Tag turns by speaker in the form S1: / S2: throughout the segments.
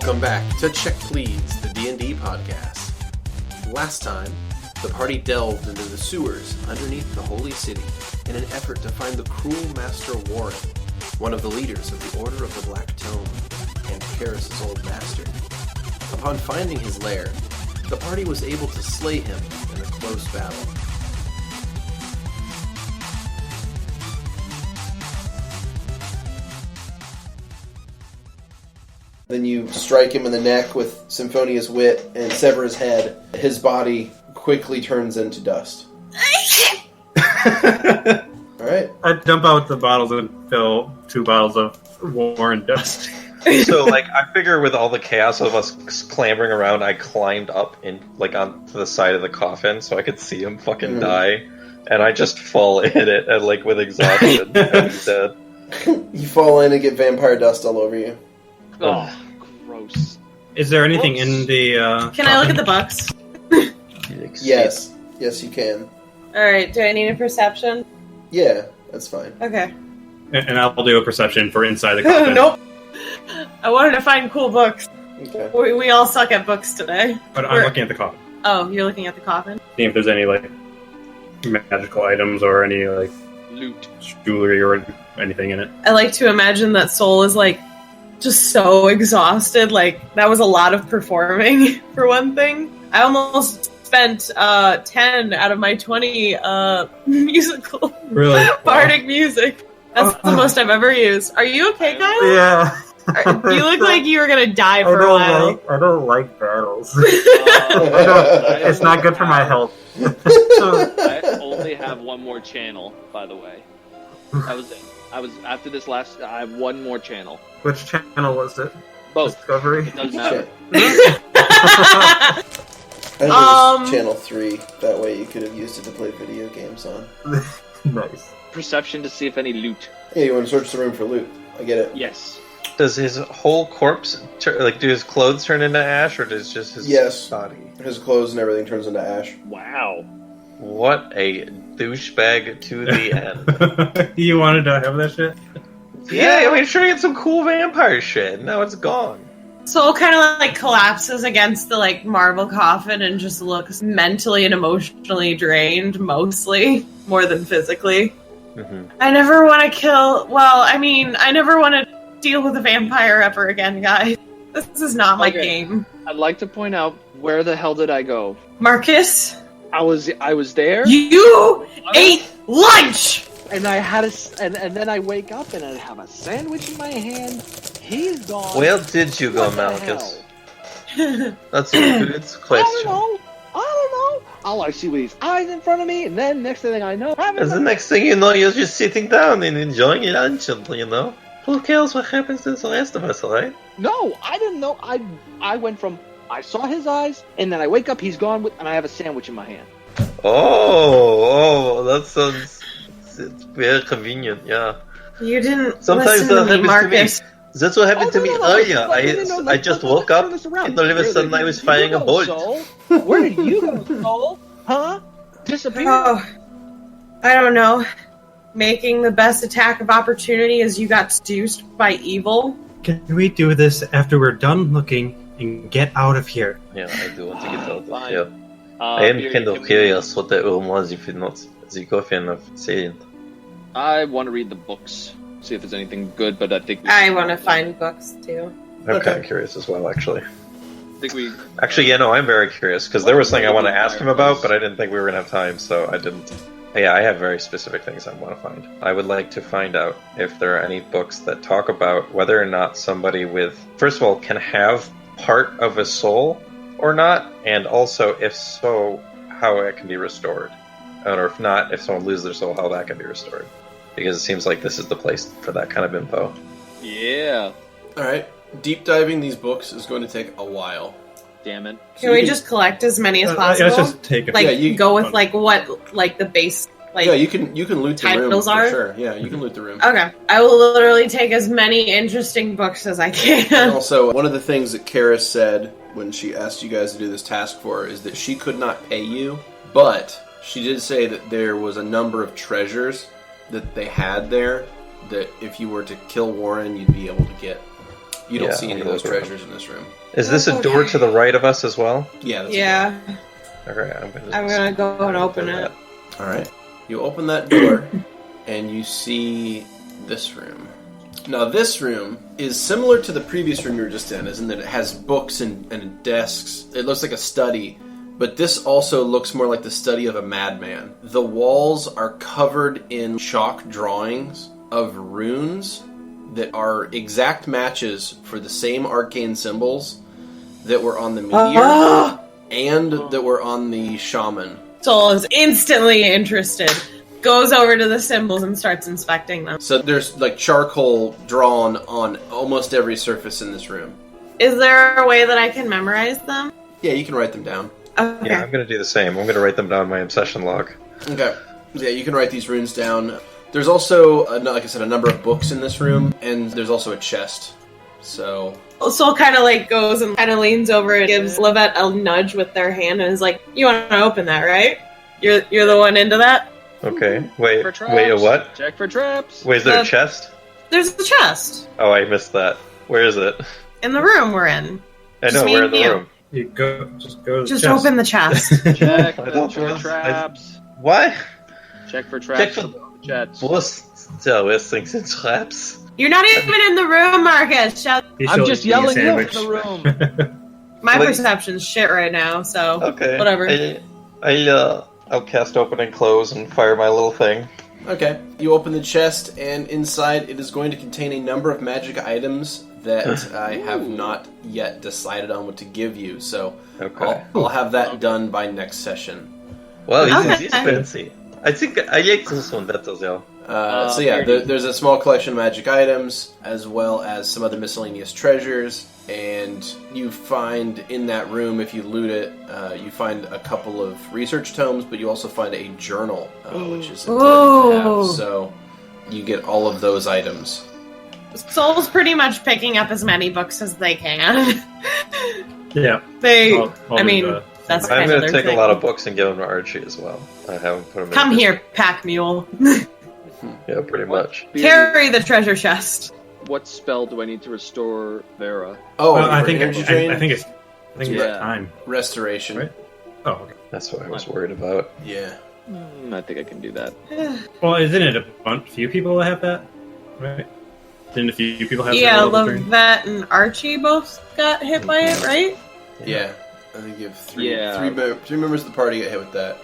S1: Welcome back to Check Please, the D&D podcast. Last time, the party delved into the sewers underneath the Holy City in an effort to find the cruel Master Warren, one of the leaders of the Order of the Black Tome, and Karis' old master. Upon finding his lair, the party was able to slay him in a close battle. Then you strike him in the neck with Symphonia's Wit and sever his head. His body quickly turns into dust. Alright.
S2: I dump out the bottles and fill 2 bottles of Warren dust.
S3: So, I figure with all the chaos of us clambering around, I climbed up onto the side of the coffin so I could see him fucking die. And I just fall in it, and, with exhaustion, and he's dead.
S1: You fall in and get vampire dust all over you.
S4: Oh, gross.
S2: Is there anything in the,
S5: Can I look at the books?
S1: Yes. Yes, you can.
S5: Alright, do I need a perception?
S1: Yeah, that's fine.
S5: Okay.
S2: And I'll do a perception for inside the coffin.
S5: Nope. I wanted to find cool books.
S1: Okay.
S5: We all suck at books today.
S2: But I'm looking at the coffin.
S5: Oh, you're looking at the coffin?
S2: Seeing if there's any, magical items or any,
S4: Loot.
S2: jewelry or anything in it.
S5: I like to imagine that Soul is, just so exhausted. That was a lot of performing, for one thing. I almost spent 10 out of my 20 musical
S2: Really?
S5: bardic music. That's the most I've ever used. Are you okay, Kyle?
S2: Yeah.
S5: You look like you were gonna die for a while.
S2: I don't like battles. It's not good for my health.
S4: I only have one more channel, by the way. That was it. After this last, I have one more channel.
S2: Which channel was it?
S4: Both.
S2: Discovery?
S4: It doesn't matter.
S1: I think it was Channel 3. That way you could have used it to play video games on.
S2: Nice.
S4: Perception to see if any loot.
S1: Yeah, you want to search the room for loot. I get it.
S4: Yes.
S3: Does his whole corpse, do his clothes turn into ash, or does just his body?
S1: His clothes and everything turns into ash.
S4: Wow.
S3: What a douchebag to the end.
S2: You wanted to have that shit?
S3: Yeah, I mean, sure, you had some cool vampire shit. Now it's gone.
S5: Soul kind of collapses against the marble coffin and just looks mentally and emotionally drained, mostly, more than physically.
S3: Mm-hmm.
S5: I never want to kill. Well, I mean, I never want to deal with a vampire ever again, guys. This is not my game.
S4: I'd like to point out, where the hell did I go?
S5: Markus,
S4: I was there.
S5: you ate lunch.
S4: And I had and then I wake up and I have a sandwich in my hand. He's gone.
S3: Where did you go, Markus? That's a good question.
S4: I don't know. All I see with these eyes in front of me, and then next thing I know,
S3: And the next thing you know, you're just sitting down and enjoying your lunch, and who cares what happens to the rest of us, right?
S4: No, I didn't know. I went from I saw his eyes, and then I wake up, he's gone, and I have a sandwich in my hand.
S3: Oh, that sounds very convenient. Yeah.
S5: You didn't
S3: Sometimes
S5: listen
S3: that
S5: to me,
S3: happens
S5: Markus.
S3: to me. That's what happened to me earlier. I just woke up,
S4: turn this around.
S3: and all of a sudden I was firing a bolt.
S4: Where did you go, Soul? Huh? Disappeared?
S5: Oh, I don't know. Making the best attack of opportunity as you got seduced by evil.
S2: Can we do this after we're done looking and get out of here?
S3: Yeah, I do want to get out of
S4: Fine.
S3: here. I am kind of curious what the room was, if it's not the coffin of Salient.
S4: I want to read the books, see if there's anything good, but I think
S5: I want to find books too.
S3: I'm kind of curious as well, actually.
S4: we.
S3: Actually, I'm very curious, because there was something I want to ask him about, but I didn't think we were going to have time, so I didn't. Yeah, I have very specific things I want to find. I would like to find out if there are any books that talk about whether or not somebody with, first of all, can have part of a soul or not, and also, if so, how it can be restored. Or if not, if someone loses their soul, how that can be restored. Because it seems like this is the place for that kind of info.
S4: Yeah.
S1: Alright. Deep diving these books is going to take a while.
S4: Damn it.
S5: Can we just collect as many as possible?
S2: Let's just take it.
S5: Go with what the base
S1: yeah, you can loot the room
S5: titles
S1: for
S5: are?
S1: sure. Yeah, you can loot the room.
S5: Okay. I will literally take as many interesting books as I
S1: And
S5: can.
S1: also, one of the things that Karis said when she asked you guys to do this task for her is that she could not pay you, but she did say that there was a number of treasures that they had there that if you were to kill Warren, you'd be able to get. You don't
S3: Yeah,
S1: see any of
S3: I'll
S1: those
S3: go around.
S1: treasures in this room.
S3: Is this a door to the right of us as well?
S1: Yeah, that's
S5: Yeah,
S3: Okay,
S5: I'm gonna go and open it.
S1: All right. You open that door, and you see this room. Now, this room is similar to the previous room you were just in, as in that it has books and desks. It looks like a study, but this also looks more like the study of a madman. The walls are covered in chalk drawings of runes that are exact matches for the same arcane symbols that were on the meteor and that were on the shaman.
S5: Soul is instantly interested. Goes over to the symbols and starts inspecting them.
S1: So there's like charcoal drawn on almost every surface in this room.
S5: Is there a way that I can memorize them?
S1: Yeah, you can write them down.
S5: Okay.
S3: Yeah, I'm going to do the same. I'm going to write them down in my obsession log.
S1: Okay. Yeah, you can write these runes down. There's also, like I said, a number of books in this room, and there's also a chest. So...
S5: Soul kind of like goes and kind of leans over and gives Lovette a nudge with their hand and is like, "You want to open that, right? You're the one into that."
S3: Okay. Wait,
S4: For traps.
S3: wait, a what?
S4: Check for traps.
S3: Wait, is there a chest?
S5: There's the chest
S3: Oh, I missed that. Where is it?
S5: in the room we're in.
S3: I
S5: Just
S3: know,
S5: me
S3: we're in
S5: and
S3: the
S5: you.
S3: room.
S2: You go to the
S5: Just
S2: chest.
S5: open the chest.
S4: Check
S3: I don't
S4: for
S3: know.
S4: traps.
S3: What?
S4: Check for traps.
S3: Check
S4: for jets.
S3: Where's things in traps?
S5: You're not even in the room, Marcus. Shout.
S2: He's
S4: I'm
S2: still
S4: just
S2: eating a
S4: yelling you in
S2: sandwich.
S4: the room.
S5: My
S3: Wait.
S5: perception's shit right now, so
S3: Okay.
S5: whatever.
S3: I'll cast open and close and fire my little thing.
S1: Okay. You open the chest, and inside it is going to contain a number of magic items that I have not yet decided on what to give you. So
S3: Okay.
S1: I'll have that done by next session.
S3: Well,
S5: Okay.
S3: it's fancy. I think I like this one better, though.
S1: So yeah, there's a small collection of magic items, as well as some other miscellaneous treasures, and you find in that room, if you loot it, you find a couple of research tomes, but you also find a journal, which is important to have,
S5: Ooh.
S1: so you get all of those items.
S5: Soul's pretty much picking up as many books as they can.
S2: Yeah.
S5: They,
S2: I'll
S5: I
S2: do
S5: mean,
S2: the-
S5: that's
S3: I'm
S5: kind
S3: going
S5: of
S3: to
S5: their
S3: take
S5: thing.
S3: a lot of books and give them to Archie as well. I haven't put them in.
S5: Come here, pack mule.
S3: Yeah, pretty much.
S5: Carry the treasure chest.
S4: What spell do I need to restore Vera?
S1: Oh,
S2: Well, I
S1: for
S2: think
S1: energy
S2: I
S1: drain?
S2: think it's
S4: Yeah.
S2: time.
S1: Restoration.
S2: Right. Oh, okay.
S3: That's what I was worried about.
S1: Yeah.
S4: I think I can do that.
S2: Well, isn't it a few people that have that? Right. Didn't a few people have
S5: Yeah,
S2: that level train?
S5: Lovette and Archie both got hit by it, right?
S1: Yeah. I think you have three members of the party get hit with that.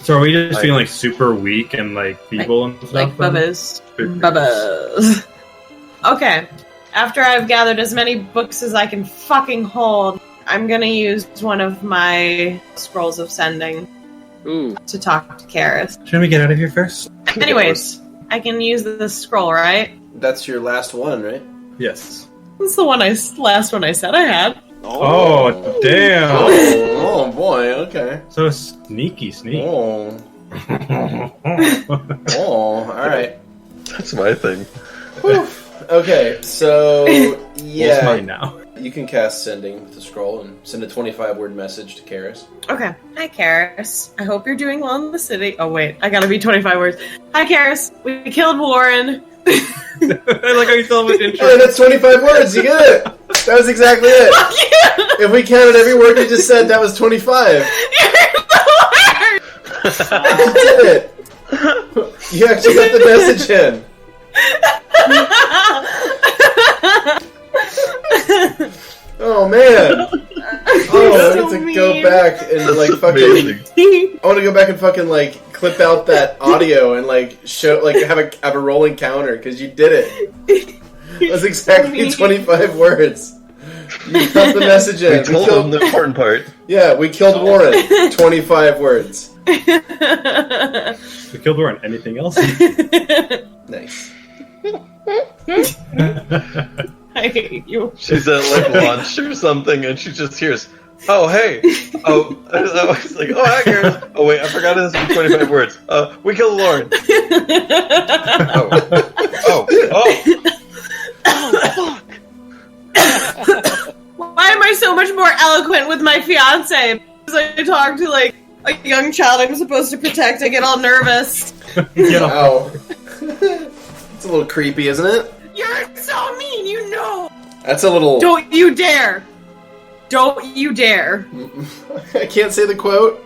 S2: So are we just feeling like super weak and like feeble and stuff?
S5: Like
S2: then?
S5: bubbas. Bubbas. Okay. After I've gathered as many books as I can fucking hold, I'm gonna use one of my scrolls of sending
S4: Ooh.
S5: to talk to Karis.
S2: Shouldn't we get out of here first?
S5: Anyways, I can use this scroll, right?
S1: That's your last one, right?
S2: Yes.
S5: That's the last one I said I had.
S2: Oh, damn!
S1: Oh boy, okay.
S2: So sneaky.
S1: Oh, alright.
S3: That's my thing.
S1: Okay, so
S2: It's
S1: yeah,
S2: mine now.
S1: you can cast sending with the scroll and send a 25-word message to Karis.
S5: Okay. Hi, Karis. I hope you're doing well in the city. Oh, wait. I gotta be 25 words. Hi, Karis. We killed Warren.
S2: I like how you still have an intro.
S1: Hey, that's 25 words. You get it. That was exactly it.
S5: Fuck you!
S1: If we counted every word you just said, that was 25. You did it. You actually got the message in. Oh man! Oh, I
S5: So
S1: need to go
S5: mean.
S1: back and like fucking.
S3: Amazing.
S1: I want to go back and fucking like clip out that audio and like show like have a rolling counter because you did it. That's exactly 25 words. You got the message in.
S3: We told them the important part.
S1: Yeah, we killed Warren. 25 words.
S2: We killed Warren. Anything else?
S1: Nice.
S5: I hate you.
S3: She's at like lunch or something, and she just hears, "Oh hey, oh," I was like, "Oh hi, Gareth. Oh wait, I forgot this was 25 words. We killed Lauren. Oh,
S5: Why am I so much more eloquent with my fiance? Because I talk to like a young child I'm supposed to protect. I get all nervous.
S2: Get off.
S1: Ow. It's a little creepy, isn't it?
S5: You're so mean, you know.
S1: That's a little...
S5: Don't you dare! Don't you dare!
S1: I can't say the quote.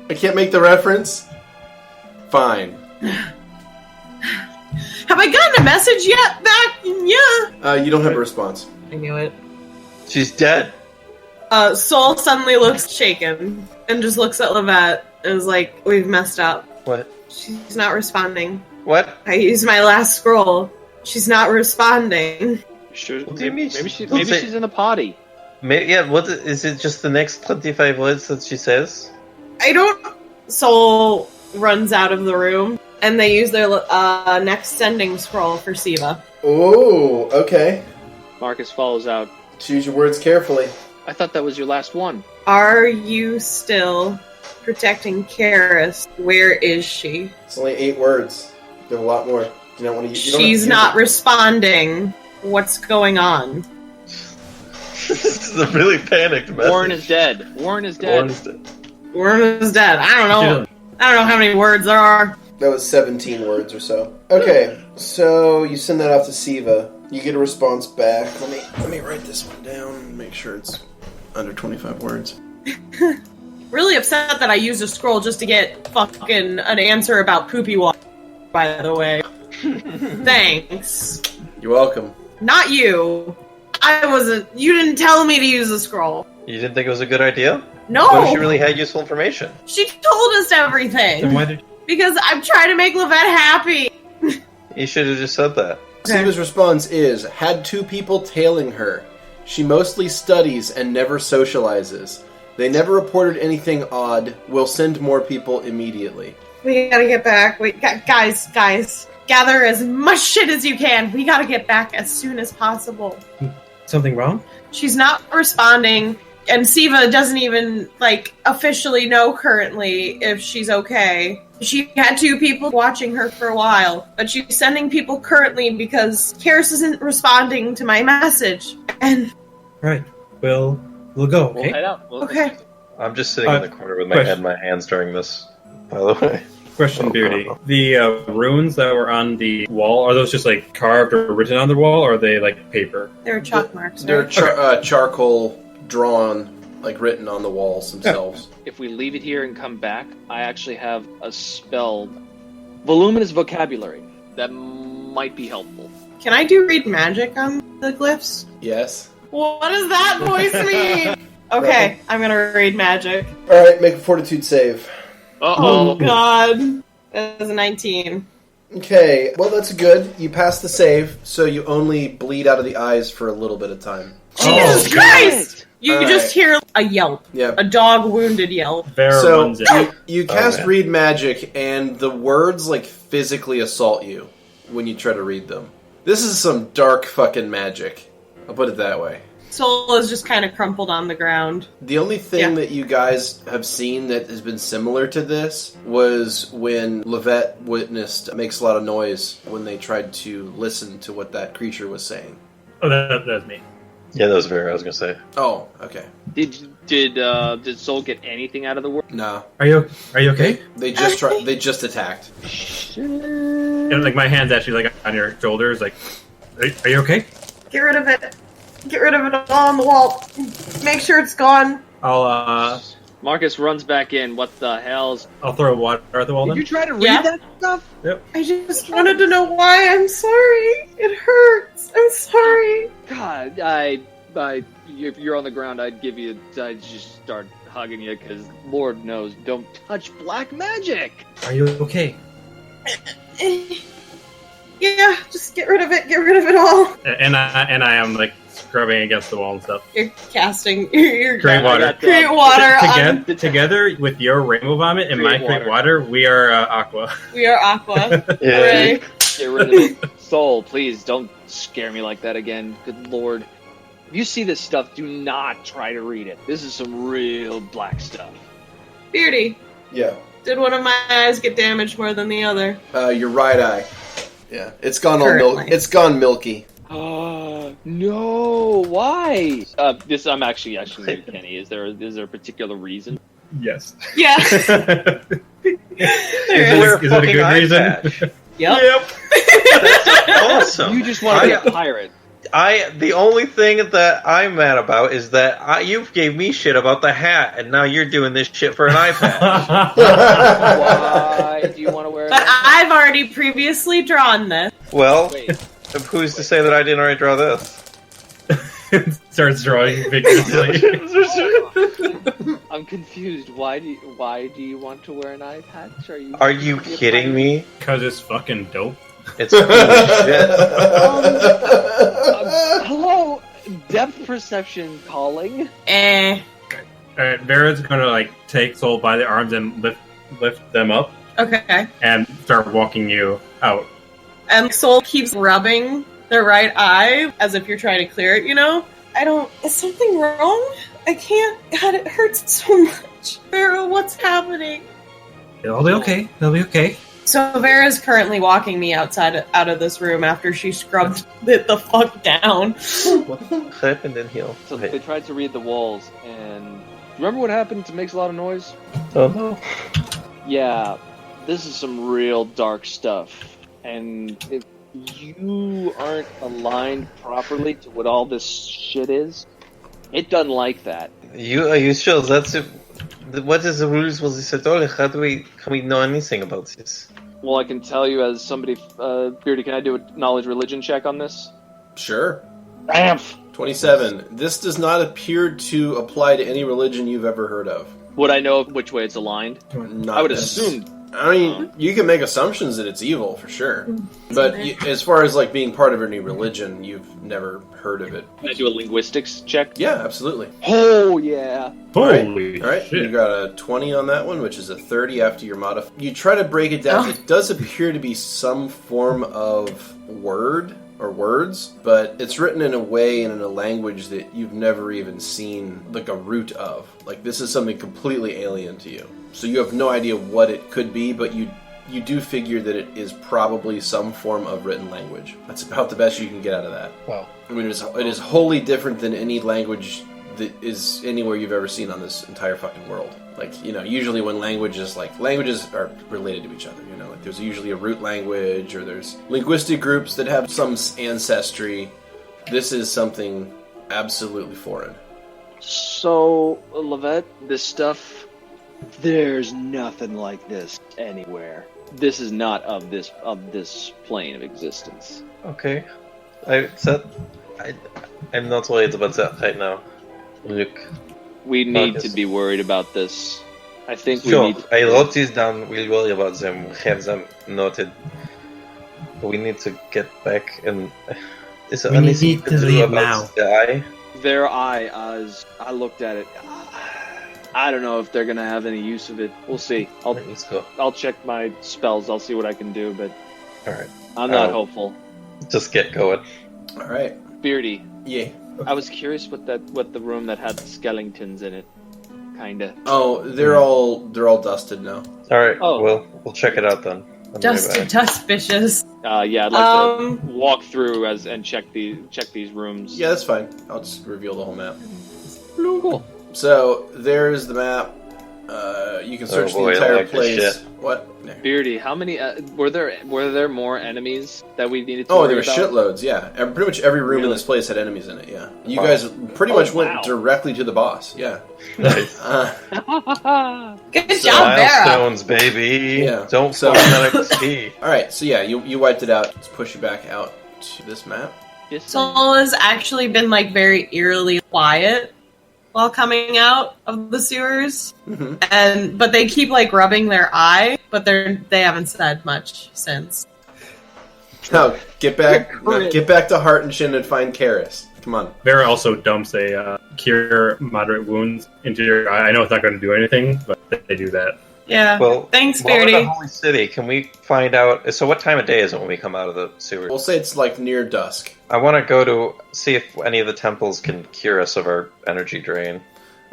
S1: I can't make the reference. Fine.
S5: Have I gotten a message yet back? Yeah.
S1: You don't have a response.
S5: I knew it.
S3: She's dead.
S5: Soul suddenly looks shaken and just looks at Lovette and is like, we've messed up.
S3: What?
S5: She's not responding.
S3: What?
S5: I used my last scroll. She's not responding.
S4: Sure.
S3: What do you mean?
S4: Maybe she's in a potty.
S3: Maybe, yeah, what is it? Just the next 25 words that she says?
S5: I don't... Soul runs out of the room, and they use their next sending scroll for Siva.
S1: Oh, okay.
S4: Markus follows out.
S1: Choose your words carefully.
S4: I thought that was your last one.
S5: Are you still protecting Karis? Where is she?
S1: It's only 8 words. There's a lot more. You don't want to.
S5: She's not responding. What's going on?
S3: This is a really panicked message.
S4: Warren is dead. Warren is dead.
S5: Worm is dead. I don't know. I don't know how many words there are.
S1: That was 17 words or so. Okay, so you send that off to Siva. You get a response back. Let me write this one down and make sure it's under 25 words.
S5: Really upset that I used a scroll just to get fucking an answer about poopy water, by the way. Thanks.
S1: You're welcome.
S5: Not you. You didn't tell me to use a scroll.
S3: You didn't think it was a good idea?
S5: No.
S3: What if she really had useful information?
S5: She told us everything.
S2: Then why did
S5: Because I'm trying to make Lovette happy.
S3: You should have just said that.
S1: Siva's response is, had 2 people tailing her. She mostly studies and never socializes. They never reported anything odd. We'll send more people immediately.
S5: We gotta get back. Guys, gather as much shit as you can. We gotta get back as soon as possible.
S2: something wrong?
S5: She's not responding, and Siva doesn't even, officially know currently if she's okay. She had 2 people watching her for a while, but she's sending people currently because Karis isn't responding to my message. And
S2: Right. We'll go, okay?
S4: We'll head out.
S5: okay.
S3: I'm just sitting in the corner with my head in my hands during this, by the way.
S2: Question, Beardy. The runes that were on the wall, are those just carved or written on the wall, or are they paper?
S5: They're chalk marks.
S1: They're
S5: Right?
S1: charcoal drawn, written on the walls themselves.
S4: If we leave it here and come back, I actually have a spell. Voluminous vocabulary. That might be helpful.
S5: Can I do read magic on the glyphs?
S1: Yes.
S5: What does that voice mean? Okay, I'm gonna read magic.
S1: Alright, make a fortitude save.
S5: Oh god. That was a 19.
S1: Okay, well that's good. You pass the save, so you only bleed out of the eyes for a little bit of time.
S5: Jesus Christ! You
S1: All
S5: just hear a yelp.
S1: Yeah.
S5: A dog wounded yelp.
S2: Vera
S1: So
S2: runs in.
S1: you cast
S3: man.
S1: read magic, and the words physically assault you when you try to read them. This is some dark fucking magic. I'll put it that way.
S5: Soul is just kind of crumpled on the ground.
S1: The only thing
S5: Yeah.
S1: that you guys have seen that has been similar to this was when Lovette witnessed Makes a Lot of Noise when they tried to listen to what that creature was saying.
S2: Oh, that's me.
S3: Yeah, that was Vera, I was going to say.
S1: Oh, okay.
S4: Did Soul get anything out of the world?
S1: No.
S2: Are you okay?
S1: They just they just attacked.
S2: And my hand's actually on your shoulders. Are you okay?
S5: Get rid of it. Get rid of it all on the wall. Make sure it's gone.
S2: I'll
S4: Markus runs back in. What the hell's...
S2: I'll throw water at the wall
S4: Did
S2: then.
S4: you try to read
S5: Yeah.
S4: that stuff?
S5: I just wanted to know why. I'm sorry. It hurts. I'm sorry.
S4: God, if you're on the ground, I'd just start hugging you, because Lord knows, don't touch black magic!
S2: Are you okay?
S5: Yeah, just get rid of it. Get rid of it all.
S2: And I am scrubbing against the wall and stuff.
S5: You're casting. You're
S2: Create water.
S5: Create water.
S2: Together with your rainbow vomit and my
S4: Create
S2: create water, we are aqua.
S5: We are aqua.
S3: Yeah.
S5: Hooray.
S4: Get rid of it. Soul, please, don't scare me like that again. Good Lord. If you see this stuff, do not try to read it. This is some real black stuff.
S5: Beardy,
S1: Yeah.
S5: did one of my eyes get damaged more than the other?
S1: Your right eye. Yeah. It's gone all
S5: Currently.
S1: It's gone milky.
S4: No, why? I'm actually new, Keni. Is there a particular reason?
S2: Yes.
S5: Yeah.
S2: Is
S5: There
S2: it a good reason?
S5: Yep.
S3: Yep. That's awesome.
S4: You just want to be a pirate.
S3: The only thing that I'm mad about is that you gave me shit about the hat, and now you're doing this shit for an iPad.
S4: Why do you want to wear?
S5: But I've already previously drawn this.
S3: Well,
S4: Wait.
S3: who's to say that I didn't already draw this?
S2: Starts drawing vigorously.
S4: I'm confused. Why do you want to wear an eye patch?
S3: Are you kidding me?
S2: Because it's fucking dope.
S3: It's cool as shit.
S4: Hello, depth perception calling.
S2: Alright, Vera's gonna take Soul by the arms and lift them up
S5: Okay.
S2: and start walking you out.
S5: And Soul keeps rubbing their right eye as if you're trying to clear it, Is something wrong? I can't. God, it hurts so much. Vera, what's happening?
S2: They'll be okay. They'll be okay.
S5: So Vera's currently walking me out of this room after she scrubbed it the fuck down.
S3: What happened in here?
S4: So they tried to read the walls, and remember what happened to Makes a Lot of Noise?
S3: Oh no.
S4: Yeah, this is some real dark stuff. And if you aren't aligned properly to what all this shit is, it doesn't like that.
S3: Are you sure that's it? What is the rules for this at all? How can we know anything about this?
S4: Well, I can tell you as somebody... Beardy, can I do a knowledge religion check on this?
S1: Sure.
S4: Bam!
S1: 27. This does not appear to apply to any religion you've ever heard of.
S4: Would I know which way it's aligned?
S1: Not
S4: I would
S1: this.
S4: assume...
S1: I mean, you can make assumptions that it's evil, for sure. But as far as, being part of any religion, you've never heard of it.
S4: Can I do a linguistics check?
S1: Yeah, absolutely.
S4: Oh, yeah.
S2: Holy
S1: All right,
S2: shit.
S1: you got a 20 on that one, which is a 30 after your modifier. You try to break it down.
S5: Oh.
S1: It does appear to be some form of word or words, but it's written in a way and in a language that you've never even seen, a root of. This is something completely alien to you. So you have no idea what it could be, but you do figure that it is probably some form of written language. That's about the best you can get out of that.
S3: Wow.
S1: I mean, it is wholly different than any language that is anywhere you've ever seen on this entire fucking world. Usually when languages are related to each other, there's usually a root language or there's linguistic groups that have some ancestry. This is something absolutely foreign.
S4: So, Lovette, this stuff... There's nothing like this anywhere. This is not of this plane of existence.
S3: Okay. I'm not worried about that right now. Look.
S4: We need
S3: Markus.
S4: to be worried about this. I think we
S3: Sure,
S4: need to...
S3: I wrote these down. We'll worry about them. Have them noted. But we need to get back and... Is there
S6: We
S3: anything
S6: need
S3: to
S6: to
S3: do
S6: leave
S3: about
S6: now.
S3: the eye?
S4: Their eye, as I looked at it, I don't know if they're gonna have any use of it. We'll see.
S3: Let's go.
S4: I'll check my spells. I'll see what I can do, but
S3: Alright.
S4: I'm not hopeful.
S3: Just get going.
S1: All right.
S4: Beardy,
S1: Yeah.
S4: I was curious what the room that had the skeletons in it, kinda.
S1: Oh, they're all dusted now.
S3: Alright,
S4: Oh.
S3: we'll check it out then. On the way back.
S5: Suspicious.
S4: Yeah, I'd like to walk through and check these rooms.
S1: Yeah, that's fine. I'll just reveal the whole map.
S4: Cool.
S1: So there's the map. You can search
S3: boy, I
S1: the entire
S3: like this
S1: place.
S3: shit.
S1: What?
S4: Beardy, how many were there more enemies that we needed to
S1: Oh,
S4: worry
S1: there were
S4: about?
S1: shitloads. Yeah, pretty much every room in
S4: Really?
S1: this place had enemies in it. Yeah, you
S3: Wow.
S1: guys pretty much
S4: wow.
S1: went directly to the boss. Yeah.
S3: Nice.
S5: Good job, Vera.
S3: Milestones, baby.
S1: Yeah.
S3: Don't
S1: So-
S3: fall on XP.
S1: All right. So yeah, you wiped it out. Let's push you back out to this map.
S5: Soul has actually been very eerily quiet while coming out of the sewers,
S1: Mm-hmm.
S5: but they keep rubbing their eye, but they haven't said much since.
S1: Now get back to Heart and Shin and find Karis. Come on.
S2: Vera also dumps a cure moderate wounds into your eye. I know it's not going to do anything, but they do that.
S5: Yeah.
S3: Well,
S5: Thanks,
S3: while we're in
S5: Beardy.
S3: the Holy City, can we find out... So what time of day is it when we come out of the sewer?
S1: We'll say it's near dusk.
S3: I want to go to see if any of the temples can cure us of our energy drain.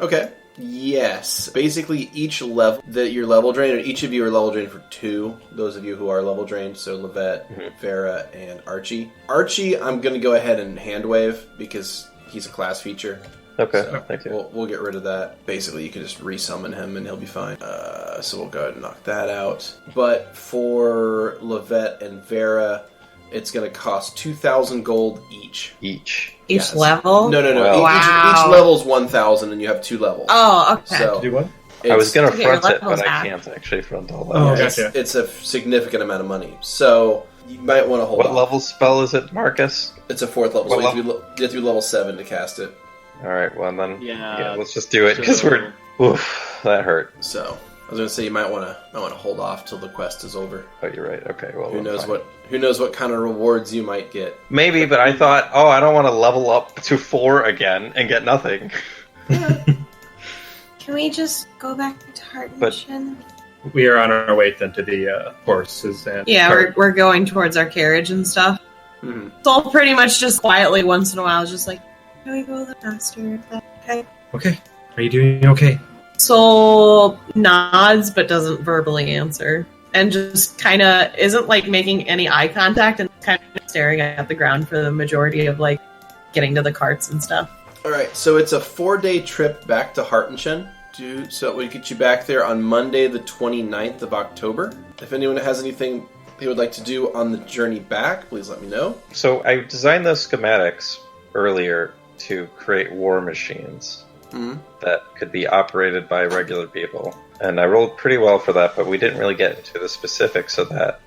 S1: Okay. Yes. Basically, each level that you're level drained, or each of you are level drained for 2. Those of you who are level drained, so Lovette, Vera, and Archie. Archie, I'm going to go ahead and hand wave because he's a class feature.
S3: Okay,
S1: So
S3: thank you.
S1: we'll get rid of that. Basically, you can just resummon him and he'll be fine. So we'll go ahead and knock that out. But for Lovette and Vera, it's going to cost 2,000 gold each.
S3: Each
S5: Each level?
S1: No.
S3: Wow.
S1: Each level is 1,000, and you have 2 levels.
S5: Oh, okay.
S1: So
S2: To do what?
S3: I was going to
S5: to get your
S3: front it,
S5: levels
S3: but I
S5: back.
S3: can't actually front all
S2: Oh,
S3: that.
S2: gotcha.
S1: It's a significant amount of money. So you might want to hold
S3: What
S1: off.
S3: level spell is it, Marcus?
S1: It's a 4th level,
S3: What
S1: so you have to be level 7 to cast it.
S3: All right, well then,
S4: Yeah.
S3: let's just do it because
S4: So-
S3: oof, that hurt.
S1: So I was going to say you might want to hold off till the quest is over.
S3: Oh, you're right. Okay, well,
S1: Who
S3: I'm
S1: knows
S3: fine.
S1: who knows what kind of rewards you might get.
S3: Maybe, but I thought, I don't want to level up to 4 again and get nothing.
S5: Can we just go back to Heart
S3: But-
S5: Mission?
S2: We are on our way then to the horses and
S5: Yeah,
S2: cart.
S5: we're going towards our carriage and stuff.
S1: Mhm.
S5: Soul pretty much just quietly once in a while is just like, can we go a little faster? Is that okay?
S2: Okay. Are you doing okay?
S5: Soul nods but doesn't verbally answer. And just kind of isn't like making any eye contact and kind of staring at the ground for the majority of like getting to the carts and stuff.
S1: All right, so it's a 4-day trip back to Hartenshen. So we get you back there on Monday, the 29th of October. If anyone has anything they would like to do on the journey back, please let me know.
S3: So I designed those schematics earlier to create war machines
S1: Mhm.
S3: that could be operated by regular people, and I rolled pretty well for that. But we didn't really get into the specifics of that.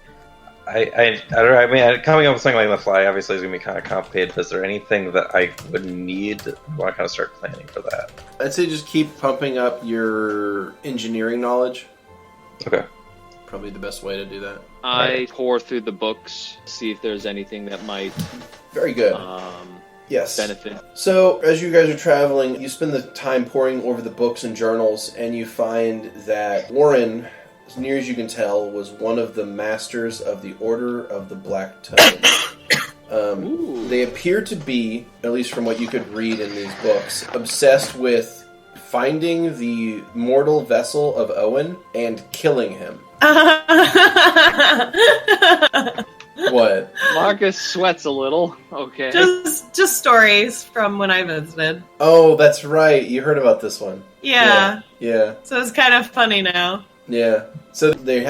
S3: I don't know. I mean, coming up with something like the fly obviously is going to be kind of complicated. But is there anything that I would need? I want to kind of start planning for that.
S1: I'd say just keep pumping up your engineering knowledge.
S3: Okay.
S1: Probably the best way to do that.
S4: I pour through the books, see if there's anything that might
S1: Very good. Yes.
S4: benefit.
S1: So, as you guys are traveling, you spend the time poring over the books and journals, and you find that Warren, as near as you can tell, was one of the masters of the Order of the Black Toad.
S4: Ooh.
S1: They appear to be, at least from what you could read in these books, obsessed with finding the mortal vessel of Owen and killing him. What?
S4: Marcus sweats a little. Okay.
S5: just stories from when I visited.
S1: Oh, that's right. You heard about this one.
S5: Yeah.
S1: Yeah.
S5: So it's kind of funny now.
S1: Yeah. So they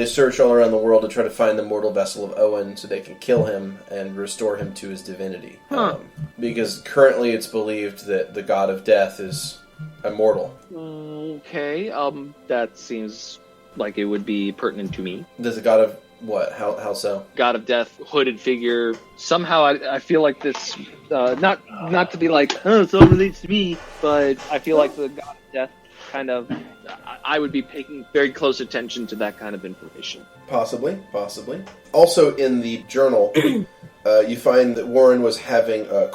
S1: search all around the world to try to find the mortal vessel of Owen so they can kill him and restore him to his divinity.
S5: Huh.
S1: Because currently it's believed that the god of death is immortal.
S4: Okay. That seems like it would be pertinent to me.
S1: Does the god of what? How so?
S4: God of Death, hooded figure. Somehow I feel like this, not to be like, oh, it all relates to me, but I feel like the God of Death kind of, I would be paying very close attention to that kind of information.
S1: Possibly. Also in the journal, you find that Warren was having a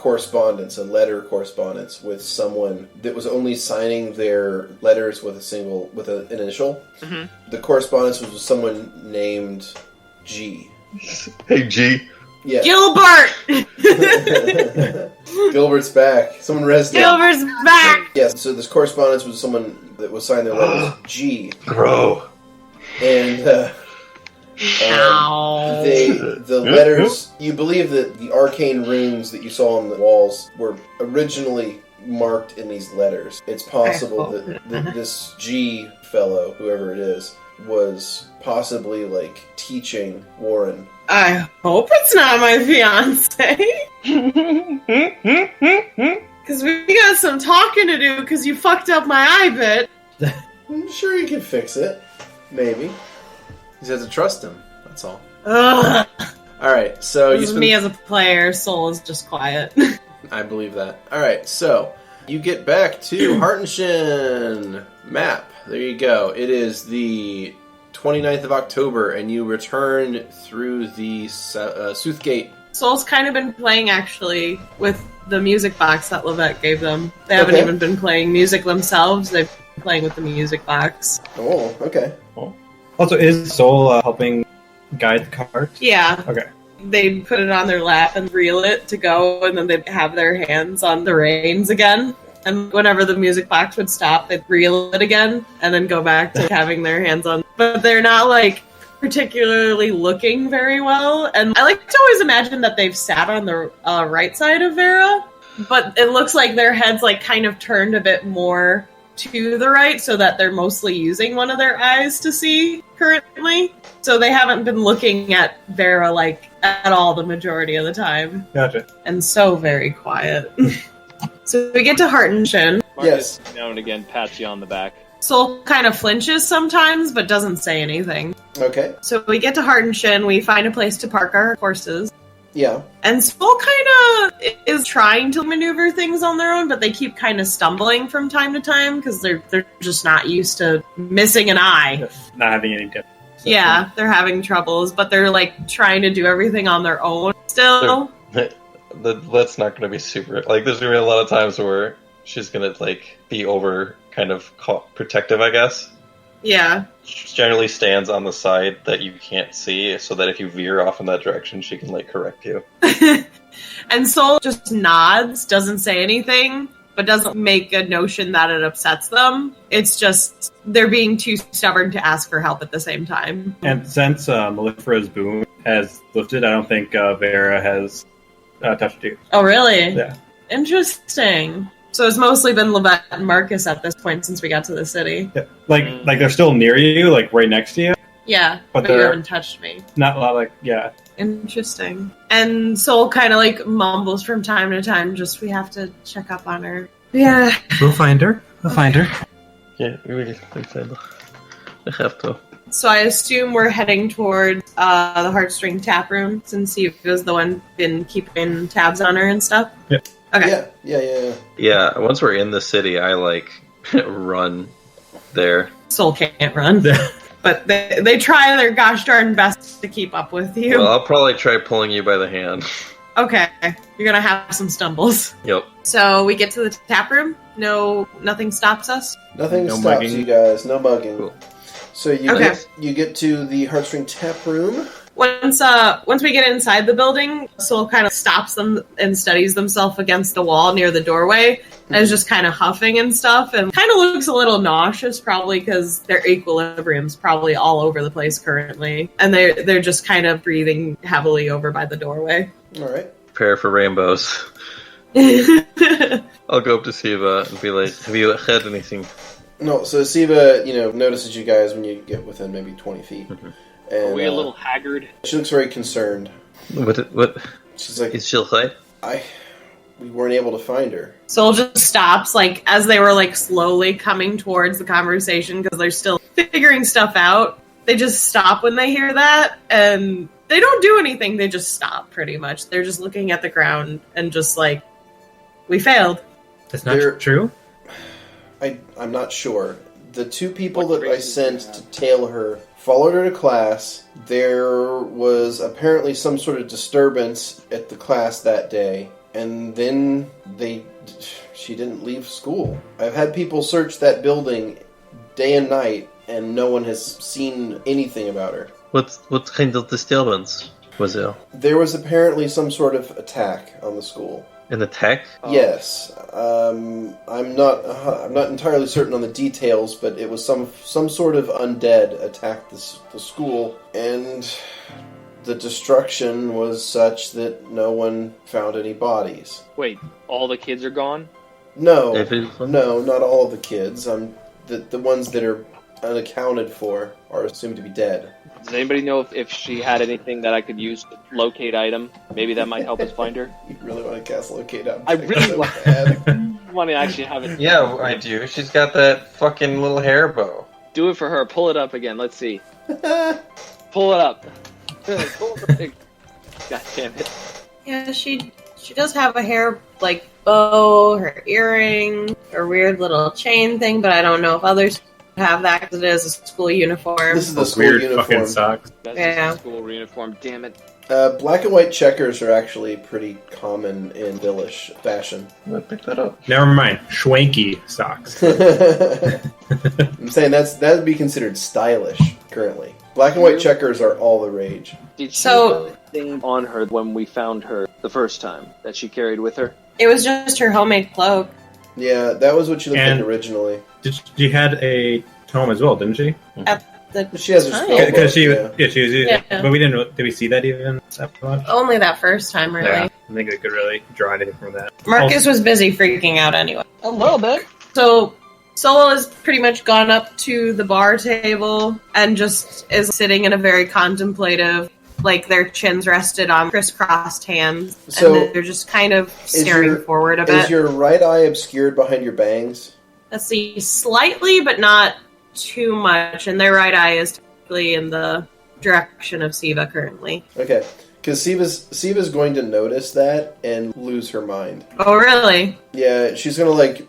S1: letter correspondence with someone that was only signing their letters with an initial.
S4: Mm-hmm.
S1: The correspondence was with someone named G.
S3: Hey, G.
S1: Yeah.
S5: Gilbert!
S1: Gilbert's back. Someone rezzed him.
S5: Gilbert's back!
S1: Yes, so this correspondence was someone that was signing their letters G.
S3: Grow.
S1: And
S5: Ow.
S1: the letters, you believe that the arcane runes that you saw on the walls were originally marked in these letters. It's possible that this G fellow, whoever it is, was possibly like teaching Warren.
S5: I hope it's not my fiance. Because we got some talking to do because you fucked up my eye bit.
S1: I'm sure you can fix it. Maybe. You just have to trust him. That's all.
S5: Ugh.
S1: Alright, so
S5: This is me as a player. Soul is just quiet.
S1: I believe that. Alright, so you get back to Hartenshen map. There you go. It is the 29th of October, and you return through the Soothgate.
S5: Soul's kind of been playing, actually, with the music box that Lovette gave them. They haven't
S1: Okay.
S5: even been playing music themselves. They've been playing with the music box.
S1: Oh, okay.
S2: Also, is Soul helping guide the cart?
S5: Yeah.
S2: Okay.
S5: They'd put it on their lap and reel it to go, and then they'd have their hands on the reins again. And whenever the music box would stop, they'd reel it again, and then go back to having their hands on. But they're not, like, particularly looking very well. And I like to always imagine that they've sat on the right side of Vera, but it looks like their head's, like, kind of turned a bit more to the right so that they're mostly using one of their eyes to see currently. So they haven't been looking at Vera like at all the majority of the time.
S2: Gotcha.
S5: And so very quiet. So we get to Heart and Shin.
S4: Markus, now and again, pats you on the back.
S5: Soul kind of flinches sometimes, but doesn't say anything.
S1: Okay.
S5: So we get to Heart and Shin, we find a place to park our horses.
S1: Yeah.
S5: And Soul kind of is trying to maneuver things on their own, but they keep kind of stumbling from time to time because they're just not used to missing an eye.
S2: Not having any tips.
S5: Yeah, they're having troubles, but they're like trying to do everything on their own still.
S3: That's not going to be super. Like, there's going to be a lot of times where she's going to, like, be over kind of protective, I guess.
S5: Yeah.
S3: She generally stands on the side that you can't see, so that if you veer off in that direction, she can, like, correct you.
S5: And Soul just nods, doesn't say anything, but doesn't make a notion that it upsets them. It's just they're being too stubborn to ask for help at the same time.
S2: And since Mellifera's boom has lifted, I don't think Vera has touched you.
S5: Oh, really?
S2: Yeah.
S5: Interesting. So it's mostly been Lovette and Markus at this point since we got to the city.
S2: Yeah. Like they're still near you, like right next to you.
S5: Yeah,
S2: But
S5: but you
S2: they're-
S5: haven't touched me.
S2: Not a lot, like, yeah.
S5: Interesting. And Soul kind of like mumbles from time to time, just we have to check up on her. Yeah.
S2: We'll find her. We'll find her.
S3: Yeah, we have to.
S5: So I assume we're heading towards the Heartstring tap room since he was the one been keeping tabs on her and stuff.
S2: Yep.
S5: Okay.
S1: Yeah.
S3: Yeah, once we're in the city, I, like, run there.
S5: Soul can't run. But they try their gosh darn best to keep up with you.
S3: Well, I'll probably try pulling you by the hand.
S5: Okay. You're gonna have some stumbles.
S3: Yep.
S5: So we get to the tap room. Nothing stops us.
S1: Nothing
S2: No
S1: stops
S2: mugging.
S1: you guys. No mugging.
S3: Cool.
S1: So you
S5: Okay.
S1: you get to the Heartstring tap room.
S5: Once we get inside the building, Soul kind of stops them and steadies themselves against the wall near the doorway and is just kind of huffing and stuff and kind of looks a little nauseous probably because their equilibrium's probably all over the place currently and they're just kind of breathing heavily over by the doorway.
S1: All right.
S3: Prepare for rainbows. I'll go up to Siva and be like, have you had anything?
S1: No, so Siva, notices you guys when you get within maybe 20 feet.
S3: Mhm.
S1: And,
S4: Are we a little haggard?
S1: She looks very concerned.
S3: What
S1: She's like,
S3: is she like?
S1: we weren't able to find her.
S5: Soul just stops like as they were like slowly coming towards the conversation because they're still figuring stuff out. They just stop when they hear that and they don't do anything. They just stop pretty much. They're just looking at the ground and just like, we failed.
S2: That's not true?
S1: I'm not sure. The two people
S4: What
S1: that I
S4: traces do you
S1: sent to
S4: have?
S1: tail her followed her to class. There was apparently some sort of disturbance at the class that day, and then she didn't leave school. I've had people search that building day and night, and no one has seen anything about her.
S3: What kind of disturbance was there?
S1: There was apparently some sort of attack on the school.
S3: An attack?
S1: Yes, I'm not entirely certain on the details, but it was some sort of undead attacked the school, and the destruction was such that no one found any bodies.
S4: Wait, all the kids are gone?
S1: No,
S3: Everyone?
S1: no, not all of the kids. The ones that are unaccounted for are assumed to be dead.
S4: Does anybody know if she had anything that I could use to locate item? Maybe that might help us find her.
S1: You really want to cast locate up?
S4: I really want- I want to actually have it.
S3: Yeah, I do. She's got that fucking little hair bow.
S4: Do it for her. Pull it up again. Let's see. Pull it up. Pull it. God damn it.
S5: Yeah, she does have a hair like bow, her earring, her weird little chain thing, but I don't know if others have that because it is a school uniform.
S1: This is the school
S2: Weird
S1: uniform.
S2: fucking socks.
S4: That's
S5: Yeah.
S4: just a school uniform. Damn it.
S1: Black and white checkers are actually pretty common in Villish fashion.
S3: I picked that up.
S2: Never mind. Schwanky socks.
S1: I'm saying that'd be considered stylish currently. Black and white checkers are all the rage.
S4: Did she
S5: So-
S4: have anything on her when we found her the first time that she carried with her?
S5: It was just her homemade cloak.
S1: Yeah, that was what she looked
S2: And-
S1: like originally.
S2: She had a tome as well, didn't she?
S1: She has her
S5: Time.
S1: spell
S2: Because she
S1: book,
S2: was using
S5: Yeah.
S2: but we didn't. Did we see that even that much?
S5: Only that first time, really.
S2: Yeah, I think they could really draw anything from that.
S5: Markus was busy freaking out anyway.
S4: A little bit.
S5: So Soul has pretty much gone up to the bar table and just is sitting in a very contemplative, like their chins rested on crisscrossed hands,
S1: So,
S5: and they're just kind of staring forward a bit.
S1: Is your right eye obscured behind your bangs?
S5: Let's see, slightly, but not too much, and their right eye is technically in the direction of Siva currently.
S1: Okay, because Siva's going to notice that and lose her mind.
S5: Oh, really?
S1: Yeah, she's gonna like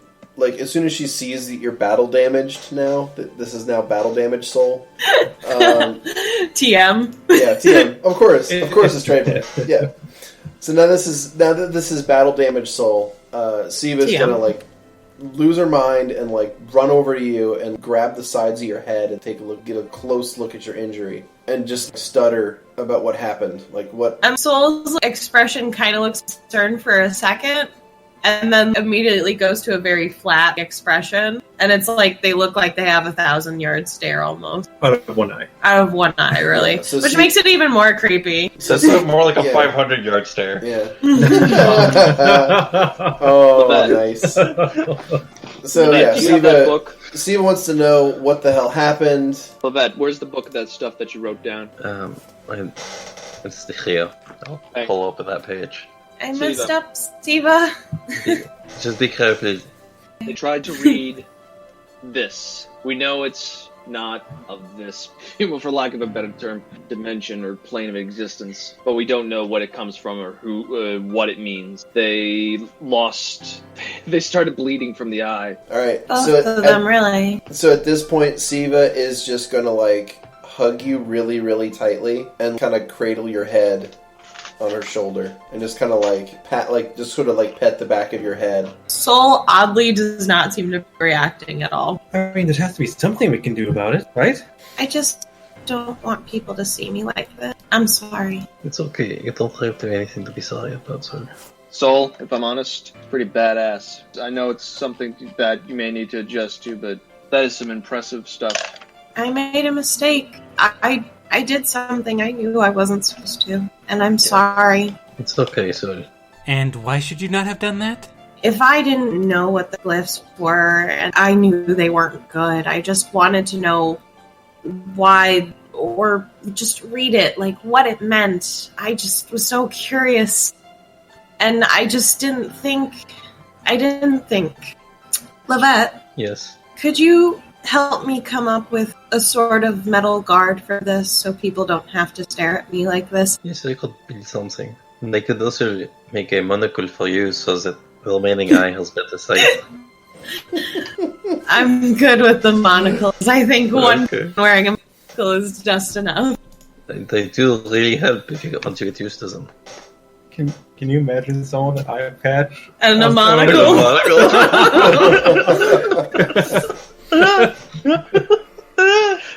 S1: as soon as she sees that you're battle damaged now, that this is now battle damaged soul.
S5: TM.
S1: Yeah, TM. Of course, it's trademark. Yeah. So now that this is battle damaged soul, Siva's
S5: TM.
S1: gonna like lose her mind and like run over to you and grab the sides of your head and take a look, get a close look at your injury, and just stutter about what happened. Like what?
S5: Soul's expression kind of looks concerned for a second, and then immediately goes to a very flat expression, and it's like they look like they have 1,000-yard stare almost.
S2: Out of one eye.
S5: Out of one eye, really.
S1: Yeah, so
S5: Which makes it even more creepy.
S3: So it's more like a
S1: Yeah.
S3: 500-yard stare.
S1: Yeah. Oh, nice. So yeah,
S4: do you have that book?
S1: Siva wants to know what the hell happened.
S4: Lovette, where's the book of that stuff that you wrote down?
S3: It's the here. I'll pull open that page.
S5: I messed up, Siva.
S3: Just be careful.
S4: They tried to read this. We know it's not of this, for lack of a better term, dimension or plane of existence, but we don't know what it comes from or what it means. They started bleeding from the eye.
S1: All right.
S5: Both of them, really.
S1: So at this point, Siva is just gonna like hug you really, really tightly and kind of cradle your head on her shoulder and just kind of like pet the back of your head.
S5: Soul oddly does not seem to be reacting at all.
S2: I mean, there has to be something we can do about it, right?
S5: I just don't want people to see me like this. I'm sorry.
S3: It's okay. You don't have to do anything to be sorry about, sir.
S4: Soul, if I'm honest, pretty badass. I know it's something that you may need to adjust to, but that is some impressive stuff.
S5: I made a mistake. I did something I knew I wasn't supposed to, and I'm sorry.
S3: It's okay, sir.
S6: And why should you not have done that?
S5: If I didn't know what the glyphs were, and I knew they weren't good, I just wanted to know why, or just read it, like what it meant. I just was so curious, and I just didn't think. Lovette,
S3: Yes.
S5: could you help me come up with a sort of metal guard for this so people don't have to stare at me like this?
S3: Yes, they could build something. And they could also make a monocle for you so that the remaining eye has better sight.
S5: I'm good with the monocles. I think one
S3: Okay.
S5: wearing a monocle is just enough.
S3: They do really help once you get used to them.
S2: Can you imagine someone with an eye patch?
S5: And a
S2: Oh,
S5: monocle.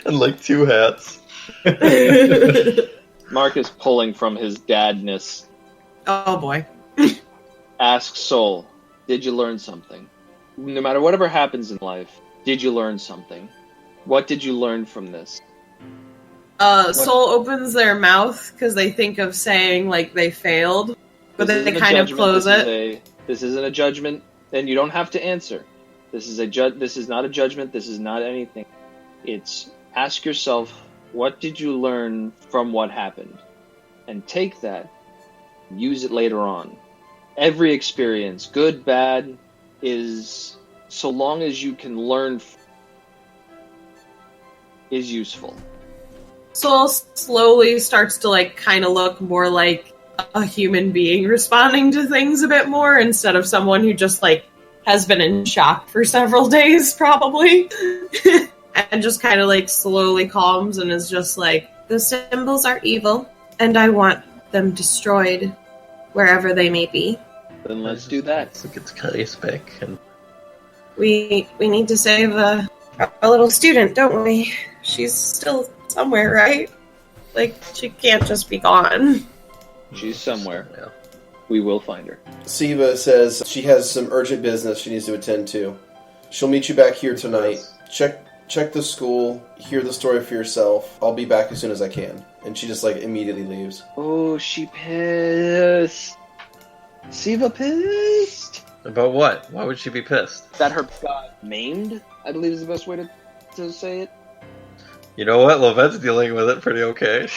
S3: And like 2 hats.
S4: Markus, pulling from his dadness,
S5: Oh boy.
S4: asks Soul, did you learn something? No matter whatever happens in life, did you learn something? What did you learn from this?
S5: Soul opens their mouth because they think of saying like they failed, but
S4: This
S5: then they
S4: isn't a
S5: kind of
S4: judgment,
S5: close it.
S4: This isn't a judgment, and you don't have to answer. This is not a judgment. This is not anything. It's ask yourself, what did you learn from what happened? And take that, use it later on. Every experience, good, bad, is, so long as you can learn, is useful.
S5: Soul slowly starts to like kind of look more like a human being responding to things a bit more instead of someone who just like has been in shock for several days probably. And just kind of like slowly calms and is just like, the symbols are evil and I want them destroyed wherever they may be.
S4: Then let's do that.
S3: So get Carius back. And
S5: We need to save a little student, don't we? She's still somewhere, right? Like, she can't just be gone.
S4: She's somewhere.
S3: Yeah.
S4: We will find her.
S1: Siva says she has some urgent business she needs to attend to. She'll meet you back here tonight. Check the school, hear the story for yourself. I'll be back as soon as I can. And she just like immediately leaves.
S4: Oh, she pissed. Siva pissed.
S3: About what? Why would she be pissed?
S4: That her got maimed? I believe is the best way to say it.
S3: You know what? Lovette's dealing with it pretty okay.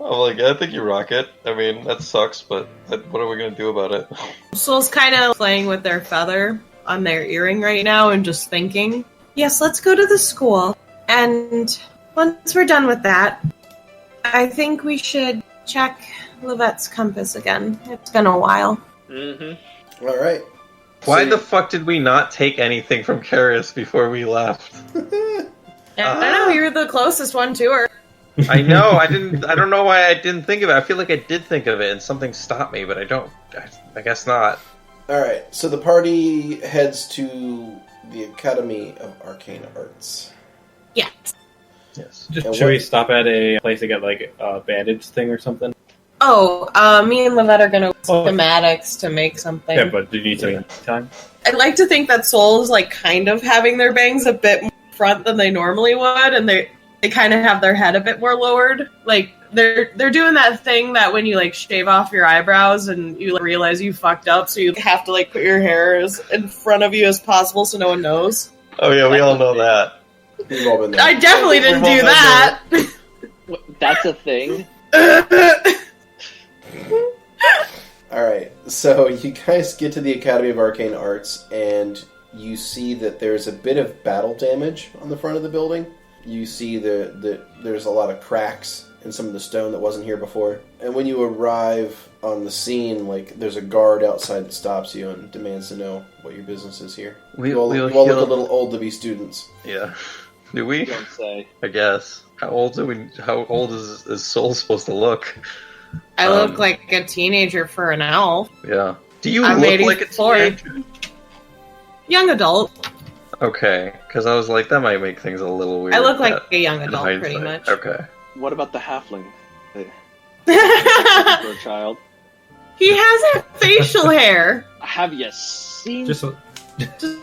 S3: I'm like, I think you rock it. I mean, that sucks, but what are we going to do about it?
S5: Soul's kind of playing with their feather on their earring right now and just thinking, yes, let's go to the school. And once we're done with that, I think we should check Lovette's compass again. It's been a while.
S4: Mm-hmm.
S1: All right.
S3: Why the fuck did we not take anything from Karis before we left?
S5: I don't know, you were the closest one to her.
S3: I know, I don't know why I didn't think of it. I feel like I did think of it and something stopped me, but I guess not.
S1: All right. So the party heads to the Academy of Arcane Arts.
S5: Yes.
S3: Yes.
S2: Should we stop at a place to get like a bandage thing or something?
S5: Oh, me and Lovette are gonna schematics to make something.
S2: Yeah, but do you need some time?
S5: I'd like to think that Soul's like kind of having their bangs a bit more front than they normally would, and they kind of have their head a bit more lowered. Like they're doing that thing that when you like shave off your eyebrows and you like, realize you fucked up, so you have to like put your hair as in front of you as possible so no one knows.
S3: Oh yeah, we all know that.
S1: We've all been there.
S5: I definitely didn't do that.
S4: That's a thing.
S1: Alright, so you guys get to the Academy of Arcane Arts, and you see that there's a bit of battle damage on the front of the building. You see there's a lot of cracks in some of the stone that wasn't here before. And when you arrive on the scene, like, there's a guard outside that stops you and demands to know what your business is here. You all look a little old to be students.
S3: Yeah. Do we?
S4: Don't say.
S3: I guess. How old is Soul supposed to look?
S5: I look like a teenager for an elf.
S3: Yeah. Do you
S5: I'm
S3: look like a
S5: 84.
S3: teenager?
S5: Young adult.
S3: Okay, because I was like, that might make things a little weird.
S5: I look like a young adult,
S3: hindsight.
S5: pretty much.
S3: Okay.
S4: What about the halfling? For a child.
S5: He has facial hair.
S4: Have you seen?
S2: Just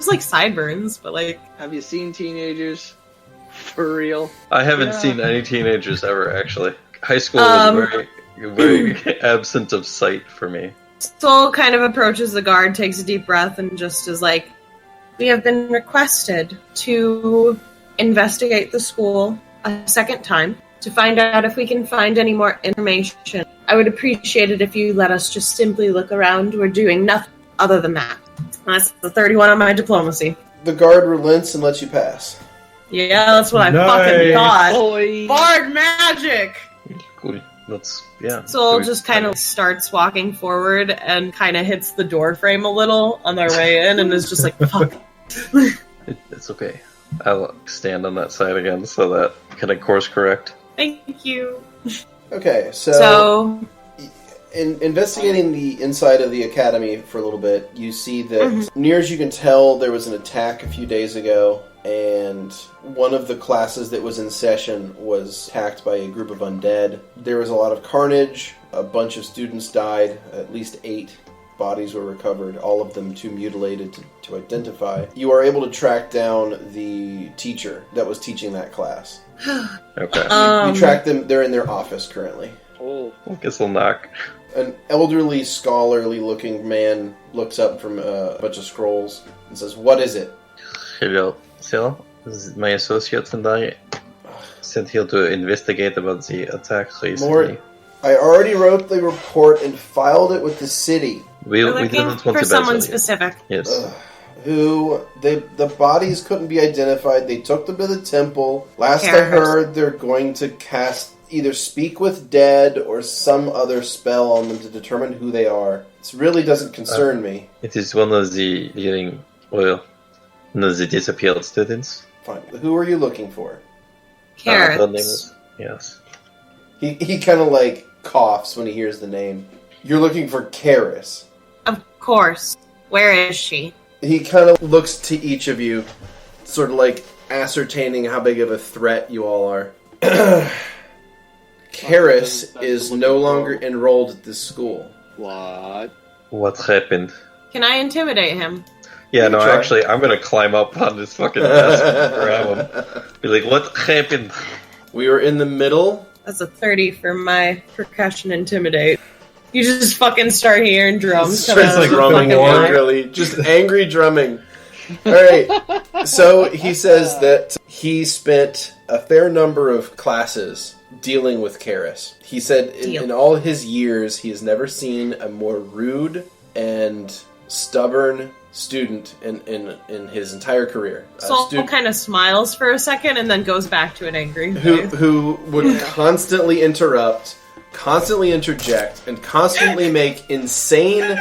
S5: like sideburns, but like...
S4: Have you seen teenagers? For real?
S3: I haven't seen any teenagers ever, actually. High school was very absent of sight for me.
S5: Soul kind of approaches the guard, takes a deep breath, and just is like, we have been requested to investigate the school a second time to find out if we can find any more information. I would appreciate it if you let us just simply look around. We're doing nothing other than that. That's the 31 on my diplomacy.
S1: The guard relents and lets you pass.
S5: Yeah, that's what I fucking thought. Bard magic!
S3: Cool. Yeah.
S5: Soul just kind of starts walking forward and kind of hits the door frame a little on their way in and is just like, fuck.
S3: It's okay. I'll stand on that side again so that can I course correct?
S5: Thank you.
S1: Okay, so in investigating the inside of the academy for a little bit, you see that near as you can tell, there was an attack a few days ago, and one of the classes that was in session was attacked by a group of undead. There was a lot of carnage, a bunch of students died, at least 8 bodies were recovered, all of them too mutilated to identify. You are able to track down the teacher that was teaching that class.
S3: Okay.
S1: You track them, they're in their office currently.
S4: Oh.
S3: I guess I'll knock.
S1: An elderly, scholarly-looking man looks up from a bunch of scrolls and says, "What is it?"
S3: Hello. So, my associates and I sent here to investigate about the attack recently.
S1: Lord, I already wrote the report and filed it with the city.
S3: We
S5: We're
S3: didn't
S5: looking
S3: want
S5: for
S3: to
S5: someone
S3: badger you.
S5: specific.
S3: Yes.
S1: The bodies couldn't be identified. They took them to the temple. Last I
S5: Terrors.
S1: heard, they're going to cast either Speak with Dead or some other spell on them to determine who they are. This really doesn't concern me.
S3: It is one of the disappeared students.
S1: Fine. Who are you looking for?
S3: Her name
S5: Carrots.
S3: is, yes.
S1: He kind of like coughs when he hears the name. You're looking for Karis.
S5: Of course. Where is she?
S1: He kind of looks to each of you, sort of like ascertaining how big of a threat you all are. Karis is no longer enrolled at this school.
S4: What?
S3: What happened?
S5: Can I intimidate him?
S3: Yeah, no,
S1: Try.
S3: actually, I'm gonna climb up on this fucking desk and grab him. Be like, what happened?
S1: We were in the middle.
S5: That's a 30 for my percussion intimidate. You just fucking start hearing drums.
S1: Starts like
S5: coming out of the
S1: drumming
S5: fucking wire.
S1: angrily. Just angry drumming. All right. So he says that he spent a fair number of classes dealing with Karis. He said in all his years, he has never seen a more rude and stubborn student in his entire career.
S5: Soul kind of smiles for a second and then goes back to an angry face.
S1: Who would constantly interrupt, constantly interject, and constantly make insane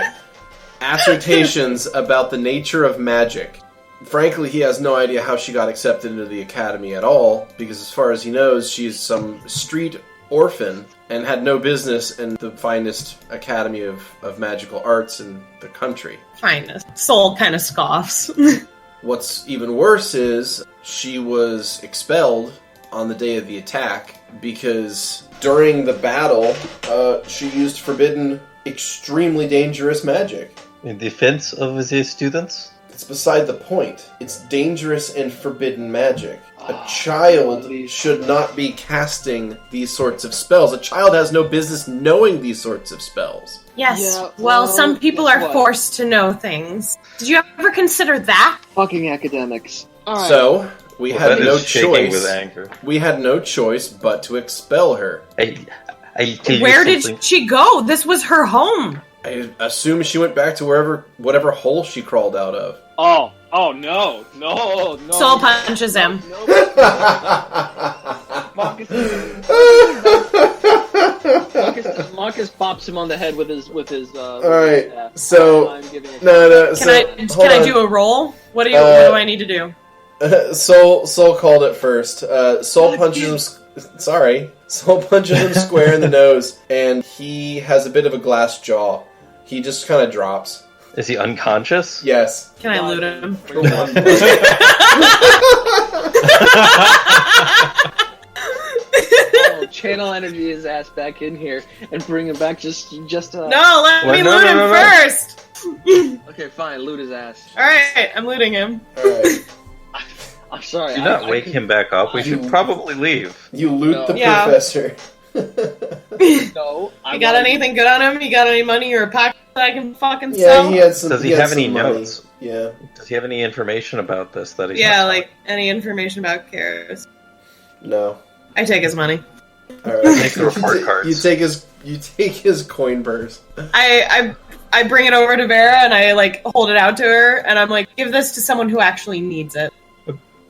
S1: assertions about the nature of magic. Frankly, he has no idea how she got accepted into the academy at all, because as far as he knows, she's some street orphan and had no business in the finest academy of magical arts in the country.
S5: Finest. Soul kind of scoffs.
S1: What's even worse is she was expelled on the day of the attack because during the battle, she used forbidden, extremely dangerous magic.
S3: In defense of the students?
S1: It's beside the point. It's dangerous and forbidden magic. A child should not be casting these sorts of spells. A child has no business knowing these sorts of spells.
S5: Yes.
S4: Yeah,
S5: well, some people are
S4: what?
S5: forced to know things. Did you ever consider that?
S4: Fucking academics. All right.
S1: So, we had no
S3: shaking
S1: choice.
S3: with anger.
S1: We had no choice but to expel her.
S3: I'll tell
S5: Where
S3: you something.
S5: did she go? This was her home.
S1: I assume she went back to whatever hole she crawled out of.
S4: Oh no.
S5: Soul punches him.
S4: No. Marcus pops him on the head with his. All
S1: right,
S4: staff.
S1: so
S4: I'm giving it
S1: no.
S5: Can I do a roll? What do I need to do?
S1: Soul called it first. Soul punches him. Soul punches him square in the nose, and he has a bit of a glass jaw. He just kind of drops.
S3: Is he unconscious?
S1: Yes.
S5: Can I loot him?
S4: Channel energy his ass back in here and bring him back just
S5: No, let me loot him first!
S4: Okay, fine, loot his ass.
S5: Alright, I'm looting him.
S1: Alright.
S4: I'm sorry.
S3: Do not wake him back up. We should probably leave.
S1: You loot the
S5: Yeah.
S1: professor.
S4: No.
S5: You got anything good on him? You got any money or a pocket that I can fucking
S1: Yeah,
S5: sell?
S1: he had some.
S3: Does he
S1: had
S3: have any
S1: some money.
S3: notes?
S1: Yeah.
S3: Does he have any information about this that he's
S5: Yeah,
S3: not
S5: like any information about Karis.
S1: No.
S5: I take his money.
S1: Alright.
S3: Take the report cards.
S1: You take his coin purse.
S5: I bring it over to Vera and I like hold it out to her and I'm like, give this to someone who actually needs it.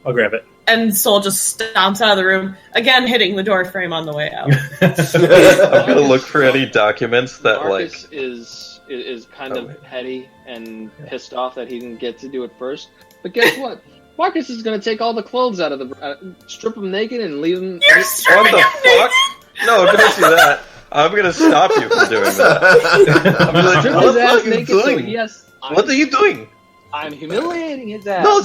S2: I'll grab it.
S5: And Soul just stomps out of the room, again hitting the door frame on the way out.
S3: I'm gonna look for any documents that
S4: Markus is kind of
S3: wait.
S4: petty and pissed off that he didn't get to do it first. But guess what? Markus is going to take all the clothes out of the... strip them naked and leave them...
S5: You're
S3: What
S5: stripping
S3: the
S5: him
S3: fuck? No, don't do that. I'm gonna stop you from doing that. I'm like,
S4: Strip
S3: what
S4: his
S3: the
S4: ass
S3: fuck are you
S4: naked so
S3: doing?
S4: yes,
S3: What are you doing?
S4: I'm humiliating his ass.
S3: No,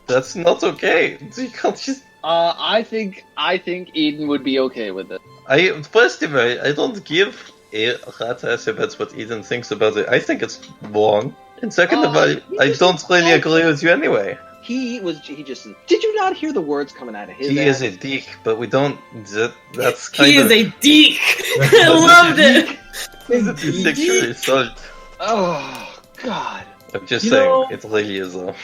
S3: that's not okay. You can't just.
S4: I think Eden would be okay with it.
S3: First of all, I don't give a rat ass if that's what Eden thinks about it. I think it's wrong. And second of all, I don't really agree with you anyway.
S4: He just... Did you not hear the words coming out of his
S3: He
S4: ass?
S3: is a dick, but we don't. That's kind
S5: He
S3: of.
S5: is a deek. I loved it.
S3: He's a sexual assault.
S4: Oh, God.
S3: I'm just
S4: You
S3: saying,
S4: know-
S3: it really is though.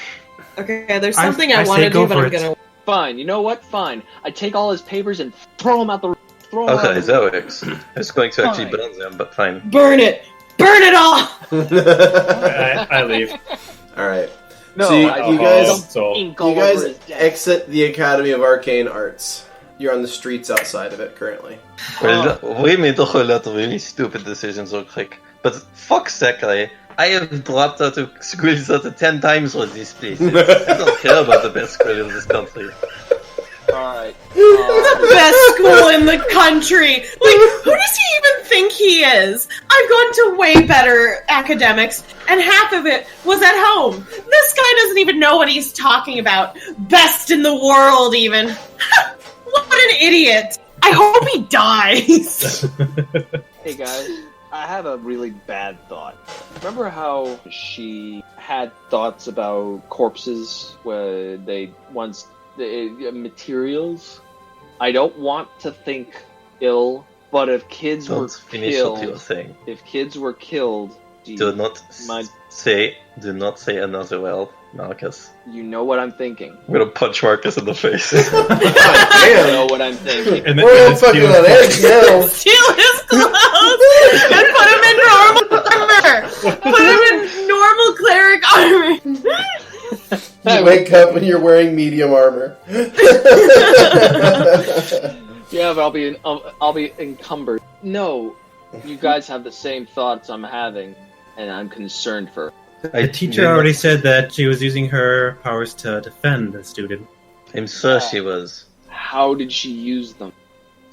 S5: Okay, there's
S6: I-
S5: something
S6: I
S5: I,
S6: say
S5: want to
S6: go
S5: do, but
S6: for
S5: I'm
S6: it.
S5: gonna...
S4: Fine, you know what? Fine. I take all his papers and throw them out the... Throw 'em out
S3: Okay,
S4: the-
S3: that works. It's going to actually
S4: Fine.
S3: burn them, but fine.
S5: Burn it! Burn it all!
S2: I leave.
S1: Alright.
S4: No,
S1: So
S4: I
S1: you
S4: don't
S1: guys-
S2: So
S4: ink all
S1: You guys
S4: over his desk.
S1: exit the Academy of Arcane Arts. You're on the streets outside of it currently.
S3: Well, we made a whole lot of really stupid decisions real quick. But fuck Sakurai, I have dropped out of schools out of 10 times for these places. I don't care about the best school in this country.
S4: Alright.
S5: The best school in the country! Like, who does he even think he is? I've gone to way better academics, and half of it was at home. This guy doesn't even know what he's talking about. Best in the world, even. What an idiot! I hope he dies!
S4: Hey guys, I have a really bad thought. Remember how she had thoughts about corpses where they once materials? I don't want to think ill, but if kids
S3: Don't
S4: were
S3: finish what you're
S4: killed,
S3: saying.
S4: if kids were killed,
S3: Do not
S4: my
S3: say another well. Marcus.
S4: You know what I'm thinking.
S3: I'm gonna punch Marcus in the face.
S4: You know what I'm thinking.
S2: And
S7: We're all fucking on edge now.
S5: Steal his clothes and put him in normal armor. Put him in normal cleric armor.
S7: You wake up when you're wearing medium armor.
S4: Yeah, but I'll be encumbered. No, you guys have the same thoughts I'm having, and I'm concerned for.
S2: The teacher already said that she was using her powers to defend the student.
S3: I'm sure she was.
S4: How did she use them?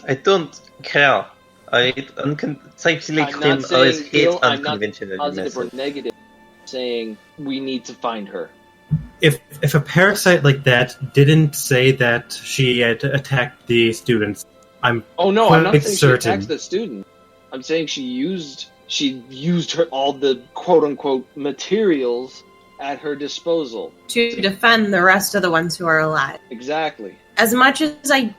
S3: I don't care. Scientifically
S4: I'm
S3: claim
S4: not
S3: always
S4: saying
S3: hate
S4: ill, I'm not
S3: unconventional
S4: positive or
S3: methods.
S4: negative. I'm saying we need to find her.
S2: If a parasite like that didn't say that she had attacked the students, I'm
S4: Oh no, I'm not
S2: quite
S4: saying
S2: certain.
S4: she attacked the student. I'm saying she used her all the quote unquote materials at her disposal.
S5: To defend the rest of the ones who are alive.
S4: Exactly.
S5: As much as I...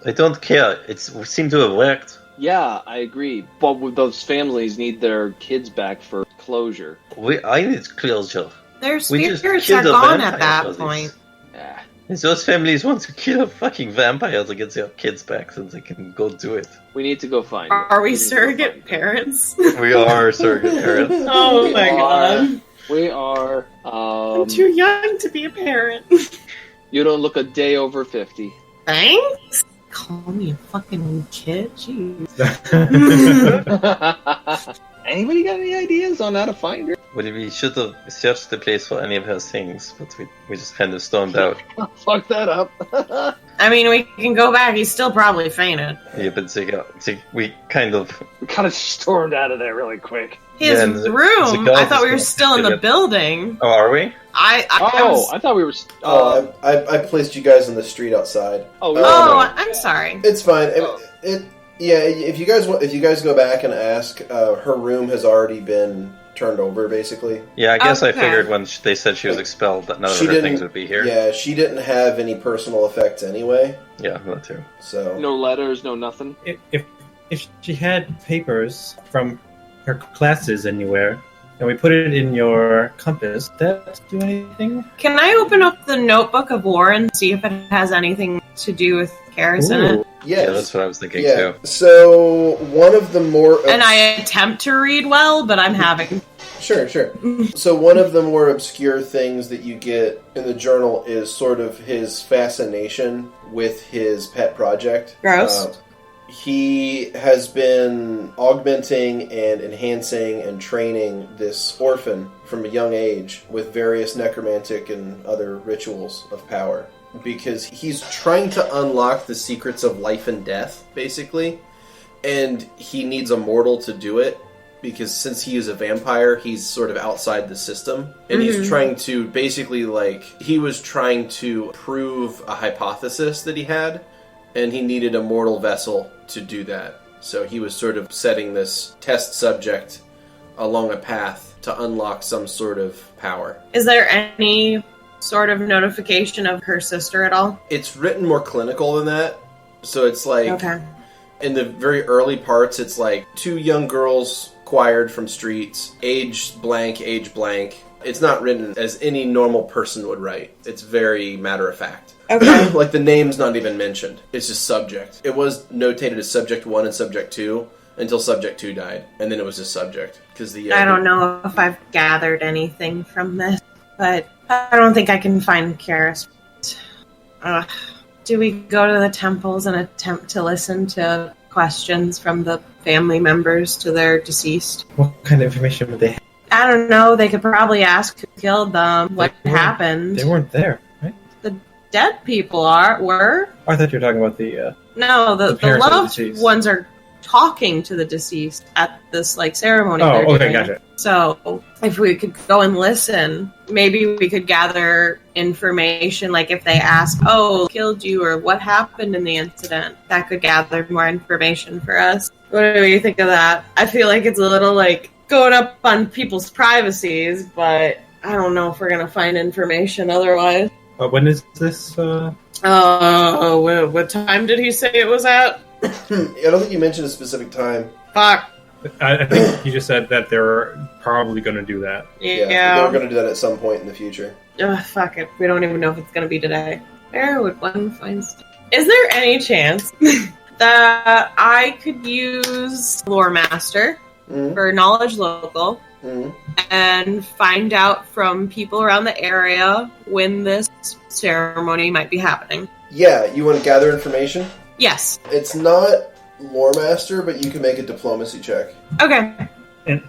S3: I don't care. It seemed to have worked.
S4: Yeah, I agree. But those families need their kids back for closure.
S3: I need closure.
S5: Their
S3: We just
S5: spirits
S3: killed
S5: are
S3: a
S5: gone
S3: vampire
S5: at that
S3: for this.
S5: point.
S4: Yeah.
S3: If those families want to kill a fucking vampire to get their kids back, then they can go do it.
S4: We need to go find her.
S5: Are we
S4: need to go
S5: surrogate
S4: find her.
S5: parents?
S3: We are surrogate parents.
S5: Oh
S4: We
S5: my
S4: are.
S5: god.
S4: We are.
S5: I'm too young to be a parent.
S4: You don't look a day over 50.
S5: Thanks? Call me a fucking kid? Jeez.
S4: Anybody got any ideas on how to find her?
S3: Well, we should have searched the place for any of her things, but we just kind of stormed out.
S4: Fuck that up.
S5: I mean, we can go back. He's still probably fainted.
S3: Yeah, but we kind of...
S4: We kind of stormed out of there really quick.
S5: His
S3: Yeah, and the
S5: room?
S3: guard
S5: I thought we
S3: is
S5: were
S3: gonna
S5: still in
S3: pick it
S5: the
S3: up.
S5: building.
S3: Oh, are we?
S5: I
S4: thought we were.
S7: I placed you guys in the street outside.
S4: Oh,
S5: I'm sorry.
S7: It's fine.
S4: Oh.
S7: Yeah. If you guys go back and ask, her room has already been turned over, basically.
S3: Yeah, I guess I
S5: Okay.
S3: figured when they said she was expelled that none of
S7: She
S3: her
S7: didn't-
S3: things would be here.
S7: Yeah, she didn't have any personal effects anyway.
S3: Yeah, that too.
S7: So
S4: No letters, no nothing.
S2: If she had papers from her classes anywhere, and we put it in your compass, does that do anything?
S5: Can I open up the Notebook of War and see if it has anything to do with Karis in it?
S7: yes.
S3: Yeah, that's what I was thinking
S7: Yeah.
S3: too.
S7: So one of the more
S5: And I attempt to read well, but I'm having...
S7: Sure. So one of the more obscure things that you get in the journal is sort of his fascination with his pet project.
S5: Gross.
S7: He has been augmenting and enhancing and training this orphan from a young age with various necromantic and other rituals of power. Because he's trying to unlock the secrets of life and death, basically. And he needs a mortal to do it. Because since he is a vampire, he's sort of outside the system. And he's trying to basically, he was trying to prove a hypothesis that he had. And he needed a mortal vessel to do that. So he was sort of setting this test subject along a path to unlock some sort of power.
S5: Is there any sort of notification of her sister at all?
S7: It's written more clinical than that. So it's like,
S5: Okay.
S7: in the very early parts, it's like 2 young girls acquired from streets, age blank. It's not written as any normal person would write. It's very matter of fact.
S5: Okay.
S7: Like the name's not even mentioned. It's just subject. It was notated as subject 1 and subject 2 until subject 2 died, and then it was just subject because
S5: I don't know if I've gathered anything from this, but I don't think I can find Karis. Do we go to the temples and attempt to listen to questions from the family members to their deceased?
S2: What kind of information would they have?
S5: I don't know. They could probably ask who killed them, what
S2: They weren't-
S5: happened.
S2: They weren't there, right?
S5: The dead people were.
S2: I thought you were talking about the...
S5: No, the
S2: parents of the
S5: loved
S2: deceased.
S5: ones are talking to the deceased at this ceremony.
S2: Oh,
S5: they're
S2: okay,
S5: doing.
S2: gotcha.
S5: So if we could go and listen, maybe we could gather information. Like if they ask, "Oh, who killed you?" or "What happened in the incident?" That could gather more information for us. What do you think of that? I feel like it's a little going up on people's privacies, but I don't know if we're gonna find information otherwise.
S2: When is this?
S5: What time did he say it was at?
S7: I don't think you mentioned a specific time.
S5: Fuck.
S2: I think he just said that they're probably going to do that.
S7: They're going to do that at some point in the future.
S5: Ugh, fuck it. We don't even know if it's going to be today. Where would one find stuff? Is there any chance that I could use Lore Master for Knowledge Local and find out from people around the area when this ceremony might be happening?
S7: Yeah, you want to gather information?
S5: Yes.
S7: It's not Lore Master, but you can make a diplomacy check.
S5: Okay.
S2: And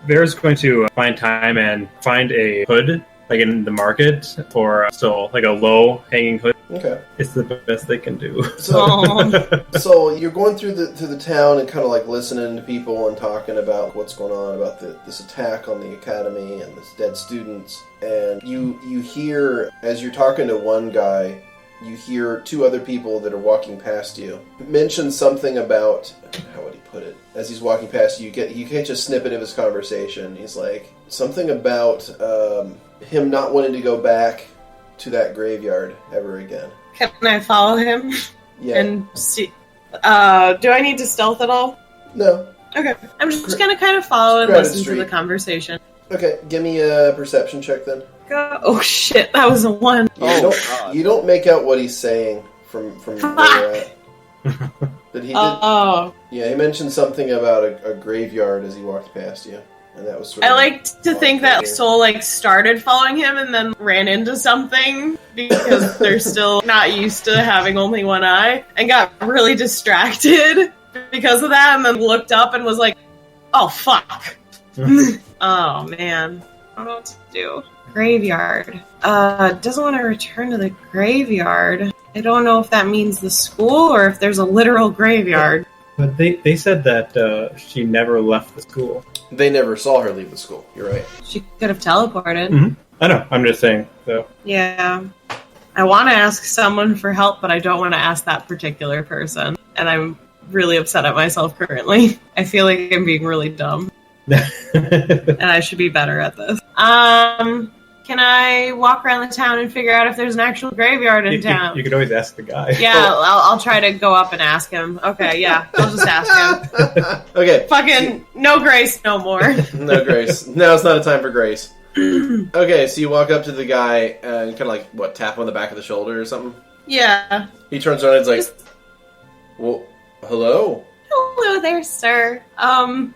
S2: Vera's going to find time and find a hood, like in the market, for still like a low hanging hood.
S7: Okay.
S2: It's the best they can do.
S7: So you're going through the town and kind of like listening to people and talking about what's going on about this attack on the academy and this dead students. And you hear, as you're talking to one guy, you hear two other people that are walking past you mention something about, how would he put it? As he's walking past you, you catch a snippet of his conversation. He's like, something about him not wanting to go back to that graveyard ever again.
S5: Can I follow him?
S7: Yeah.
S5: And see. Do I need to stealth at all?
S7: No.
S5: Okay. I'm just going to kind of follow and listen to the conversation.
S7: Okay, give me a perception check then.
S5: Oh shit, that was a 1.
S7: You don't make out what he's saying from where you're at. But he did.
S5: Oh.
S7: Yeah, he mentioned something about a graveyard as he walked past you. And that was sort of
S5: I like to think that Soul started following him and then ran into something because they're still not used to having only one eye and got really distracted because of that and then looked up and was like, oh fuck. Oh man. I don't know what to do. Graveyard. Doesn't want to return to the graveyard. I don't know if that means the school or if there's a literal graveyard.
S2: But they said that she never left the school.
S7: They never saw her leave the school. You're right.
S5: She could have teleported.
S2: Mm-hmm. I know. I'm just saying. So
S5: yeah. I want to ask someone for help, but I don't want to ask that particular person. And I'm really upset at myself currently. I feel like I'm being really dumb. And I should be better at this. Can I walk around the town and figure out if there's an actual graveyard in town?
S2: You can always ask the guy.
S5: Yeah, I'll try to go up and ask him. Okay, yeah, I'll just ask him.
S7: Okay.
S5: Fucking no grace no more.
S7: No grace. No, it's not a time for grace. Okay, so you walk up to the guy and kind of like, tap him on the back of the shoulder or something?
S5: Yeah.
S7: He turns around and is like, well, hello?
S5: Hello there, sir.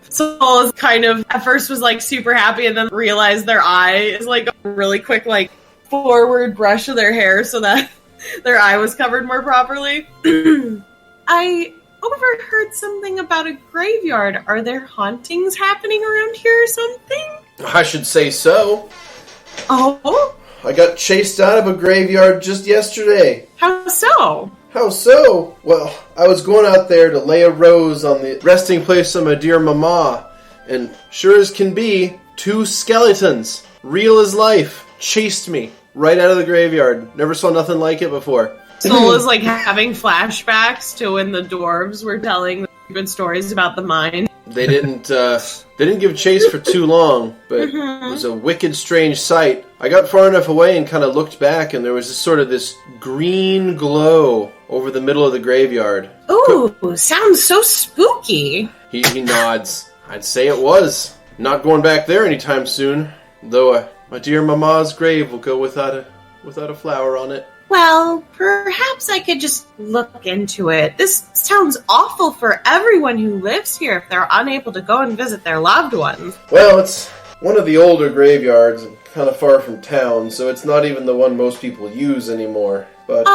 S5: Soul is kind of, at first was super happy and then realized their eye is a really quick forward brush of their hair so that their eye was covered more properly. I overheard something about a graveyard. Are there hauntings happening around here or something?
S7: I should say so.
S5: Oh?
S7: I got chased out of a graveyard just yesterday.
S5: How so?
S7: How so? Well, I was going out there to lay a rose on the resting place of my dear mama, and sure as can be, 2 skeletons, real as life, chased me right out of the graveyard. Never saw nothing like it before.
S5: Soul is having flashbacks to when the dwarves were telling good stories about the mine.
S7: They didn't give chase for too long, but it was a wicked, strange sight. I got far enough away and kind of looked back, and there was this green glow over the middle of the graveyard.
S5: Ooh, sounds so spooky.
S7: He nods. I'd say it was. Not going back there anytime soon, though my dear mama's grave will go without a flower on it.
S5: Well, perhaps I could just look into it. This sounds awful for everyone who lives here if they're unable to go and visit their loved ones.
S7: Well, it's one of the older graveyards, kind of far from town, so it's not even the one most people use anymore. But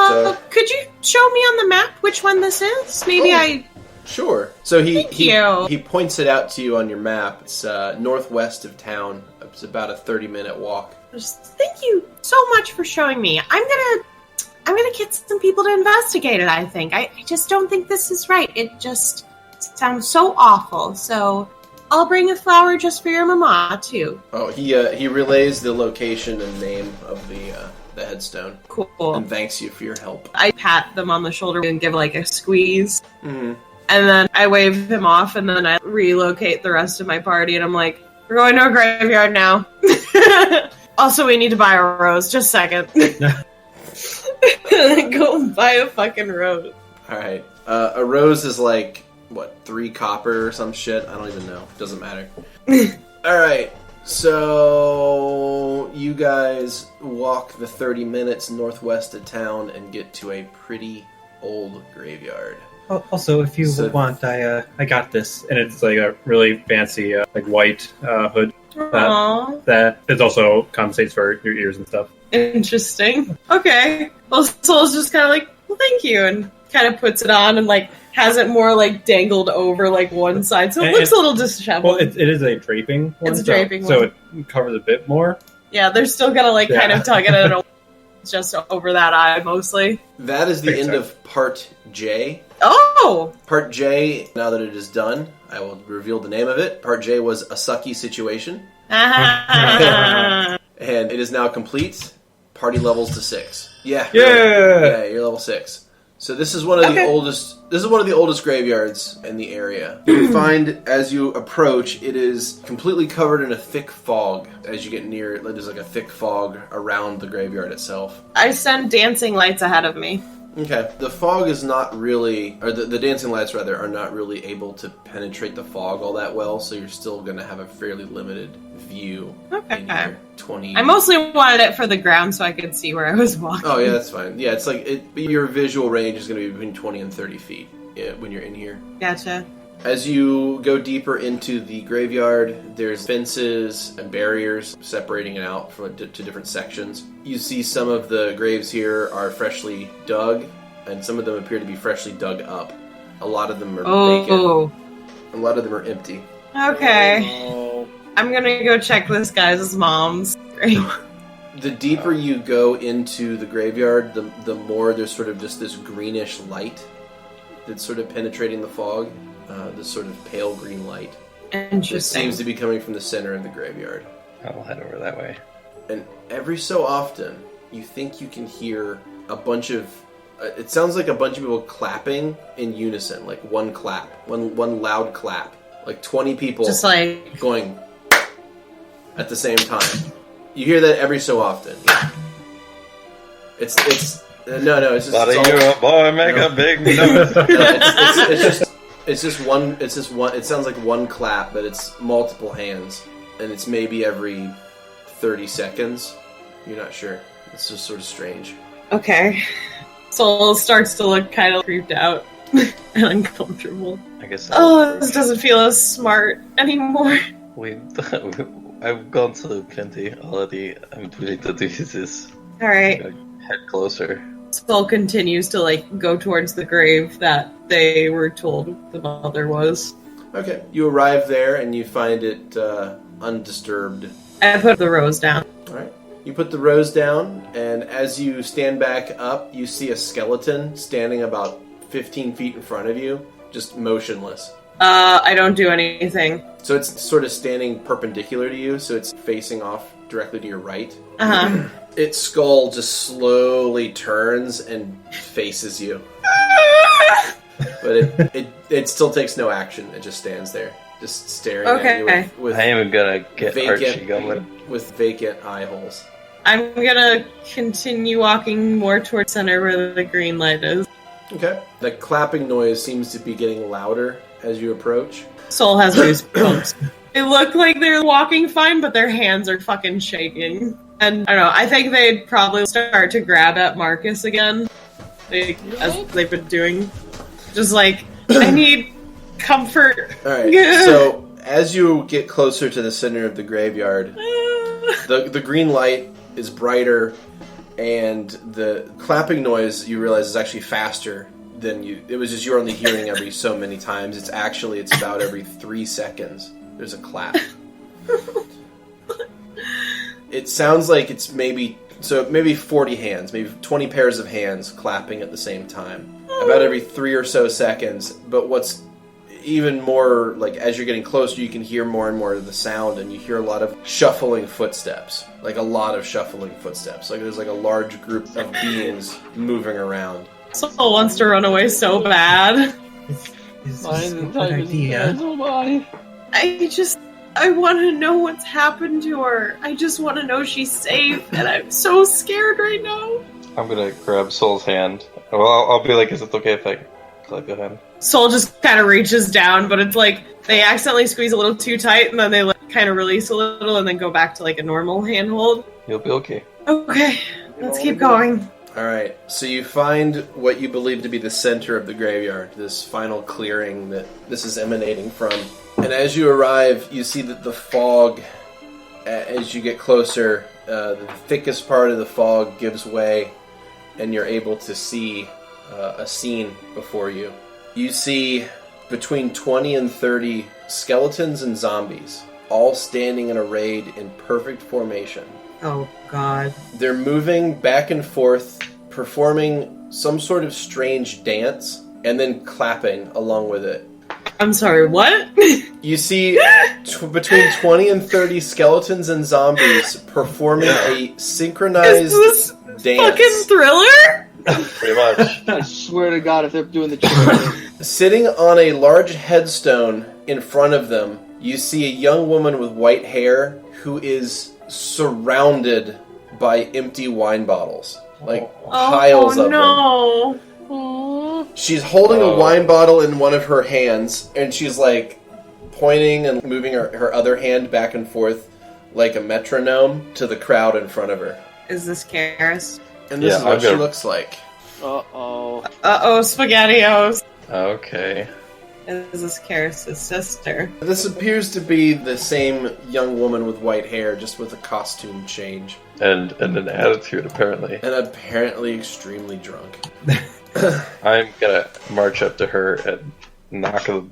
S5: could you show me on the map which one this is? Maybe
S7: Sure. So he points it out to you on your map. It's northwest of town. It's about a 30-minute walk.
S5: Thank you so much for showing me. I'm gonna get some people to investigate it, I think. I just don't think this is right. It just sounds so awful. So I'll bring a flower just for your mama, too.
S7: Oh, he relays the location and name of the headstone.
S5: Cool.
S7: And thanks you for your help.
S5: I pat them on the shoulder and give a squeeze.
S7: Mm-hmm.
S5: And then I wave him off, and then I relocate the rest of my party, and I'm like, we're going to a graveyard now. Also, we need to buy a rose. Just a second. Go buy a fucking rose.
S7: Alright. A rose is
S1: 3 copper or some shit? I don't even know. Doesn't matter. Alright, so you guys walk the 30 minutes northwest of town and get to a pretty old graveyard.
S2: Also, if you want, I got this, and it's like a really fancy white hood that it also compensates for your ears and stuff.
S5: Interesting. Okay. Well, Soul's just kind of like, well, thank you, and kind of puts it on and like has it more like dangled over like one side, so it looks a little disheveled.
S2: Well, it is a draping one.
S5: It's a draping one.
S2: So it covers a bit more.
S5: Yeah, they're still gonna like kind of tug it at just over that eye mostly.
S1: That is the end of Part J.
S5: Oh!
S1: Part J, now that it is done, I will reveal the name of it. Part J was a sucky situation. And it is now complete. Party levels to 6. Yeah. Yeah, you're level 6. So this is one of the oldest. This is one of the oldest graveyards in the area. You find as you approach, it is completely covered in a thick fog. As you get near it, there's like a thick fog around the graveyard itself.
S5: I send dancing lights ahead of me.
S1: Okay. The fog is not really, or the dancing lights rather, are not really able to penetrate the fog all that well. So you're still going to have a fairly limited view.
S5: Okay.
S1: In your 20.
S5: I mostly wanted it for the ground so I could see where I was walking.
S1: Oh yeah, that's fine. Yeah, it's like your visual range is going to be between 20 and 30 feet when you're in here.
S5: Gotcha.
S1: As you go deeper into the graveyard, there's fences and barriers separating it out to different sections. You see some of the graves here are freshly dug, and some of them appear to be freshly dug up. A lot of them are vacant. A lot of them are empty.
S5: Okay. I'm gonna go check this guy's mom's grave.
S1: The deeper you go into the graveyard, the more there's sort of just this greenish light that's sort of penetrating the fog. This sort of pale green light.
S5: Interesting.
S1: It seems to be coming from the center of the graveyard.
S3: I'll head over that way.
S1: And every so often, you think you can hear a bunch of... it sounds like a bunch of people clapping in unison, like one clap, one loud clap. Like 20 people
S5: just like
S1: going at the same time. You hear that every so often. It's just...
S3: boy, make a big noise.
S1: It's just one. It sounds like one clap, but it's multiple hands, and it's maybe every 30 seconds. You're not sure. It's just sort of strange.
S5: Okay. Soul starts to look kind of creeped out and uncomfortable.
S3: I guess.
S5: This doesn't feel as smart anymore.
S3: I've gone through plenty already. I'm willing to do this.
S5: All right.
S3: Head closer.
S5: Soul continues to go towards the grave that they were told the mother was.
S1: Okay, you arrive there and you find it undisturbed.
S5: I put the rose down.
S1: All right, you put the rose down, and as you stand back up, you see a skeleton standing about 15 feet in front of you, just motionless.
S5: I don't do anything.
S1: So it's sort of standing perpendicular to you, so it's facing off directly to your right.
S5: Uh-huh.
S1: Its skull just slowly turns and faces you. But it still takes no action. It just stands there, just staring at you with
S3: I am gonna get Archie going.
S1: With vacant eye holes.
S5: I'm gonna continue walking more towards center where the green light is.
S1: Okay. The clapping noise seems to be getting louder as you approach.
S5: Soul has goosebumps. They look like they're walking fine, but their hands are fucking shaking. And I don't know, I think they'd probably start to grab at Markus again. As they've been doing. Just I need comfort.
S1: Alright, so as you get closer to the center of the graveyard, the green light is brighter, and the clapping noise, you realize, is actually faster than you... It was just you're only hearing every so many times. It's about every 3 seconds. There's a clap. It sounds like it's maybe 40 hands, maybe 20 pairs of hands clapping at the same time. About every 3 or so seconds. But what's even more, as you're getting closer, you can hear more and more of the sound, and you hear a lot of shuffling footsteps. A lot of shuffling footsteps. There's a large group of beings moving around.
S5: Soul wants to run away so bad.
S2: Is this a good idea?
S5: I want to know what's happened to her. I just want to know she's safe, and I'm so scared right now.
S3: I'm gonna grab Soul's hand. Well, I'll be like, is it okay if I So go ahead.
S5: Soul just kind of reaches down, but it's like they accidentally squeeze a little too tight, and then they kind of release a little, and then go back to like a normal handhold.
S3: You'll be okay.
S5: Okay, let's keep going.
S7: Alright, so you find what you believe to be the center of the graveyard, this final clearing that this is emanating from. And as you arrive, you see that the fog, as you get closer, the thickest part of the fog gives way, and you're able to see a scene before you. You see between 20 and 30 skeletons and zombies, all standing and arrayed in perfect formation.
S5: Oh, God.
S7: They're moving back and forth, performing some sort of strange dance, and then clapping along with it.
S5: I'm sorry, what?
S7: You see between 20 and 30 skeletons and zombies performing a synchronized
S5: Is this
S7: dance.
S5: fucking Thriller?
S3: Pretty much.
S4: I swear to God, if they're doing the trick.
S7: Sitting on a large headstone in front of them, you see a young woman with white hair who is surrounded by empty wine bottles. Like, piles of them.
S5: Oh, no.
S7: She's holding a wine bottle in one of her hands, and she's, like, pointing and moving her other hand back and forth like a metronome to the crowd in front of her.
S5: Is this Karis?
S7: And this is what she looks like.
S4: Uh-oh.
S5: Uh-oh, SpaghettiOs.
S3: Okay.
S5: Is this Karis' sister?
S7: This appears to be the same young woman with white hair, just with a costume change.
S3: And an attitude, apparently.
S7: And apparently extremely drunk.
S3: I'm gonna march up to her and knock the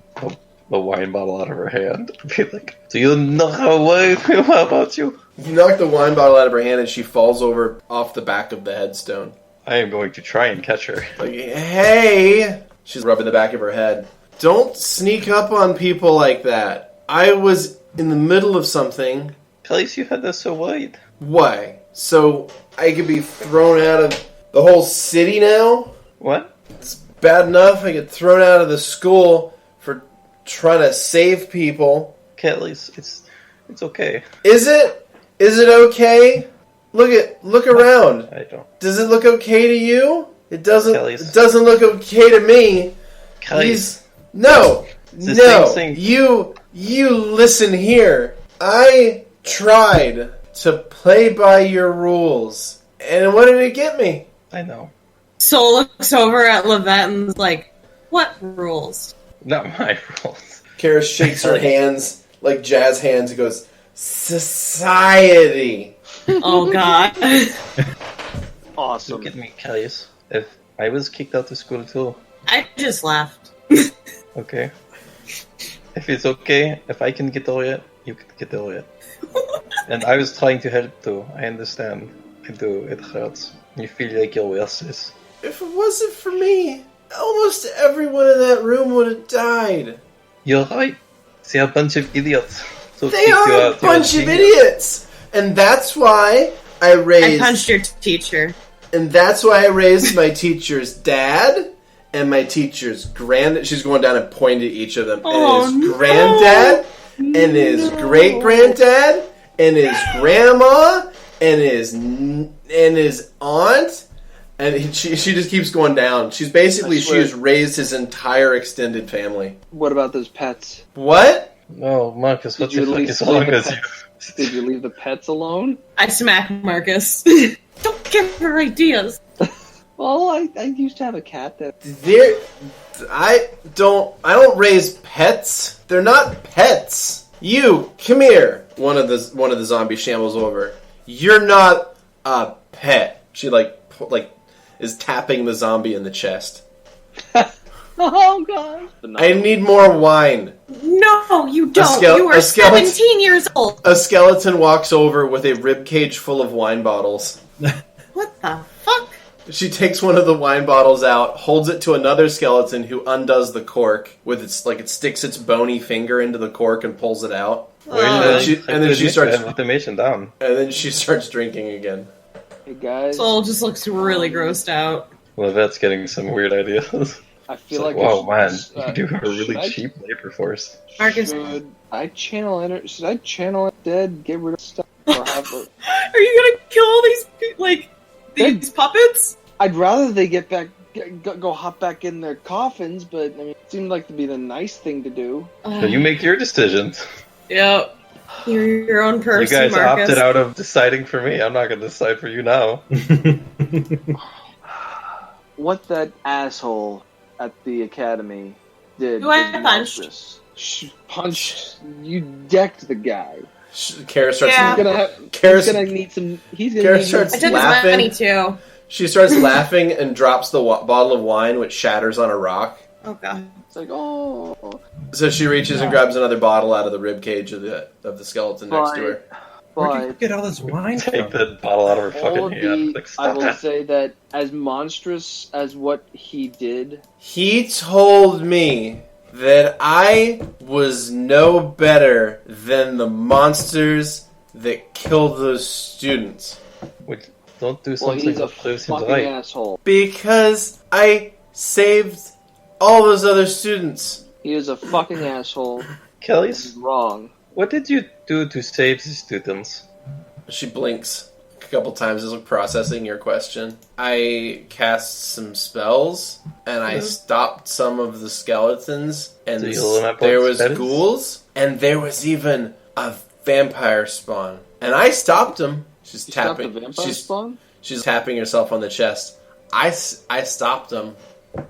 S3: wine bottle out of her hand. Be like, do you know how I feel about you?
S7: You knock the wine bottle out of her hand and she falls over off the back of the headstone.
S3: I am going to try and catch her.
S7: Like, hey! She's rubbing the back of her head. Don't sneak up on people like that. I was in the middle of something.
S3: At least you had this so wide.
S7: Why? So I could be thrown out of the whole city now?
S3: What?
S7: It's bad enough I get thrown out of the school for trying to save people.
S3: Okay, at least it's okay.
S7: Is it? Is it okay? Look around.
S3: I don't.
S7: Does it look okay to you? It doesn't.
S3: Kelly's.
S7: It doesn't look okay to me.
S3: Kelly's.
S7: No.
S3: The
S7: No.
S3: same thing.
S7: You listen here. I tried to play by your rules, and what did it get me?
S3: I know.
S5: Soul looks over at Lovette and is like, what rules?
S3: Not my rules.
S7: Karis shakes her hands like jazz hands and goes, society.
S5: Oh, God.
S4: Awesome.
S3: Look at me, Kelly's. If I was kicked out of school too.
S5: I just laughed.
S3: Okay. If it's okay, if I can get over it, you can get over it. And I was trying to help too. I understand. I do. It hurts. You feel like you're worthless.
S7: If it wasn't for me, almost everyone in that room would have died.
S3: You're right. They're a bunch of idiots. So
S7: They are a bunch of idiots! And that's why I raised...
S5: I punched your teacher.
S7: And that's why I raised my teacher's dad and my teacher's granddad. She's going down and pointing at each of them.
S5: Oh,
S7: and his granddad, and his great-granddad, and his grandma, and his aunt. And she just keeps going down. She's basically, she has raised his entire extended family.
S4: What about those pets?
S7: What?
S3: No, Markus, what
S4: Did
S3: the
S4: you
S3: fuck
S4: leave
S3: is wrong with you?
S4: Did you leave the pets alone?
S5: I smack Markus. Don't give her ideas.
S4: Well, I used to have a cat that...
S7: I don't raise pets. They're not pets. You, come here. One of the zombies shambles over. You're not a pet. She like is tapping the zombie in the chest.
S4: Oh, God.
S7: I need more wine.
S5: No, you don't. You are
S7: a skeleton-
S5: 17 years old.
S7: A skeleton walks over with a ribcage full of wine bottles.
S5: What the fuck?
S7: She takes one of the wine bottles out, holds it to another skeleton who undoes the cork with its it sticks its bony finger into the cork and pulls it out. And then she starts
S3: information down.
S7: And then she starts drinking again.
S4: Hey, guys.
S5: Soul just looks really grossed out.
S3: Lovette's getting some weird ideas.
S4: I feel like...
S3: wow, man, you do have a really cheap labor force.
S5: Markus,
S4: Should I channel dead, get rid of stuff, or have...
S5: are you gonna kill all these puppets?
S4: I'd rather they get go hop back in their coffins, but I mean, it seemed like to be the nice thing to do.
S3: So you make your decisions.
S5: Yep. You're your own person,
S3: You guys
S5: Markus.
S3: opted out of deciding for me. I'm not going to decide for you now.
S4: What that asshole at the academy did.
S5: Who I
S4: was
S5: punched.
S4: monstrous. Punched. You decked the guy.
S7: Kara starts.
S5: Yeah.
S4: He's gonna need some. He's gonna
S7: Kara
S4: need
S7: starts
S5: I took
S7: laughing.
S5: his money too.
S7: She starts laughing and drops the bottle of wine, which shatters on a rock.
S5: Oh god.
S4: It's like, oh.
S7: So she reaches and grabs another bottle out of the rib cage of the skeleton next to her.
S2: Where'd you
S4: But
S2: get all this wine
S3: Take
S2: from?
S3: the bottle out of her
S4: all
S3: fucking
S4: of
S3: hand.
S4: the,
S3: Like,
S4: I
S3: stop
S4: will
S3: that.
S4: say that as monstrous as what he did,
S7: He told me that I was no better than the monsters that killed those students.
S3: Wait, don't do
S4: well,
S3: something
S4: he's a
S3: that lives his
S4: fucking
S3: life.
S4: asshole.
S7: Because I saved all those other students.
S4: He is a fucking asshole. He's
S3: Kelly's,
S4: wrong.
S3: what did you do to save the students?
S7: She blinks a couple times as I'm processing your question. I cast some spells, and I stopped some of the skeletons, and
S3: Do you remember
S7: there
S3: what
S7: was
S3: that is?
S7: ghouls, and there was even a vampire spawn. And I stopped him. She's
S4: You stopped
S7: tapping.
S4: the vampire
S7: She's
S4: spawn?
S7: She's tapping herself on the chest. I stopped him.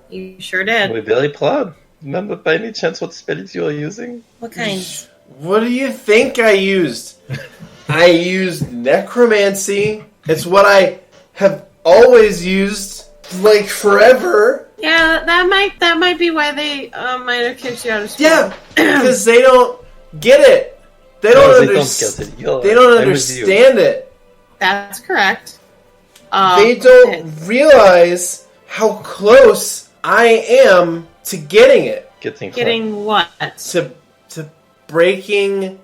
S5: You sure did.
S3: We're very proud. Remember by any chance what spells you are using?
S5: What kind?
S7: What do you think I used? I used necromancy. It's what I have always used, like, forever.
S5: Yeah, that might be why they might have kicked you out of school.
S7: Yeah, because they don't get it. They don't
S3: No,
S7: understand.
S3: get it. You're-
S7: They don't
S3: I'm with you.
S7: understand it.
S5: That's correct.
S7: They don't realize how close I am to getting it.
S5: Getting what?
S7: To breaking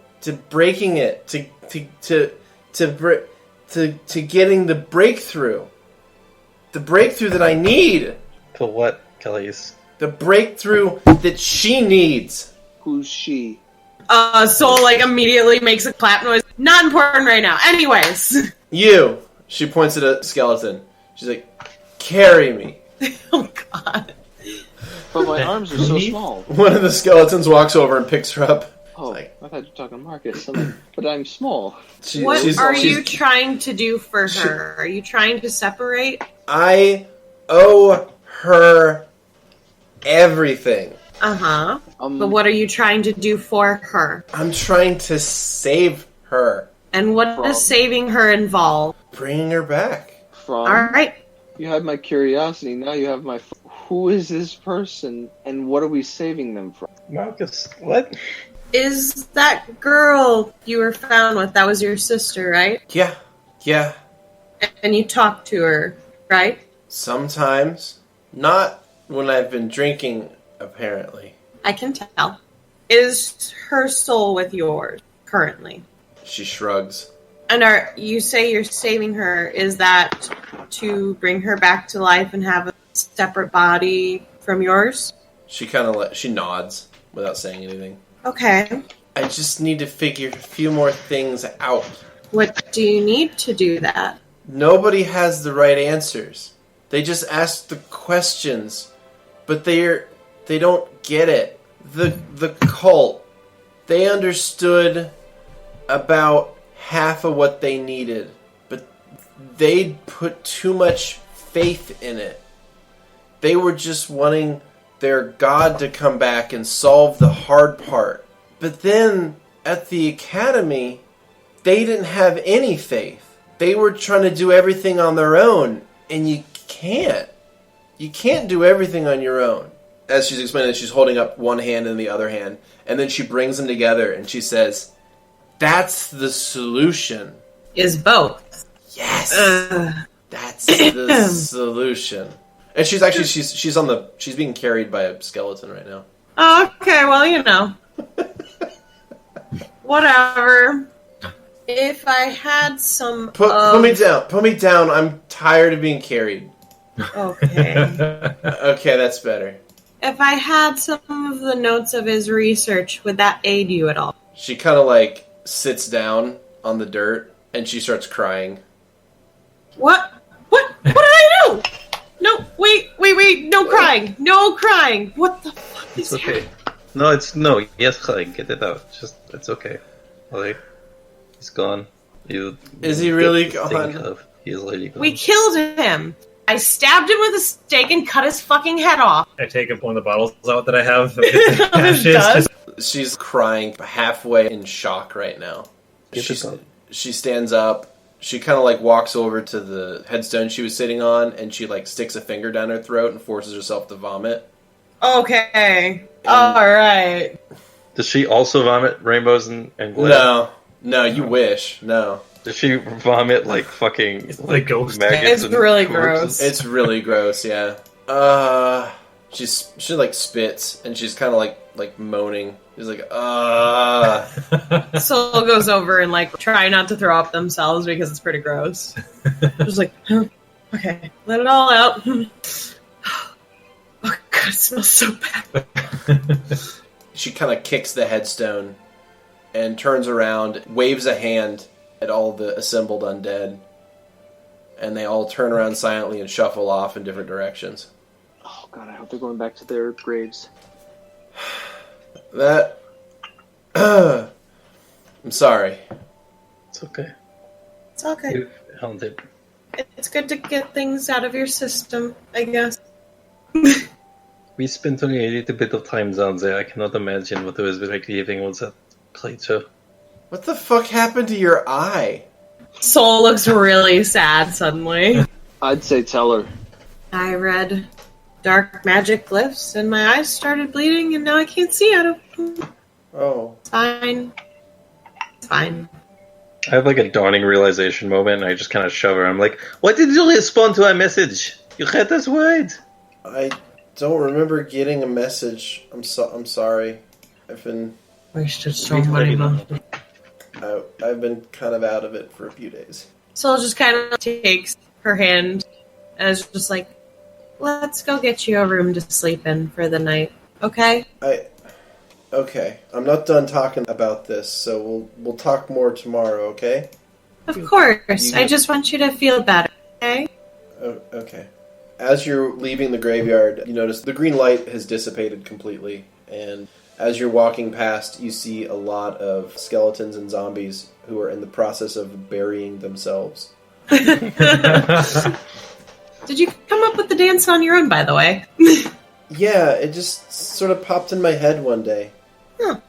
S7: it. To getting the breakthrough. The breakthrough that I need.
S3: For what, Kelly's?
S7: The breakthrough that she needs.
S4: Who's she?
S5: Soul like immediately makes a clap noise. Not important right now. Anyways.
S7: You. She points at a skeleton. She's like, carry me.
S5: Oh god.
S4: But my arms are so small.
S7: One of the skeletons walks over and picks her up.
S4: Oh,
S7: Like-
S4: I thought you were talking to Markus. I'm like, but I'm small.
S5: What are you trying to do for her? Are you trying to separate?
S7: I owe her everything.
S5: Uh-huh. But what are you trying to do for her?
S7: I'm trying to save her.
S5: And what does saving her involve?
S7: Bringing her back.
S4: From
S5: Alright.
S4: You have my curiosity. Now you have my. Who is this person, and what are we saving them from?
S3: Markus, what?
S5: Is that girl you were found with, that was your sister, right?
S7: Yeah.
S5: And you talked to her, right?
S7: Sometimes. Not when I've been drinking, apparently.
S5: I can tell. Is her soul with yours currently?
S7: She shrugs.
S5: And you say you're saving her, is that to bring her back to life and have a separate body from yours?
S7: She kind of she nods without saying anything.
S5: Okay.
S7: I just need to figure a few more things out.
S5: What do you need to do that?
S7: Nobody has the right answers. They just ask the questions, but they don't get it. The cult, they understood about half of what they needed, but they put too much faith in it. They were just wanting their god to come back and solve the hard part. But then at the academy, they didn't have any faith. They were trying to do everything on their own, and you can't. You can't do everything on your own. As she's explaining it, she's holding up one hand and the other hand, and then she brings them together and she says, "That's the solution."
S5: Is both.
S7: Yes. That's the solution. And she's actually she's being carried by a skeleton right now.
S5: Oh, okay, well, you know. Whatever. If I had some
S7: Put me down. Put me down. I'm tired of being carried.
S5: Okay.
S7: Okay, that's better.
S5: If I had some of the notes of his research, would that aid you at all?
S7: She kind of like sits down on the dirt and she starts crying.
S5: What? What did I do? No, wait. No crying! No crying! What the fuck
S3: It's
S5: is
S3: okay. No. Yes, crying. Get it out. It's okay. Alright. He's gone.
S7: Is he really gone?
S3: He is really gone.
S5: We killed him! I stabbed him with a stake and cut his fucking head off.
S2: I take up one of the bottles out that I have.
S5: Does?
S7: She's crying halfway in shock right now. She stands up. She kind of like walks over to the headstone she was sitting on, and she like sticks a finger down her throat and forces herself to vomit.
S5: Okay. Alright.
S3: Does she also vomit rainbows and glitter?
S7: No, you wish. No.
S3: Does she vomit like fucking
S2: like ghost?
S3: maggots?
S5: It's really
S3: corpses?
S5: gross.
S7: It's really gross, yeah. She like spits, and she's kind of like moaning. She's like,
S5: Soul goes over and like try not to throw up themselves because it's pretty gross. Just like, okay, let it all out. Oh god, it smells so bad.
S7: She kind of kicks the headstone and turns around, waves a hand at all the assembled undead, and they all turn around silently and shuffle off in different directions.
S4: Oh god, I hope they're going back to their graves.
S7: That... I'm sorry.
S3: It's okay.
S5: It's okay.
S3: You've held it.
S5: It's good to get things out of your system, I guess.
S3: We spent only a little bit of time down there. I cannot imagine what it was like living with that creature.
S7: What the fuck happened to your eye?
S5: Soul looks really sad suddenly.
S4: I'd say tell her.
S5: I read dark magic glyphs and my eyes started bleeding and now I can't see out of them.
S7: Oh.
S5: It's fine. It's fine.
S3: I have like a dawning realization moment, and I just kind of shove her. I'm like, "Why did you respond to our message? You had us worried."
S7: I don't remember getting a message. I'm sorry. I've been
S5: Wasted so many months.
S7: I've been kind of out of it for a few days.
S5: Soul just kind of takes her hand and is just like, let's go get you a room to sleep in for the night, okay?
S7: Okay. I'm not done talking about this, so we'll talk more tomorrow, okay?
S5: Of course. I just want you to feel better, okay?
S7: Oh, okay. As you're leaving the graveyard, you notice the green light has dissipated completely, and as you're walking past, you see a lot of skeletons and zombies who are in the process of burying themselves.
S5: Did you come up with the dance on your own, by the way?
S7: Yeah, it just sort of popped in my head one day.
S5: Huh.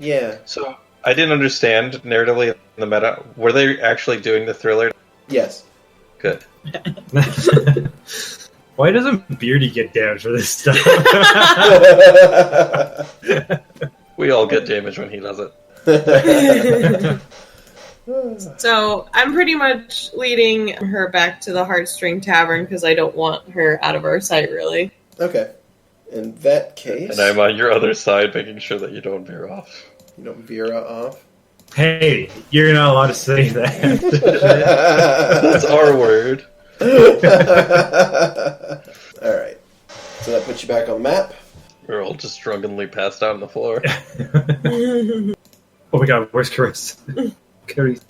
S7: Yeah.
S3: So I didn't understand narratively in the meta. Were they actually doing the thriller?
S7: Yes.
S3: Good.
S2: Why doesn't Beardy get damaged for this stuff?
S3: We all get damaged when he does it.
S5: So I'm pretty much leading her back to the Heartstring Tavern because I don't want her out of our sight, really.
S7: Okay. In that case...
S3: And I'm on your other side, making sure that you don't veer off.
S7: You don't Vera off?
S2: Hey, you're not allowed to say that.
S3: That's our word.
S7: Alright. So that puts you back on the map.
S3: We're all just drunkenly passed out on the floor.
S2: Oh my god, where's Chris? Chris.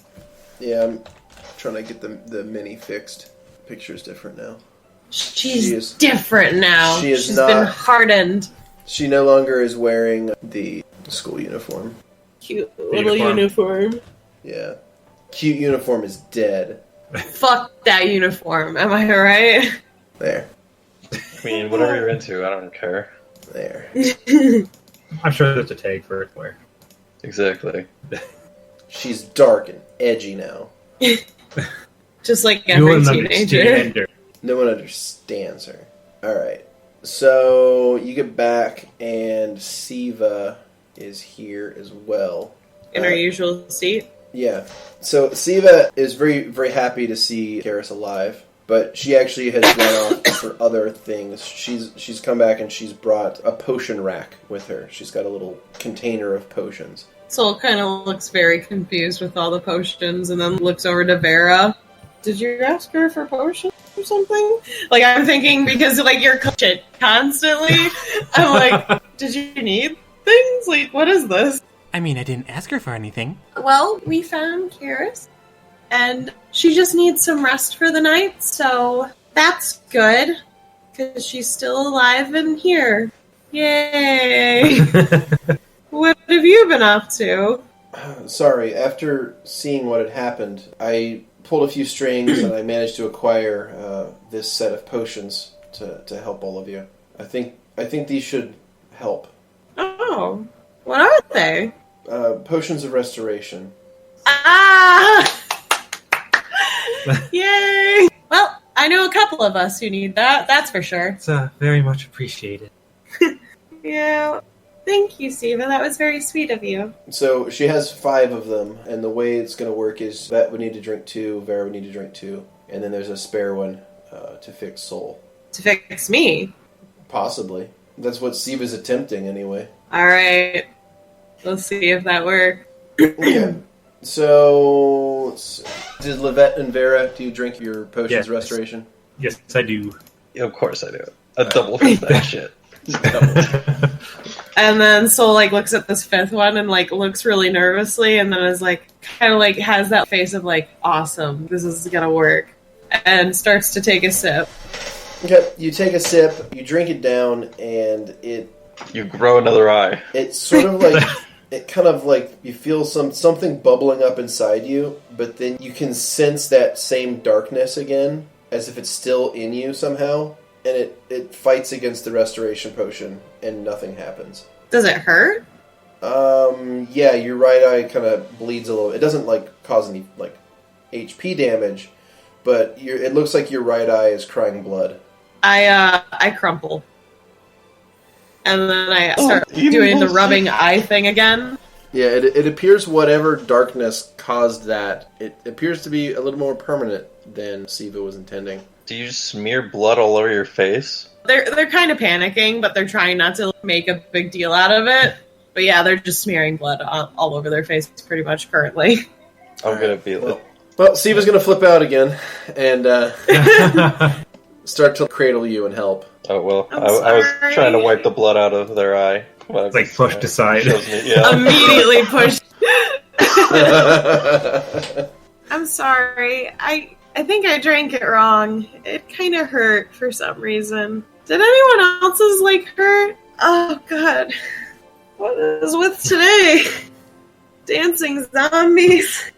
S7: Yeah, I'm trying to get the mini fixed. Picture's different now.
S5: She's different now. She's been hardened.
S7: She no longer is wearing the school uniform.
S5: Cute little uniform.
S7: Yeah. Cute uniform is dead.
S5: Fuck that uniform, am I right?
S7: There.
S3: I mean, whatever you're into, I don't care.
S7: There.
S2: I'm sure there's a tag for it where.
S3: Exactly.
S7: She's dark and edgy now.
S5: Just like every teenager.
S2: Understand.
S7: No one understands her. Alright. So, you get back, and Siva is here as well.
S5: In our usual seat?
S7: Yeah. So, Siva is very, very happy to see Karis alive, but she actually has run off for other things. She's come back and she's brought a potion rack with her. She's got a little container of potions.
S5: Soul kind of looks very confused with all the potions and then looks over to Vera. Did you ask her for potions or something? Like, I'm thinking, because, like, you're shit constantly, I'm like, did you need things? Like, what is this?
S6: I mean, I didn't ask her for anything.
S5: Well, we found Karis, and she just needs some rest for the night, so that's good. because she's still alive and here. Yay! What have you been up to?
S7: Sorry, after seeing what had happened, I pulled a few strings and I managed to acquire this set of potions to help all of you. I think these should help.
S5: Oh, what are they?
S7: Potions of restoration.
S5: Ah! Yay! Well, I know a couple of us who need that, that's for sure.
S6: It's very much appreciated.
S5: Yeah. Thank you, Siva. That was very sweet of you.
S7: So she has 5 of them, and the way it's going to work is Vet would need to drink 2, Vera would need to drink 2, and then there's a spare one to fix Soul.
S5: To fix me?
S7: Possibly. That's what Siva's attempting, anyway.
S5: Alright. We'll see if that works.
S7: Okay. So, did Lovette and Vera, do you drink your potions
S2: Yes.
S7: restoration?
S2: Yes, I do.
S3: Yeah, of course I do. A double fist that shit.
S5: And then Soul looks at this 5th one and looks really nervously, and then is kind of has that face of awesome, this is gonna work, and starts to take a sip.
S7: Okay, you take a sip, you drink it down, and
S3: You grow another eye.
S7: it's sort of it kind of you feel something bubbling up inside you, but then you can sense that same darkness again, as if it's still in you somehow, and it fights against the restoration potion, and nothing happens.
S5: Does it hurt?
S7: Yeah, your right eye kind of bleeds a little. It doesn't cause any HP damage, but it looks like your right eye is crying blood.
S5: I crumple. And then I start doing the rubbing eye thing again.
S7: Yeah, it appears whatever darkness caused that, it appears to be a little more permanent than Siva was intending.
S3: Do you smear blood all over your face?
S5: They're kind of panicking, but they're trying not to make a big deal out of it. But yeah, they're just smearing blood all over their face pretty much currently.
S3: I'm gonna be like...
S7: Well, Siva's gonna flip out again, and start to cradle you and help.
S3: Oh, well,
S5: I'm
S3: I was
S5: sorry.
S3: trying to wipe the blood out of their eye. Well,
S2: It's pushed aside.
S3: Yeah.
S5: Immediately pushed. I'm sorry. I think I drank it wrong. It kind of hurt for some reason. Did anyone else's hurt? Oh god. What is with today? Dancing zombies.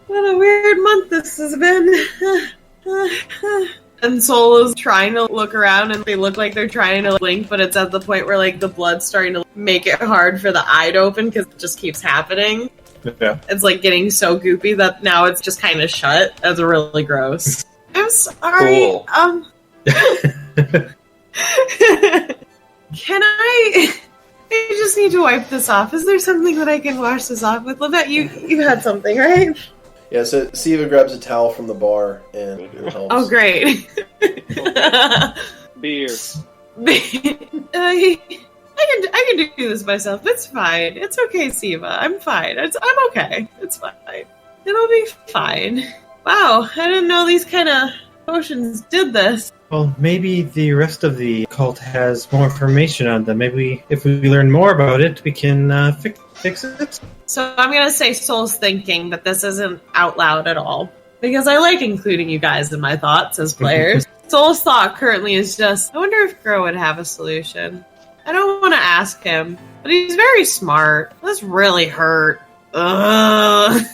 S5: What a weird month this has been. And Soul is trying to look around, and they look like they're trying to blink, but it's at the point where the blood's starting to make it hard for the eye to open because it just keeps happening.
S2: Yeah.
S5: It's getting so goopy that now it's just kind of shut. That's really gross. I'm sorry.
S3: Cool.
S5: Can I just need to wipe this off. Is there something that I can wash this off with? Lovette, you had something, right?
S7: Yeah, so Siva grabs a towel from the bar and it helps.
S5: Oh, great.
S4: Beer.
S5: I can do this myself. It's fine. It's okay, Siva. I'm fine. I'm okay. It's fine. It'll be fine. Wow, I didn't know these kind of potions did this.
S2: Well, maybe the rest of the cult has more information on them. Maybe if we learn more about it, we can fix it.
S5: So I'm going to say Soul's thinking, but this isn't out loud at all. Because I like including you guys in my thoughts as players. Soul's thought currently is just, I wonder if Grow would have a solution. I don't want to ask him, but he's very smart. This really hurt. Ugh.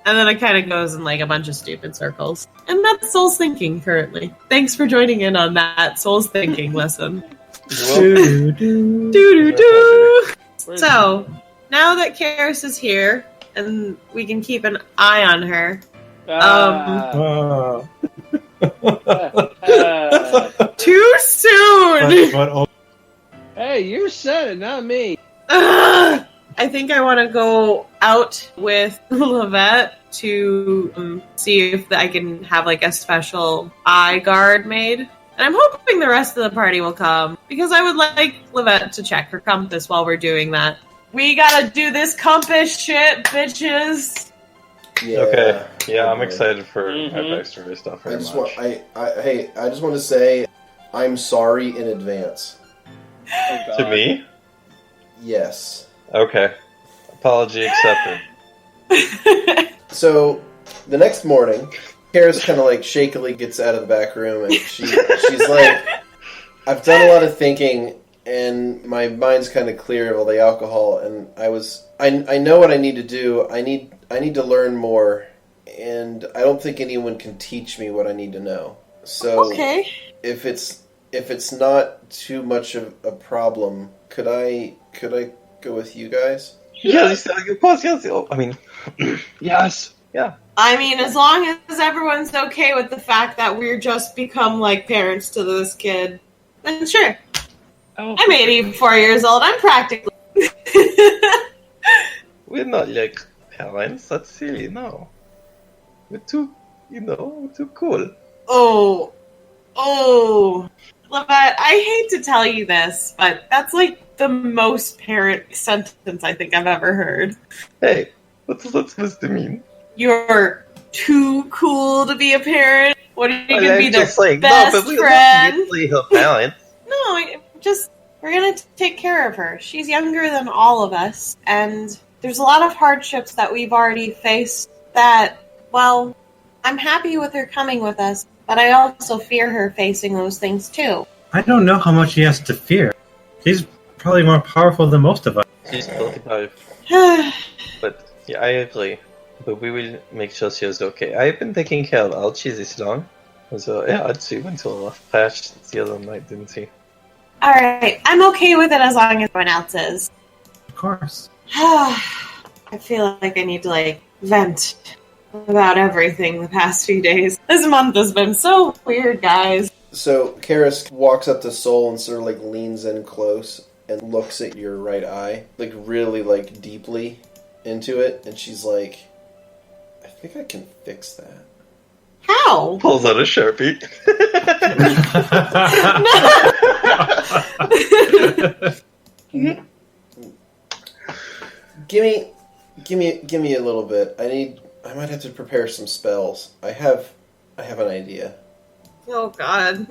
S5: And then it kind of goes in a bunch of stupid circles. And that's Soul's thinking currently. Thanks for joining in on that Soul's thinking lesson. Do-do-do. So, now that Karis is here, and we can keep an eye on her, too soon!
S4: Hey, you said it, not me.
S5: I think I want to go out with Lovette to see if I can have a special eye guard made. And I'm hoping the rest of the party will come, because I would like Lovette to check her compass while we're doing that. We gotta do this compass shit, bitches!
S7: Yeah.
S3: Okay, yeah, I'm excited for my backstory stuff very much.
S7: I just want to say, I'm sorry in advance.
S3: To me?
S7: Yes.
S3: Okay. Apology accepted.
S7: So, the next morning, Kara's kind of like shakily gets out of the back room, and she's like, I've done a lot of thinking, and my mind's kind of clear of all the alcohol, and I know what I need to do. I need to learn more, and I don't think anyone can teach me what I need to know. So
S5: Okay.
S7: if it's not too much of a problem, could I go with you guys?
S3: Yes, of course, yes. I mean, yes, yeah.
S5: I mean, as long as everyone's okay with the fact that we're just become like parents to this kid, then sure.
S3: Oh,
S5: I'm 84 years old. I'm practically.
S3: we're not like parents. That's silly. No, we're too, we're too cool.
S5: Oh, Lovette, I hate to tell you this, but that's like the most parent sentence I think I've ever heard.
S3: Hey, what's that supposed to mean?
S5: You're too cool to be a parent. What are you going to be their best
S3: no, but we're
S5: friend?
S3: obviously her parents.
S5: No, we're going to take care of her. She's younger than all of us, and there's a lot of hardships that we've already faced that, well, I'm happy with her coming with us, but I also fear her facing those things too.
S6: I don't know how much she has to fear. She's probably more powerful than most of us.
S3: She's 45. But yeah, I agree. But we will make sure she is okay. I've been taking care of Archie this long. So yeah, she went to a rough patch the other night, didn't she?
S5: Alright, I'm okay with it as long as everyone else is.
S6: Of course.
S5: I feel like I need to, vent about everything the past few days. This month has been so weird, guys.
S7: So Karis walks up to Sol and sort of leans in close and looks at your right eye, really deeply into it, and she's like, I think I can fix that.
S5: How?
S3: Pulls out a Sharpie.
S7: Give me a little bit. I might have to prepare some spells. I have an idea.
S5: Oh, God.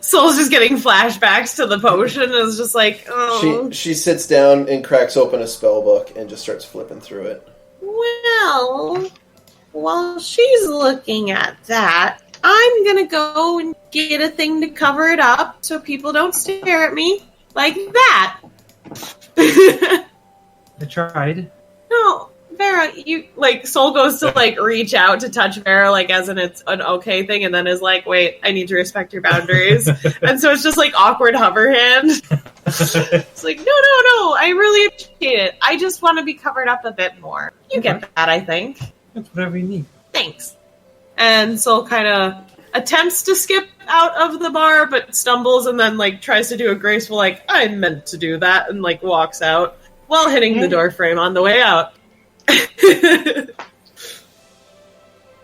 S5: Soul's just getting flashbacks to the potion and is just like, oh.
S7: She sits down and cracks open a spell book and just starts flipping through it.
S5: Well, while she's looking at that, I'm gonna go and get a thing to cover it up so people don't stare at me like that.
S6: I tried.
S5: No, Vera, you, Soul goes to, reach out to touch Vera, as in it's an okay thing, and then is like, wait, I need to respect your boundaries. And so it's just, awkward hover hand. It's like, no, I really appreciate it. I just want to be covered up a bit more. You get that, I think.
S6: That's whatever you need.
S5: Thanks. And Soul kind of attempts to skip out of the bar, but stumbles and then, tries to do a graceful, I meant to do that, and, walks out while hitting the door frame on the way out.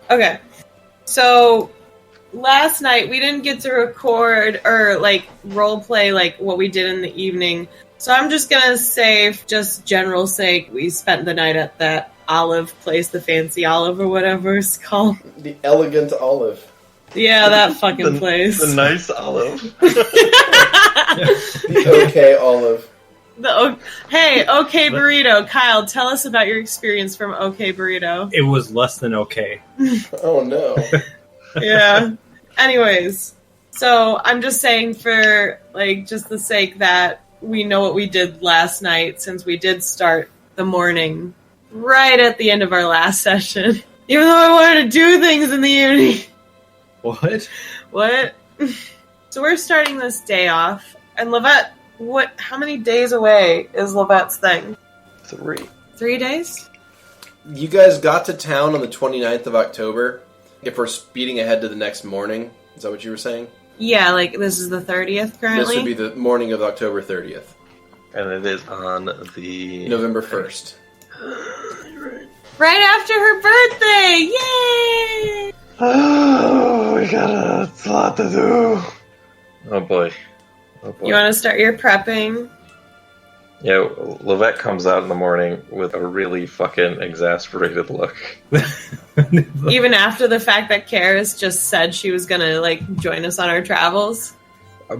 S5: Okay. So, last night we didn't get to record or, role play, what we did in the evening. So I'm just gonna say, for just general sake, we spent the night at that Olive place, the Fancy Olive or whatever it's called.
S7: The Elegant Olive.
S5: Yeah, that fucking place.
S3: The nice olive.
S7: The okay olive.
S5: Hey, OK Burrito. Kyle, tell us about your experience from OK Burrito.
S6: It was less than okay.
S7: Oh, no.
S5: Yeah. Anyways, so I'm just saying for, just the sake that we know what we did last night, since we did start the morning right at the end of our last session. Even though I wanted to do things in the evening. What? So we're starting this day off. And Lovette, how many days away is Lovette's thing?
S3: 3.
S5: 3 days?
S7: You guys got to town on the 29th of October. If we're speeding ahead to the next morning, is that what you were saying?
S5: Yeah, this is the 30th currently?
S7: This would be the morning of October 30th.
S3: And it is on the...
S7: November 1st.
S5: Right after her birthday! Yay!
S3: Oh, we got a lot to do. Oh boy.
S5: You want to start your prepping?
S3: Yeah, Lovette comes out in the morning with a really fucking exasperated look.
S5: Even after the fact that Karis just said she was gonna, join us on our travels?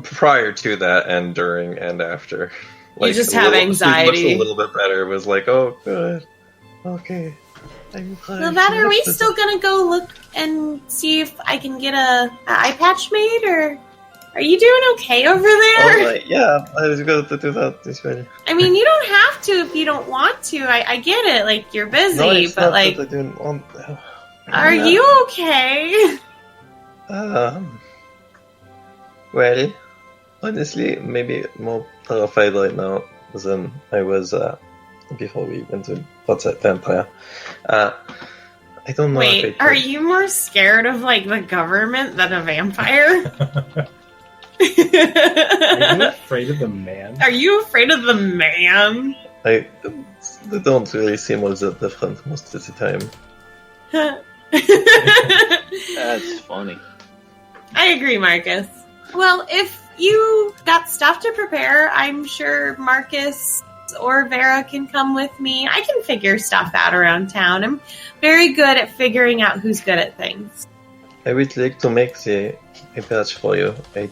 S3: Prior to that, and during, and after.
S5: You just have anxiety.
S3: She looks a little bit better. It was like, oh, good. Okay.
S5: Lovette, are we still gonna go look and see if I can get a eye patch made, or are you doing okay over there?
S3: Yeah, I was going to do that this way.
S5: I mean, you don't have to if you don't want to. I get it, like, you're busy,
S3: No, it's
S5: but,
S3: not
S5: like,
S3: that I didn't want.
S5: are you okay?
S3: Well, honestly, maybe more terrified right now than I was before we went to what's that vampire. I don't know.
S5: Wait, are you more scared of, like, the government than a vampire?
S2: Are you afraid of the man?
S5: Are you afraid of the man?
S3: They don't really seem all that different most of the time.
S4: That's funny.
S5: I agree, Markus. Well, if you got stuff to prepare, I'm sure Markus or Vera can come with me. I can figure stuff out around town. I'm very good at figuring out who's good at things.
S3: I would like to make a patch for you. I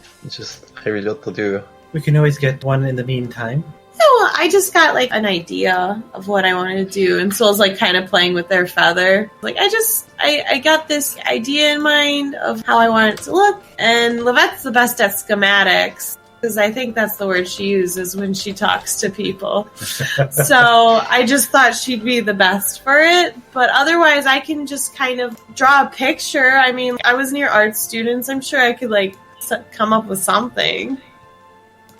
S3: really got to do.
S6: We can always get one in the meantime.
S5: So I just got like an idea of what I wanted to do, and Soul's like kind of playing with their feather. Like I got this idea in mind of how I want it to look, and Lovette's the best at schematics, because I think that's the word she uses when she talks to people. So I just thought she'd be the best for it, but otherwise I can just kind of draw a picture. I mean, I was near art students. I'm sure I could like come up with something.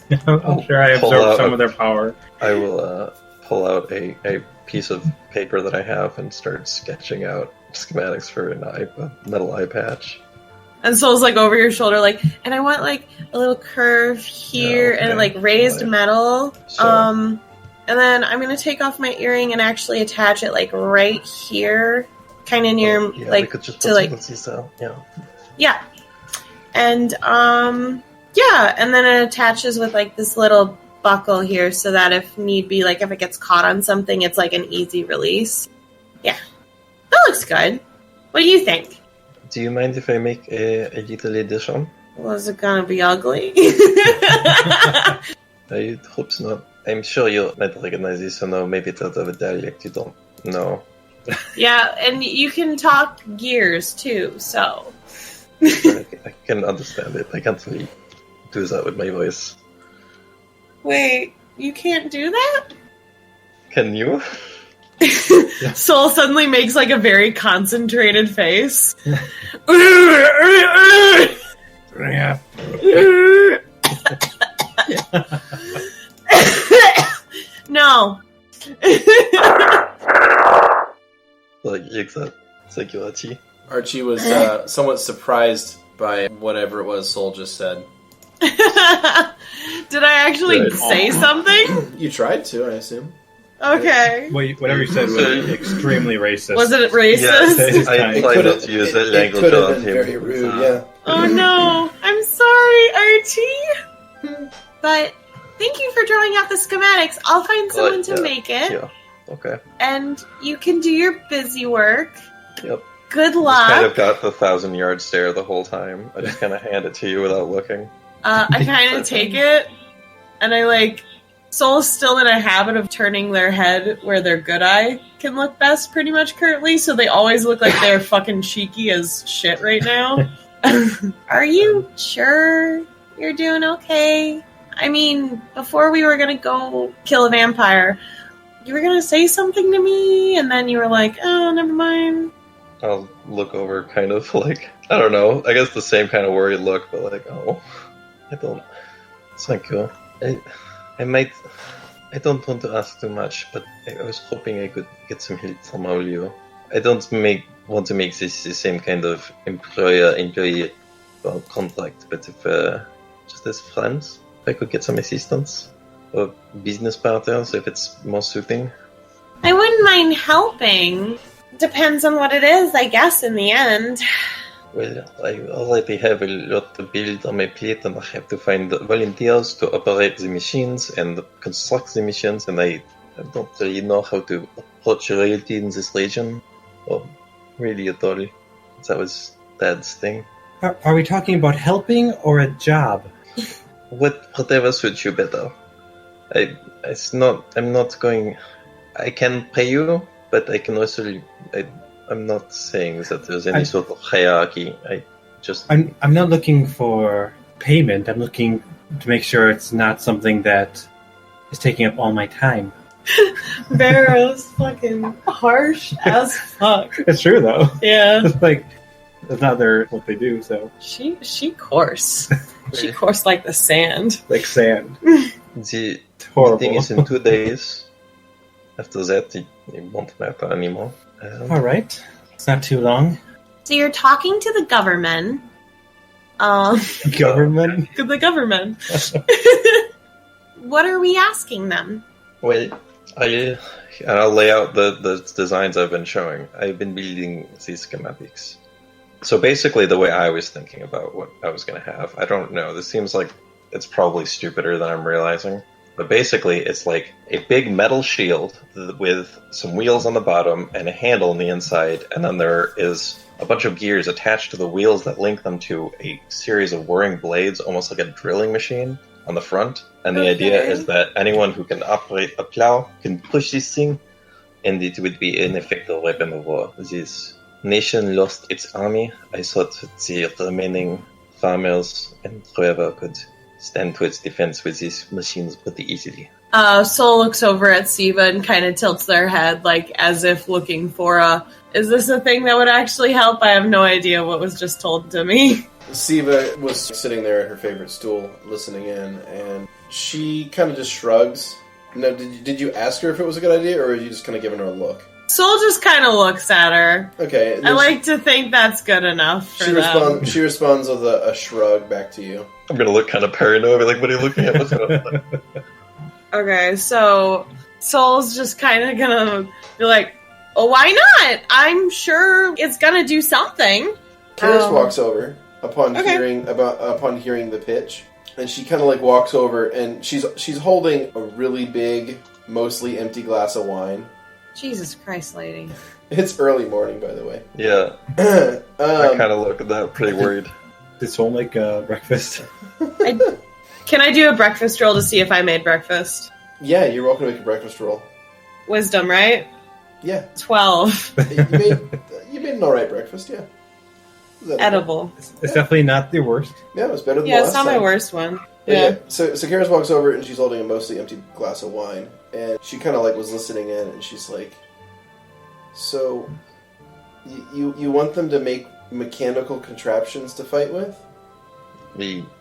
S2: I'm sure I absorbed some of their power.
S3: I will pull out a piece of paper that I have and start sketching out schematics for a metal eye patch.
S5: And Soul's like over your shoulder, like, and I want like a little curve here and like raised metal.
S3: So,
S5: And then I'm gonna take off my earring and actually attach it like right here, kind of near
S3: we could just
S5: to like yeah, and and then it attaches with like this little buckle here, so that if need be, like if it gets caught on something, it's like an easy release. Yeah, that looks good. What do you think?
S3: Do you mind if I make a little addition?
S5: Was it gonna be ugly?
S3: I hope not. I'm sure you might recognize this, or no, maybe it's out of a dialect you don't know.
S5: Yeah, and you can talk gears too, so.
S3: I can understand it. I can't really do that with my voice.
S5: Wait, you can't do that?
S3: Can you?
S5: Soul suddenly makes like a very concentrated face. No.
S3: Like exact security.
S1: Archie was somewhat surprised by whatever it was Soul just said.
S5: Did I actually say something?
S1: You tried to, I assume.
S5: Okay.
S2: Whatever you said was extremely racist.
S5: Was it racist?
S3: Yes, I tried not to use that language
S7: It could
S3: on
S7: have been
S3: him.
S7: very rude, yeah.
S5: Oh no, I'm sorry, Archie. But thank you for drawing out the schematics. I'll find someone to make it.
S3: Yeah, okay.
S5: And you can do your busy work.
S3: Yep.
S5: Good
S3: I
S5: luck.
S3: kind of got the 1,000-yard stare the whole time. I just kind of hand it to you without looking.
S5: I kind of take it, and I like... Soul's still in a habit of turning their head where their good eye can look best pretty much currently, so they always look like they're fucking cheeky as shit right now. Are you sure you're doing okay? I mean, before we were gonna go kill a vampire, you were gonna say something to me, and then you were like, oh, never mind.
S3: I'll look over kind of like, I don't know, I guess the same kind of worried look, but like, oh, it's not cool. I don't want to ask too much, but I was hoping I could get some help from all of you. I don't want to make this the same kind of employer-employee contract, but if, just as friends, if I could get some assistance, or business partners, if it's more suiting.
S5: I wouldn't mind helping. Depends on what it is, I guess, in the end.
S3: Well, I already have a lot to build on my plate, and I have to find volunteers to operate the machines and construct the machines, and I don't really know how to approach royalty in this region, or really at all. That was Dad's thing.
S6: Are we talking about helping or a job?
S3: Whatever suits you better. I'm not going... I can pay you, But I can also... I'm not saying that there's any sort of hierarchy.
S6: I'm not looking for payment. I'm looking to make sure it's not something that is taking up all my time.
S5: Vera's fucking harsh as fuck.
S6: It's true though.
S5: Yeah.
S6: It's that's not what they do. So
S5: she coarse. She coarse like the sand.
S6: Like sand.
S3: The
S6: Horrible.
S3: meeting is in 2 days. After that, it won't matter anymore.
S6: All right. It's not too long.
S5: So you're talking to the government.
S6: Government?
S5: The government. What are we asking them?
S3: Well, I'll lay out the designs I've been showing. I've been building these schematics. So basically, the way I was thinking about what I was going to have, I don't know. This seems like it's probably stupider than I'm realizing. But basically, it's like a big metal shield with some wheels on the bottom and a handle on the inside, and then there is a bunch of gears attached to the wheels that link them to a series of whirring blades, almost like a drilling machine on the front. And the idea is that anyone who can operate a plow can push this thing, and it would be an effective weapon of war. This nation lost its army. I thought that the remaining farmers and whoever could stand to its defense with these machines pretty easily.
S5: Sol looks over at Siva and kind of tilts their head, like as if looking for is this a thing that would actually help? I have no idea what was just told to me.
S7: Siva was sitting there at her favorite stool, listening in, and she kind of just shrugs. Now, did you ask her if it was a good idea, or are you just kind of giving her a look?
S5: Sol just kind of looks at her.
S7: Okay.
S5: I like to think that's good enough for them.
S7: She responds with a shrug back to you.
S3: I'm going to look kind of paranoid, like, what are you looking at? What's going on?
S5: Okay, so Sol's just kind of gonna be like, well, why not? I'm sure it's gonna do something.
S7: Karis walks over upon hearing the pitch, and she kind of like walks over, and she's holding a really big, mostly empty glass of wine.
S5: Jesus Christ, lady!
S7: It's early morning, by the way.
S3: Yeah, I kind of look at that pretty worried.
S6: Did Soul make breakfast?
S5: Can I do a breakfast roll to see if I made breakfast?
S7: Yeah, you're welcome to make a breakfast roll.
S5: Wisdom, right?
S7: Yeah.
S5: 12.
S7: You made an alright breakfast, yeah.
S5: Edible.
S6: It's definitely not the worst.
S7: Yeah, it was better than
S5: the last
S7: it's
S5: not
S7: time.
S5: my worst one.
S7: Yeah. So Karis walks over and she's holding a mostly empty glass of wine, and she kind of like was listening in, and she's like, "So, you want them to make mechanical contraptions to fight with?"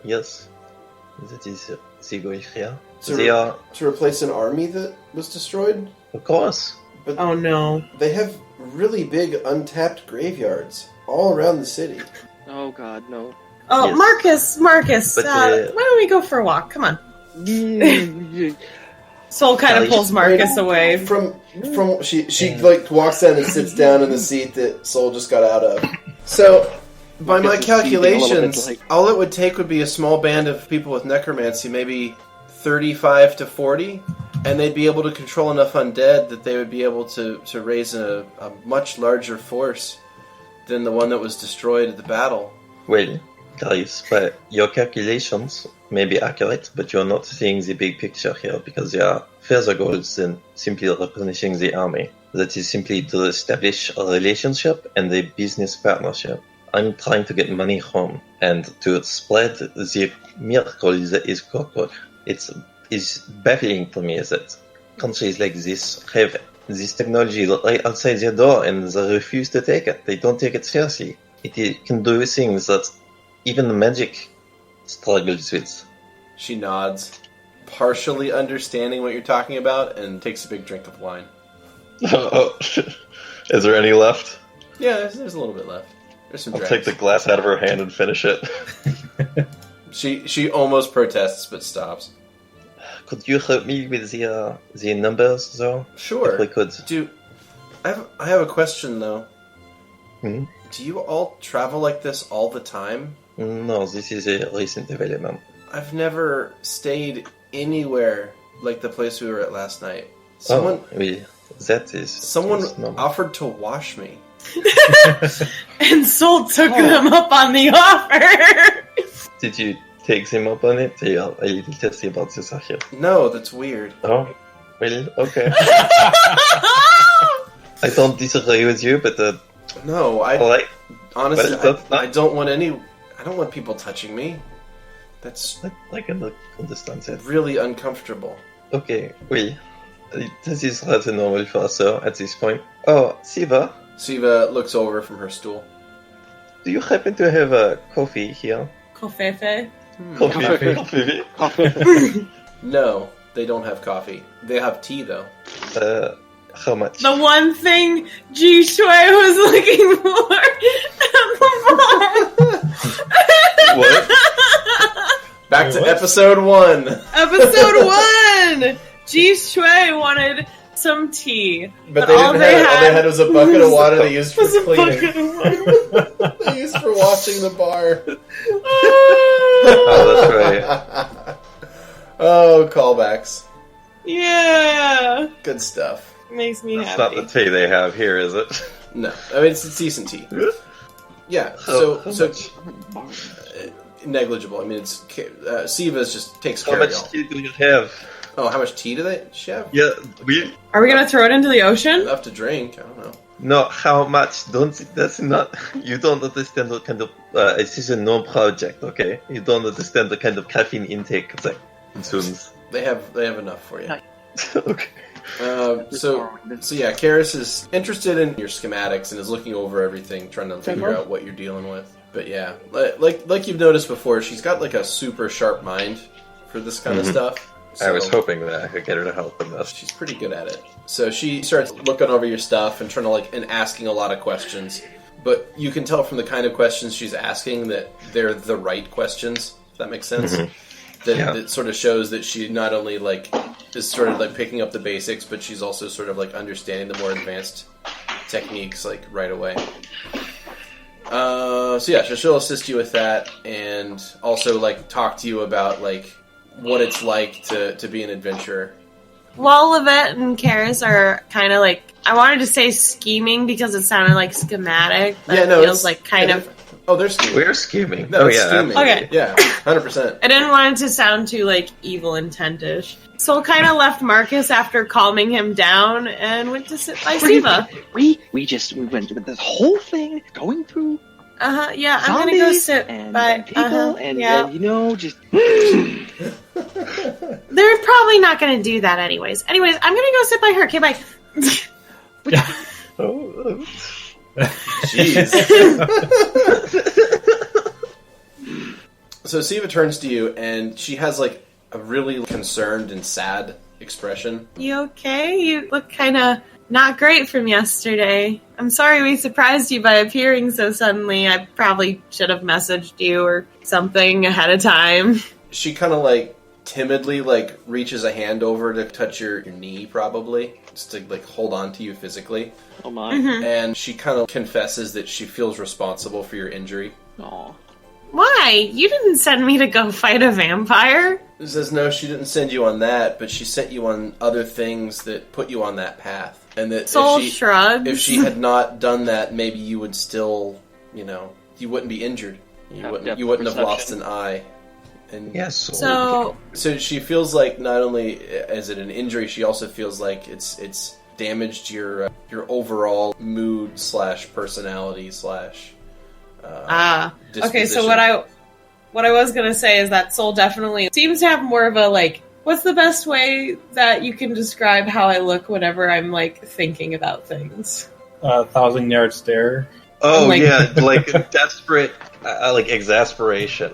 S3: Yes. That is the goal here.
S7: To replace an army that was destroyed?
S3: Of course.
S7: But
S5: oh no.
S7: They have really big untapped graveyards all around the city.
S4: Oh god, no.
S5: Oh,
S3: Yes.
S5: Marcus,
S3: But,
S5: why don't we go for a walk? Come on. Soul kind of pulls Marcus away.
S7: She like walks down and sits down in the seat that Soul just got out of. So, by my calculations, all it would take would be a small band of people with necromancy, maybe 35 to 40, and they'd be able to control enough undead that they would be able to raise a much larger force than the one that was destroyed at the battle.
S3: Well, guys, but your calculations may be accurate, but you're not seeing the big picture here, because there are further goals than simply replenishing the army. That is simply to establish a relationship and a business partnership. I'm trying to get money home and to spread the miracle that is cockroach. It's baffling to me that countries like this have this technology right outside their door and they refuse to take it. They don't take it seriously. It can do things that even the magic struggles with.
S7: She nods, partially understanding what you're talking about, and takes a big drink of wine.
S3: Is there any left?
S7: Yeah, there's a little bit left. There's some
S3: I'll
S7: drinks.
S3: take the glass out of her hand and finish it.
S7: She almost protests, but stops.
S3: Could you help me with the numbers, though?
S7: Sure.
S3: If we could.
S7: I have a question, though.
S3: Hmm?
S7: Do you all travel like this all the time?
S3: No, this is a recent development.
S7: I've never stayed anywhere like the place we were at last night.
S3: Someone
S7: Offered to wash me.
S5: And Soul took them up on the offer.
S3: Did you take them up on it? Yeah, a little testy about this here.
S7: No, that's weird.
S3: Oh, well, okay. I don't disagree with you, but
S7: No, honestly, I don't want people touching me. That's
S3: I can understand that.
S7: really uncomfortable.
S3: Okay, oui. This is rather normal for us at this point. Oh, Siva,
S7: Siva looks over from her stool.
S3: do you happen to have a coffee here?
S5: Kofefe.
S3: Coffee?
S7: No, they don't have coffee. They have tea, though.
S3: How much?
S5: The one thing Ji Shui was looking for at the bar.
S3: What?
S7: Back to episode 1.
S5: Episode 1! Ji Shui wanted some tea.
S7: But all they had was a bucket of water they used for cleaning. They used for washing the bar.
S3: Oh, that's right.
S7: Oh, callbacks.
S5: Yeah.
S7: Good stuff.
S5: Makes me
S3: That's
S5: happy.
S3: not the tea they have here, is it?
S7: No, I mean it's decent tea. Yeah, so negligible. I mean, it's Siva's just takes
S3: How
S7: care of
S3: much
S7: y'all.
S3: tea do you have?
S7: Oh, how much tea do they have?
S3: Yeah,
S5: Are we gonna throw it into the ocean?
S7: Enough to drink. I don't know.
S3: No, how much? That's not. You don't understand the kind of. This is a Gnome project, okay? You don't understand the kind of caffeine intake that consumes.
S7: They have enough for you.
S3: Okay.
S7: So yeah, Karis is interested in your schematics and is looking over everything, trying to figure out what you're dealing with. But yeah, like you've noticed before, she's got like a super sharp mind for this kind of stuff.
S3: I was
S7: So
S3: hoping that I could get her to help with this.
S7: she's pretty good at it. So she starts looking over your stuff and trying to and asking a lot of questions. But you can tell from the kind of questions she's asking that they're the right questions. If that makes sense.
S3: Mm-hmm.
S7: That sort of shows that she not only is sort of picking up the basics, but she's also sort of understanding the more advanced techniques right away. So yeah, she'll assist you with that, and also talk to you about what it's like to be an adventurer.
S5: While Lovette and Karis are kind of I wanted to say scheming because it sounded like schematic, but it feels kind of.
S7: Oh, they're scheming.
S3: We're scheming.
S7: No,
S3: Oh
S7: it's
S3: yeah.
S7: scheming.
S5: Okay.
S7: Yeah, 100%.
S5: I didn't want it to sound too evil intentish. Soul kind of left Markus after calming him down and went to sit by Siva.
S4: We went through this whole thing, going through
S5: Yeah, I'm gonna go
S4: zombies
S5: sit
S4: and
S5: by
S4: people, and just.
S5: They're probably not gonna do that anyways. Anyways, I'm gonna go sit by her. Okay, bye.
S3: Oh.
S7: Jeez. So Siva turns to you, and she has a really concerned and sad expression.
S5: You okay? You look kind of not great from yesterday. I'm sorry we surprised you by appearing so suddenly. I probably should have messaged you or something ahead of time.
S7: She kind of timidly reaches a hand over to touch your knee, probably just to hold on to you physically.
S4: Oh my!
S7: And she kind of confesses that she feels responsible for your injury.
S4: Aw.
S5: Why? You didn't send me to go fight a vampire.
S7: She says no, she didn't send you on that, but she sent you on other things that put you on that path. And that
S5: Soul shrugs.
S7: if she had not done that, maybe you would still, you wouldn't be injured. You wouldn't have lost an eye. And
S3: Yes.
S5: So
S7: she feels not only is it an injury, she also feels like it's damaged your overall mood / personality /
S5: okay, so what I was gonna say is that Soul definitely seems to have more of a what's the best way that you can describe how I look whenever I'm thinking about things?
S2: 1,000-yard stare.
S3: Oh
S5: I'm
S3: yeah, desperate, exasperation.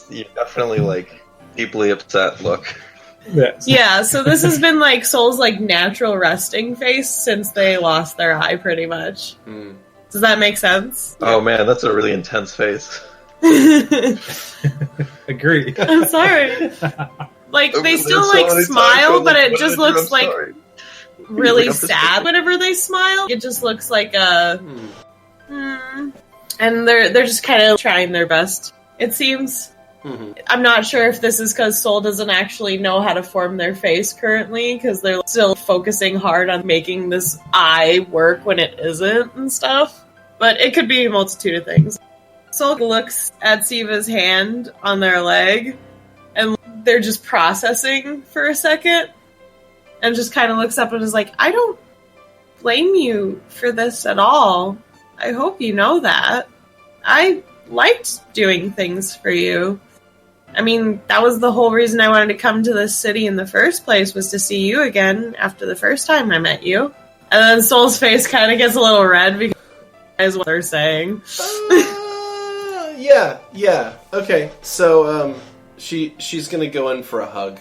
S3: You definitely deeply upset look.
S2: Yes.
S5: Yeah, so this has been Soul's natural resting face since they lost their eye, pretty much.
S7: Mm.
S5: Does that make sense?
S3: Oh man, that's a really intense face.
S2: Agree.
S5: I'm sorry. They still smile, but it just looks really sad whenever they smile. It just looks like a and they're just kind of trying their best. It seems.
S7: Mm-hmm.
S5: I'm not sure if this is because Soul doesn't actually know how to form their face currently, because they're still focusing hard on making this eye work when it isn't and stuff. But it could be a multitude of things. Soul looks at Siva's hand on their leg, and they're just processing for a second, and just kind of looks up and is like, I don't blame you for this at all. I hope you know that. I liked doing things for you. I mean, that was the whole reason I wanted to come to this city in the first place, was to see you again after the first time I met you. And then Soul's face kind of gets a little red because is what they're saying.
S7: Yeah. Okay, so she's gonna go in for a hug.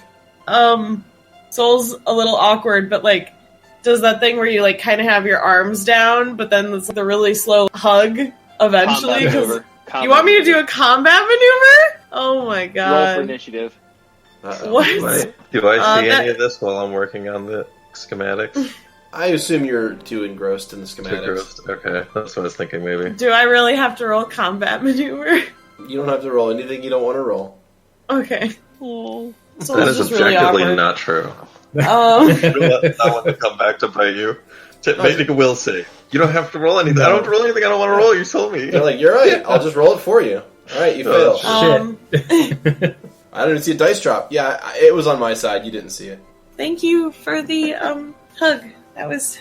S5: Soul's a little awkward, but like does that thing where you like kind of have your arms down, but then it's the really slow hug eventually. You want me to do a combat maneuver? Oh my god!
S4: Roll for initiative.
S5: What?
S3: Do I see any of this while I'm working on the schematics?
S7: I assume you're too engrossed in the schematics.
S3: Okay, that's what I was thinking. Maybe.
S5: Do I really have to roll combat maneuver?
S7: You don't have to roll anything you don't want to roll.
S5: Okay.
S3: That is objectively
S5: really
S3: not true.
S5: Um,
S3: That one to come back to bite you. Make a will save. You don't have to roll anything. I don't have to roll anything I don't want to roll. You told me.
S7: You're like, you're right. I'll just roll it for you. All right, you fail.
S2: Shit.
S7: I didn't even see a dice drop. Yeah, it was on my side. You didn't see it.
S5: Thank you for the hug. This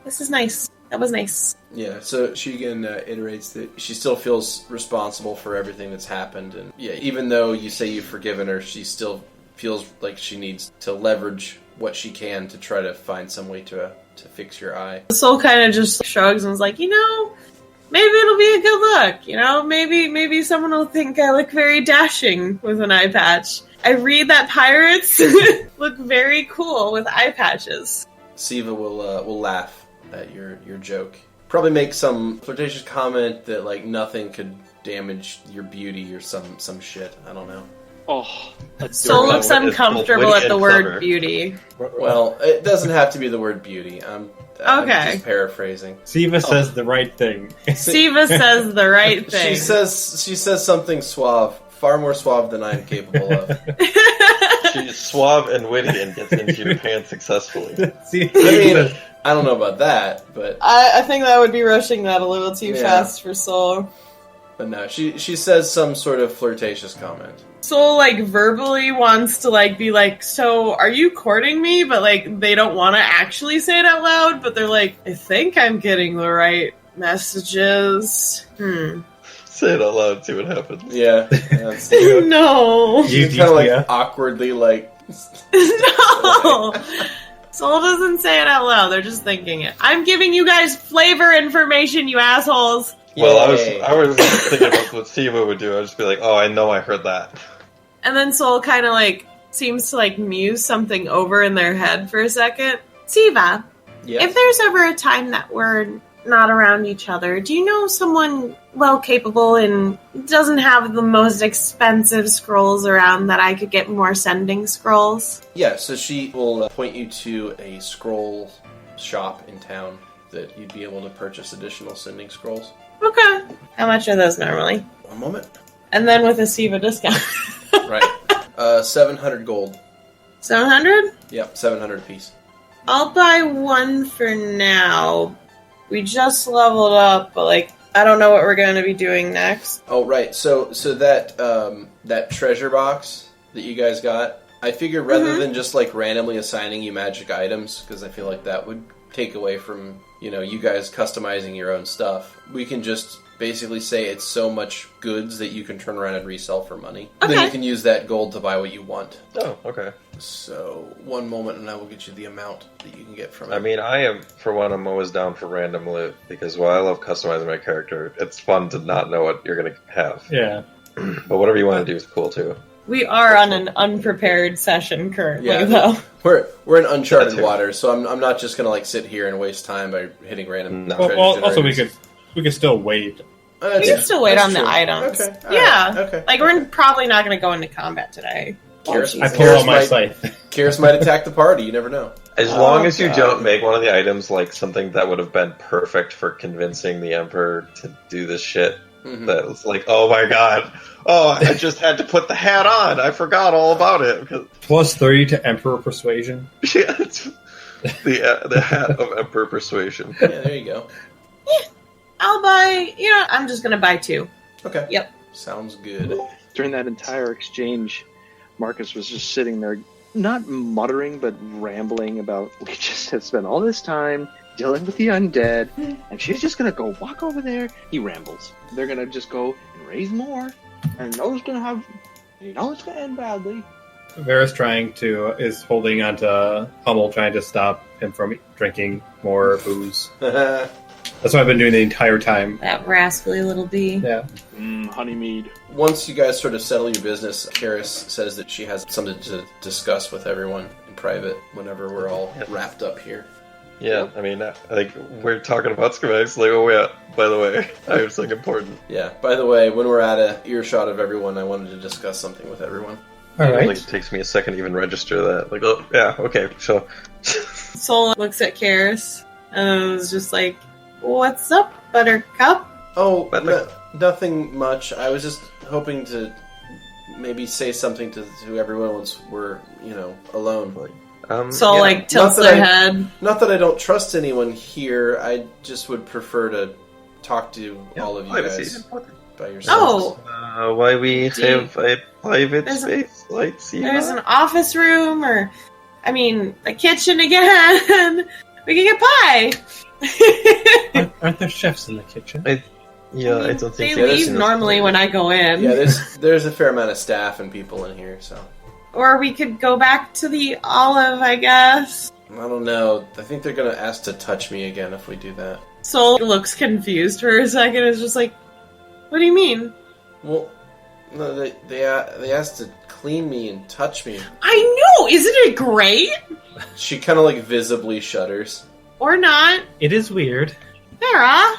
S5: is nice. That was nice.
S7: Yeah, so she again iterates that she still feels responsible for everything that's happened, and yeah, even though you say you've forgiven her, she still feels like she needs to leverage what she can to try to find some way to fix your eye.
S5: Soul kind of just shrugs and is like, maybe it'll be a good look. Maybe someone will think I look very dashing with an eye patch. I read that pirates look very cool with eye patches.
S7: Siva will laugh at your joke. Probably make some flirtatious comment that like nothing could damage your beauty or some shit. I don't know.
S4: Oh,
S5: Soul looks uncomfortable at the word beauty.
S7: Well, it doesn't have to be the word beauty. I'm just paraphrasing.
S2: Siva says the right thing.
S5: Siva says the right thing.
S7: She says something suave, far more suave than I'm capable of.
S3: She's suave and witty and gets into your pants successfully.
S7: I don't know about that, but
S5: I think that would be rushing that a little too fast for Soul.
S7: But no, she says some sort of flirtatious comment.
S5: Soul verbally wants to be like, so are you courting me? But they don't want to actually say it out loud, but they're like, I think I'm getting the right messages.
S3: Say it out loud, see what happens.
S7: Yeah.
S5: No.
S7: You kind of awkwardly
S5: No. Soul doesn't say it out loud. They're just thinking it. I'm giving you guys flavor information, you assholes.
S3: Well, I was thinking about what Siva would do. I'd just be like, oh, I know I heard that.
S5: And then Soul kind of seems to muse something over in their head for a second. Siva, if there's ever a time that we're not around each other, do you know someone well capable and doesn't have the most expensive scrolls around that I could get more sending scrolls?
S7: Yeah, so she will point you to a scroll shop in town that you'd be able to purchase additional sending scrolls.
S5: Okay. How much are those normally?
S7: 1 moment.
S5: And then with a Siva discount.
S7: Right. 700 gold.
S5: 700?
S7: Yep, 700 apiece.
S5: I'll buy one for now. We just leveled up, but I don't know what we're going to be doing next.
S7: Oh, right. So that treasure box that you guys got, I figured rather than just randomly assigning you magic items, because I feel like that would take away from you guys customizing your own stuff, we can just basically say it's so much goods that you can turn around and resell for money. Okay. Then you can use that gold to buy what you want.
S3: Oh, okay.
S7: So 1 moment and I will get you the amount that you can get from it.
S3: I mean, I'm always down for random loot, because while I love customizing my character, it's fun to not know what you're going to have.
S2: Yeah.
S3: But whatever you want to do is cool too.
S5: We are on an unprepared session currently, though.
S7: We're in uncharted waters, so I'm not just gonna sit here and waste time by hitting random.
S2: Also, we could still wait.
S5: We can still wait on the items.
S7: Okay.
S5: Okay. We're probably not going to go into combat today.
S2: I pull out my scythe.
S7: Kyrus might attack the party. You never know.
S3: As long as you don't make one of the items something that would have been perfect for convincing the Emperor to do this shit. That was oh my god. Oh, I just had to put the hat on. I forgot all about it.
S2: Plus 30 to Emperor Persuasion.
S3: Yeah, it's the hat of Emperor Persuasion.
S7: Yeah, there you go.
S5: Yeah, I'll buy. I'm just gonna buy 2.
S7: Okay.
S5: Yep.
S7: Sounds good.
S4: During that entire exchange, Markus was just sitting there, not muttering, but rambling about, we just have spent all this time dealing with the undead, and she's just gonna go walk over there. He rambles. They're gonna just go and raise more, and it's gonna end badly.
S2: Vera's is holding onto Hummel, trying to stop him from drinking more booze. That's what I've been doing the entire time.
S5: That rascally little bee.
S2: Yeah.
S4: Honey mead.
S7: Once you guys sort of settle your business, Karis says that she has something to discuss with everyone in private whenever we're all wrapped up here.
S3: Yeah, I mean, like, we're talking about schematics, like, oh yeah, by the way, I have something important.
S7: Yeah, by the way, when we're at a earshot of everyone, I wanted to discuss something with everyone.
S2: All right.
S3: Like, it takes me a second to even register that. Like, oh, yeah, okay, sure.
S5: Soul looks at Karis and was just like, "What's up, Buttercup?"
S7: Oh, nothing much. I was just hoping to maybe say something to everyone once we're, alone.
S5: Soul, tilts their head.
S7: Not that I don't trust anyone here, I just would prefer to talk to all of you guys by yourselves.
S5: Oh!
S3: Why we have a private space?
S5: There's an office room, or, a kitchen again. We can get pie.
S6: Aren't there chefs in the kitchen?
S3: I don't think
S5: they leave normally when I go in.
S7: Yeah, there's a fair amount of staff and people in here, so.
S5: Or we could go back to the Olive, I guess.
S7: I don't know. I think they're gonna ask to touch me again if we do that.
S5: Soul looks confused for a second. It's just like, what do you mean?
S7: Well, no, they asked to clean me and touch me.
S5: I know! Isn't it great?
S7: She kind of visibly shudders.
S5: Or not.
S6: It is weird.
S5: Vera!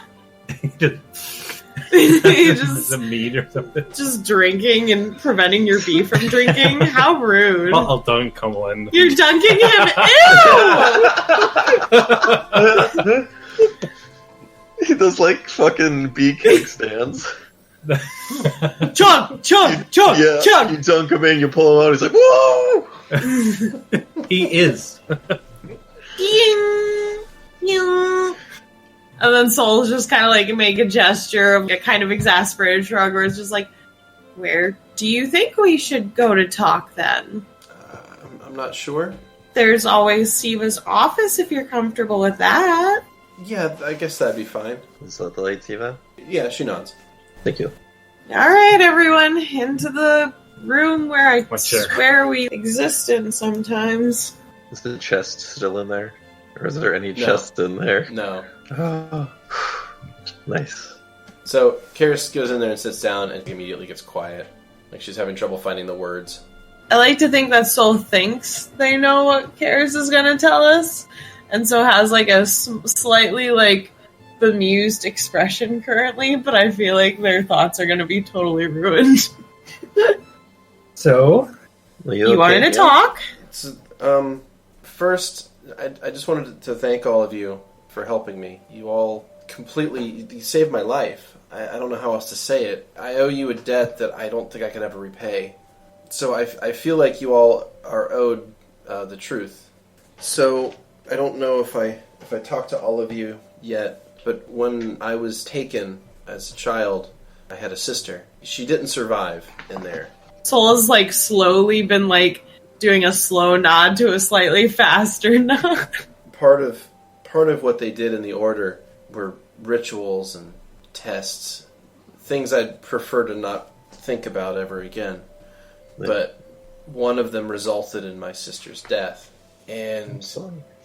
S6: Just a meat or something.
S5: Just drinking and preventing your bee from drinking? How rude.
S6: I'll dunk Hummel in.
S5: You're dunking him? Ew!
S3: He does, fucking bee cake stands.
S5: Chug! Chug! Chug!
S3: Yeah,
S5: Chug!
S3: you dunk him in, you pull him out, he's like, whoa!
S6: He is.
S5: Ying! Ying! And then Soul's just kind of make a gesture of a kind of exasperated shrug where it's just like, where do you think we should go to talk then?
S7: I'm not sure.
S5: There's always Siva's office if you're comfortable with that.
S7: Yeah, I guess that'd be fine.
S3: Is that the light, Siva?
S7: Yeah, she nods.
S3: Thank you.
S5: Alright, everyone, into the room where I swear we exist in sometimes.
S3: Is the chest still in there? Or is there any chest in there?
S7: No.
S3: Oh, nice.
S7: So, Karis goes in there and sits down and immediately gets quiet. She's having trouble finding the words.
S5: I like to think that Soul thinks they know what Karis is going to tell us, and so has a slightly bemused expression currently, but I feel like their thoughts are going to be totally ruined.
S2: So,
S5: you wanted to talk?
S7: First, I just wanted to thank all of you for helping me. You all you saved my life. I don't know how else to say it. I owe you a debt that I don't think I could ever repay. So I feel like you all are owed the truth. So I don't know if I talked to all of you yet, but when I was taken as a child, I had a sister. She didn't survive in there.
S5: Soul has slowly been doing a slow nod to a slightly faster nod.
S7: Part of what they did in the Order were rituals and tests, things I'd prefer to not think about ever again. But one of them resulted in my sister's death, and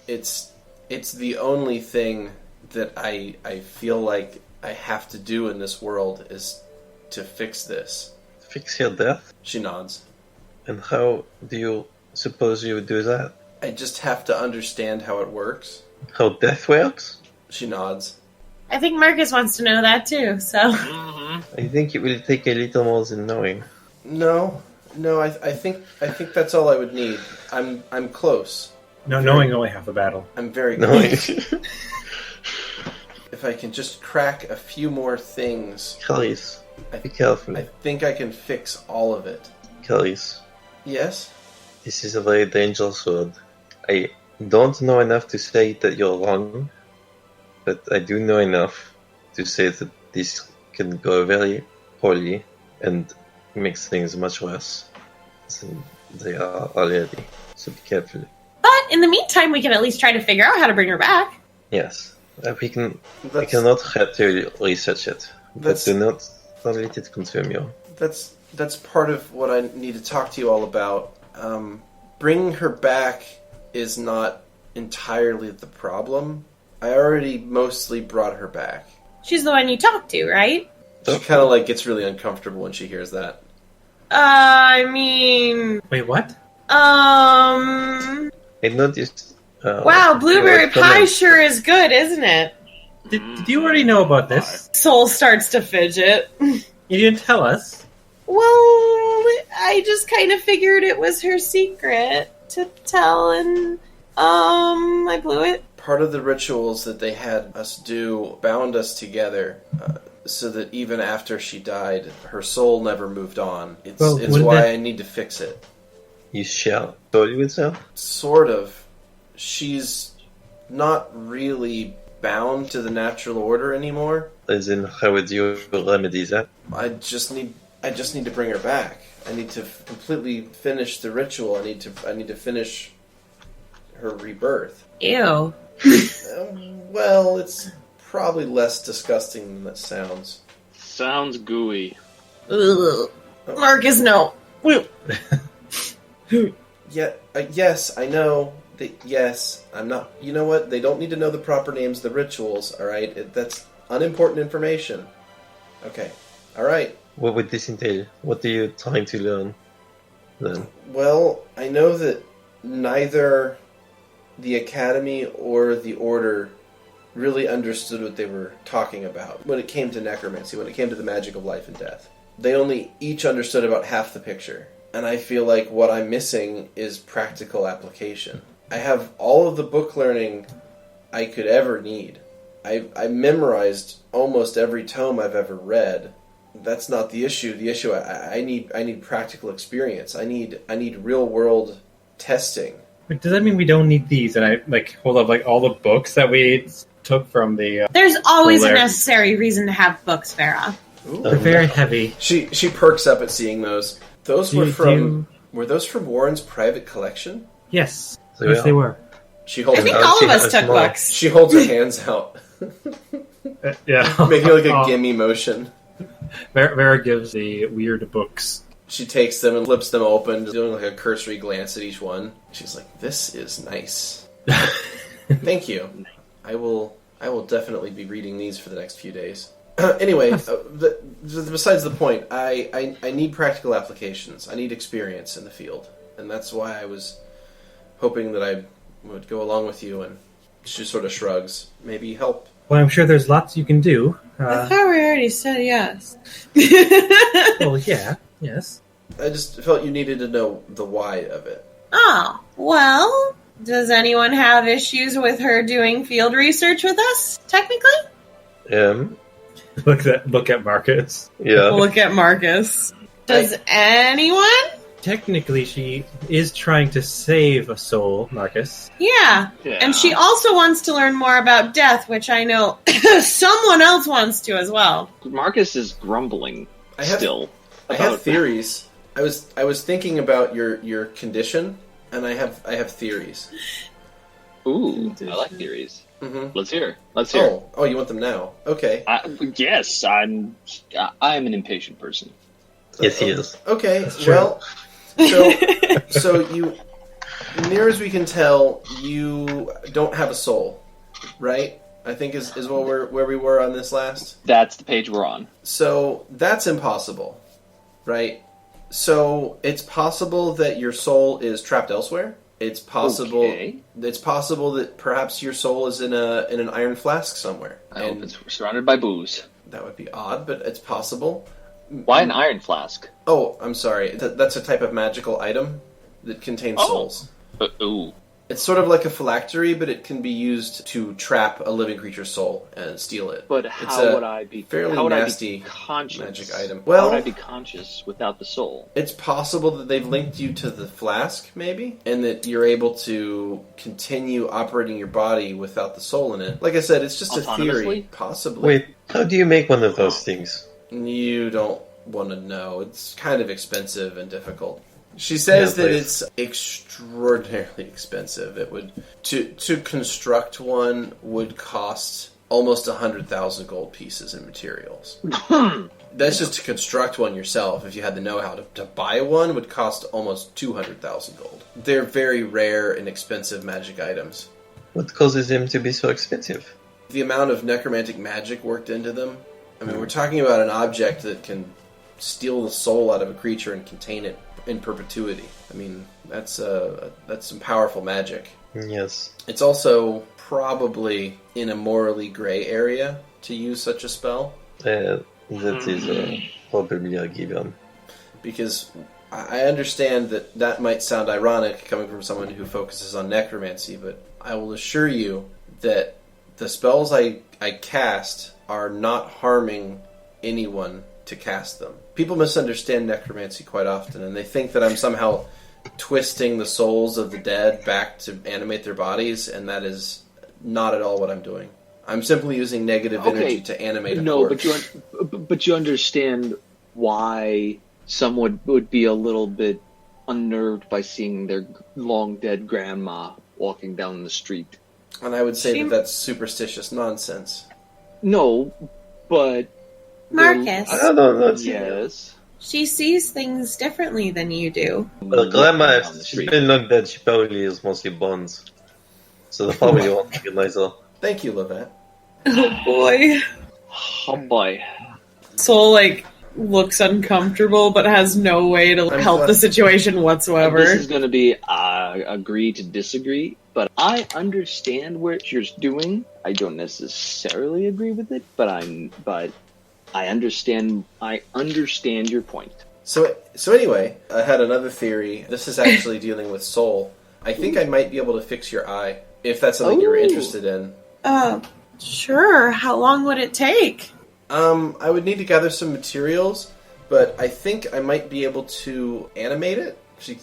S7: it's the only thing that I feel like I have to do in this world is to fix this.
S3: Fix your death?
S7: She nods.
S3: And how do you suppose you would do that?
S7: I just have to understand how it works.
S3: How death works?
S7: She nods.
S5: I think Markus wants to know that too, so...
S3: I think it will take a little more than knowing.
S7: No, I think that's all I would need. I'm close.
S2: No, knowing only half the battle.
S7: I'm very close. If I can just crack a few more things...
S3: Callis, be careful.
S7: I think I can fix all of it.
S3: Callis.
S7: Yes?
S3: This is a very dangerous word. I don't know enough to say that you're wrong, but I do know enough to say that this can go very poorly and makes things much worse than they are already. So be careful.
S5: But in the meantime, we can at least try to figure out how to bring her back.
S3: Yes. We
S7: That's-
S3: cannot have to research it. But
S7: That's-
S3: do not let it consume you.
S7: That's part of what I need to talk to you all about. Bringing her back is not entirely the problem. I already mostly brought her back.
S5: She's the one you talked to, right?
S7: She kind of like gets really uncomfortable when she hears that.
S5: I mean,
S2: Wait, what?
S3: I noticed...
S5: wow, blueberry pie sure is good, isn't it?
S2: Did you already know about this?
S5: Soul starts to fidget.
S2: You didn't tell us.
S5: Well, I just kind of figured it was her secret to tell, and I blew it.
S7: Part of the rituals that they had us do bound us together, so that even after she died, her soul never moved on. It's
S2: wouldn't
S7: why
S2: that-
S7: I need to fix it.
S3: You shall. So you would say?
S7: Sort of. She's not really bound to the natural order anymore.
S3: As in, how would you remedy that?
S7: I just need to bring her back. I need to completely finish the ritual. I need to finish her rebirth.
S5: Ew.
S7: Well, it's probably less disgusting than that sounds.
S4: Sounds gooey.
S5: Ugh. Marcus, no.
S7: Yes, I know. Yes, I'm not. You know what? They don't need to know the proper names of the rituals, alright? That's unimportant information. Okay. Alright.
S3: What would this entail? What are you trying to learn then?
S7: Well, I know that neither the Academy or the Order really understood what they were talking about when it came to necromancy, when it came to the magic of life and death. They only each understood about half the picture. And I feel like what I'm missing is practical application. I have all of the book learning I could ever need. I memorized almost every tome I've ever read. That's not the issue. The issue I need practical experience. I need real world testing.
S2: Wait, does that mean we don't need these? And I hold up all the books that we took from the.
S5: There's always a
S2: there.
S5: necessary reason to have books, Vera.
S2: They're very heavy.
S7: She perks up at seeing those. Those
S2: Do
S7: were
S2: you-
S7: from. Were those from Warren's private collection?
S2: Yes,
S3: So,
S2: yes,
S3: yeah.
S2: they were.
S7: She holds.
S5: I think
S3: Now
S5: all
S3: she
S5: of us
S3: has
S5: took
S3: more.
S5: books.
S7: She holds her hands out,
S2: Yeah,
S7: making like a
S2: Oh,
S7: gimme motion.
S2: Vera gives the weird books.
S7: She takes them and flips them open, doing like a cursory glance at each one. She's like, "This is nice. Thank you. I will definitely be reading these for the next few days." Anyway, besides the point, I need practical applications. I need experience in the field, and that's why I was hoping that I would go along with you. And she sort of shrugs. Maybe help.
S2: Well, I'm sure there's lots you can do.
S5: I thought we already said yes.
S2: Well, yeah, yes.
S7: I just felt you needed to know the why of it.
S5: Oh, well, does anyone have issues with her doing field research with us, technically?
S2: Look at Marcus.
S3: Yeah.
S5: Look at Marcus. Does anyone?
S2: Technically, she is trying to save a soul, Marcus.
S5: Yeah.
S4: Yeah.
S5: And she also wants to learn more about death, which I know someone else wants to as well.
S4: Marcus is grumbling still.
S7: I have
S4: about-
S7: theories. I was thinking about your condition, and I have theories.
S4: Ooh, I like theories.
S7: Mm-hmm.
S4: Let's hear. Let's hear.
S7: Oh, you want them now? Okay.
S4: Yes, I'm an impatient person.
S3: Yes, he is.
S7: Okay.
S2: true.
S7: Well, so you, near as we can tell, you don't have a soul, right? I think is where we were on this last.
S4: That's the page we're on.
S7: So that's impossible, right? So it's possible that your soul is trapped elsewhere. It's possible.
S4: Okay.
S7: It's possible that perhaps your soul is in an iron flask somewhere,
S4: I hope
S7: and
S4: it's surrounded by booze.
S7: that would be odd, but it's possible.
S4: Why an iron flask?
S7: Oh, I'm sorry. That's a type of magical item that contains souls.
S4: Ooh.
S7: It's sort of like a phylactery, but it can be used to trap a living creature's soul and steal it.
S4: But
S7: It's
S4: how
S7: a
S4: would I be?
S7: fairly
S4: how would
S7: nasty
S4: I be conscious?
S7: magic item.
S4: How
S7: Well-
S4: would I be conscious without the soul?
S7: It's possible that they've linked you to the flask, maybe, and that you're able to continue operating your body without the soul in it. Like I said, it's just a theory.
S4: Autonomously?
S7: Possibly.
S3: Wait, how do you make one of those things?
S7: You don't want to know. It's kind of expensive and difficult.
S1: She says that it's extraordinarily expensive. It would to construct one would cost almost 100,000 gold pieces in materials. That's just to construct one yourself. If you had the know-how to buy one, would cost almost 200,000 gold. They're very rare and expensive magic items.
S3: What causes them to be so expensive?
S1: The amount of necromantic magic worked into them. I mean, we're talking about an object that can steal the soul out of a creature and contain it in perpetuity. I mean, that's some powerful magic.
S3: Yes.
S1: It's also probably in a morally gray area to use such a spell.
S3: That is probably a given.
S1: Because I understand that might sound ironic coming from someone who focuses on necromancy, but I will assure you that the spells I cast are not harming anyone to cast them. People misunderstand necromancy quite often, and they think that I'm somehow twisting the souls of the dead back to animate their bodies, and that is not at all what I'm doing. I'm simply using negative energy to animate a corpse.
S4: But you understand why someone would be a little bit unnerved by seeing their long dead grandma walking down the street.
S1: And I would say that's superstitious nonsense.
S4: No, but
S5: Markus.
S3: I don't know.
S4: Yes.
S5: She sees things differently than you do.
S3: Well, Grandma, if she's been long dead, she probably is mostly bones. So they probably won't recognize her.
S1: Thank you, Lovette.
S5: Oh boy.
S4: Oh boy.
S5: Soul, looks uncomfortable, but has no way to help the situation whatsoever.
S4: This is going to be agree to disagree, but I understand what you're doing. I don't necessarily agree with it, but I understand your point.
S1: So anyway, I had another theory. This is actually dealing with soul. I think I might be able to fix your eye, if that's something you were interested in.
S5: Sure. How long would it take?
S1: I would need to gather some materials, but I think I might be able to animate it.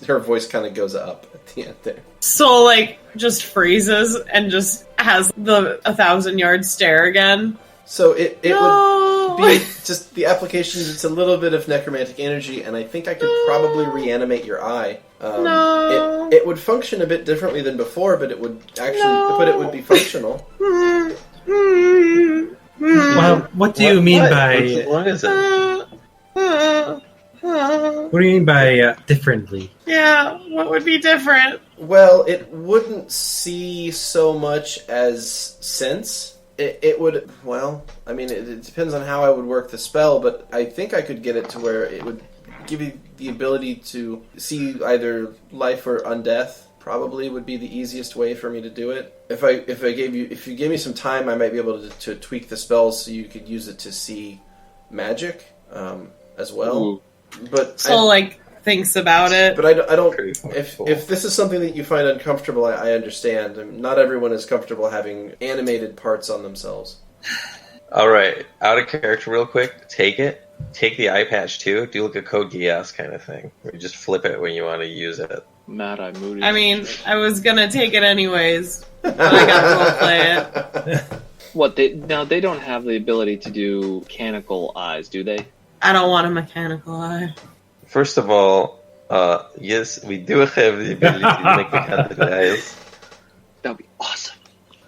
S1: Her voice kind of goes up at the end there.
S5: Soul, just freezes and just has the 1,000-yard stare again.
S1: So it would be just the application. It's a little bit of necromantic energy, and I think I could probably reanimate your eye. It would function a bit differently than before, but it would it would be functional.
S6: Well, what do you mean by?
S3: What is it?
S6: What do you mean by differently?
S5: Yeah, what would be different?
S1: Well, it wouldn't see so much as sense. It would, well, I mean, it depends on how I would work the spell, but I think I could get it to where it would give you the ability to see either life or undeath. Probably would be the easiest way for me to do it. If you gave me some time, I might be able to tweak the spells so you could use it to see magic as well.
S4: Ooh.
S1: But
S5: Soul thinks about it.
S1: But I don't. If this is something that you find uncomfortable, I understand. I mean, not everyone is comfortable having animated parts on themselves.
S3: All right, out of character, real quick. Take the eye patch too. Do like a Code Geass kind of thing. Where you just flip it when you want to use it.
S4: Mad Eye Moody.
S5: I mean, I was gonna take it anyways, but I gotta roleplay it.
S4: What they don't have the ability to do mechanical eyes, do they?
S5: I don't want a mechanical eye.
S3: First of all, yes, we do have the ability to make mechanical eyes.
S4: That'd be awesome.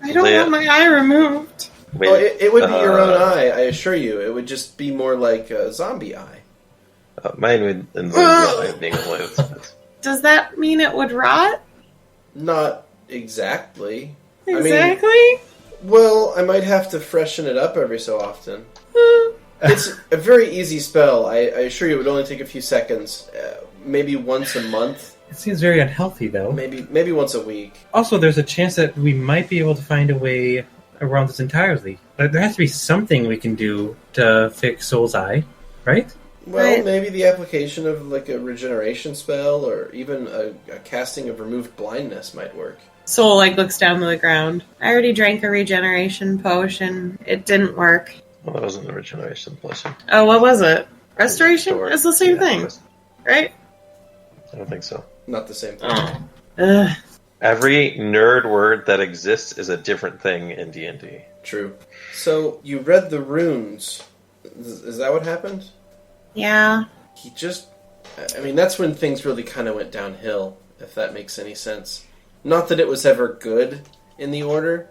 S5: I don't want my eye removed.
S1: Well, it would be your own eye, I assure you. It would just be more like a zombie eye.
S3: Mine would involve your eye being alive.
S5: Does that mean it would rot?
S1: Not exactly.
S5: Exactly?
S1: I mean, well, I might have to freshen it up every so often. It's a very easy spell. I assure you it would only take a few seconds. Maybe once a month.
S6: It seems very unhealthy, though.
S1: Maybe once a week.
S6: Also, there's a chance that we might be able to find a way around this entirely. There has to be something we can do to fix Soul's eye, right?
S1: Well, maybe the application of like a regeneration spell or even a casting of removed blindness might work.
S5: Soul looks down to the ground. I already drank a regeneration potion. It didn't work.
S3: Well, that wasn't a regeneration potion.
S5: Oh, what was it? Restoration? It's the same thing, right?
S3: I don't think so.
S1: Not the same thing.
S5: Ugh.
S3: Every nerd word that exists is a different thing in D&D.
S1: True. So, you read the runes. Is that what happened?
S5: Yeah.
S1: He just I mean, that's when things really kind of went downhill, if that makes any sense. Not that it was ever good in the Order,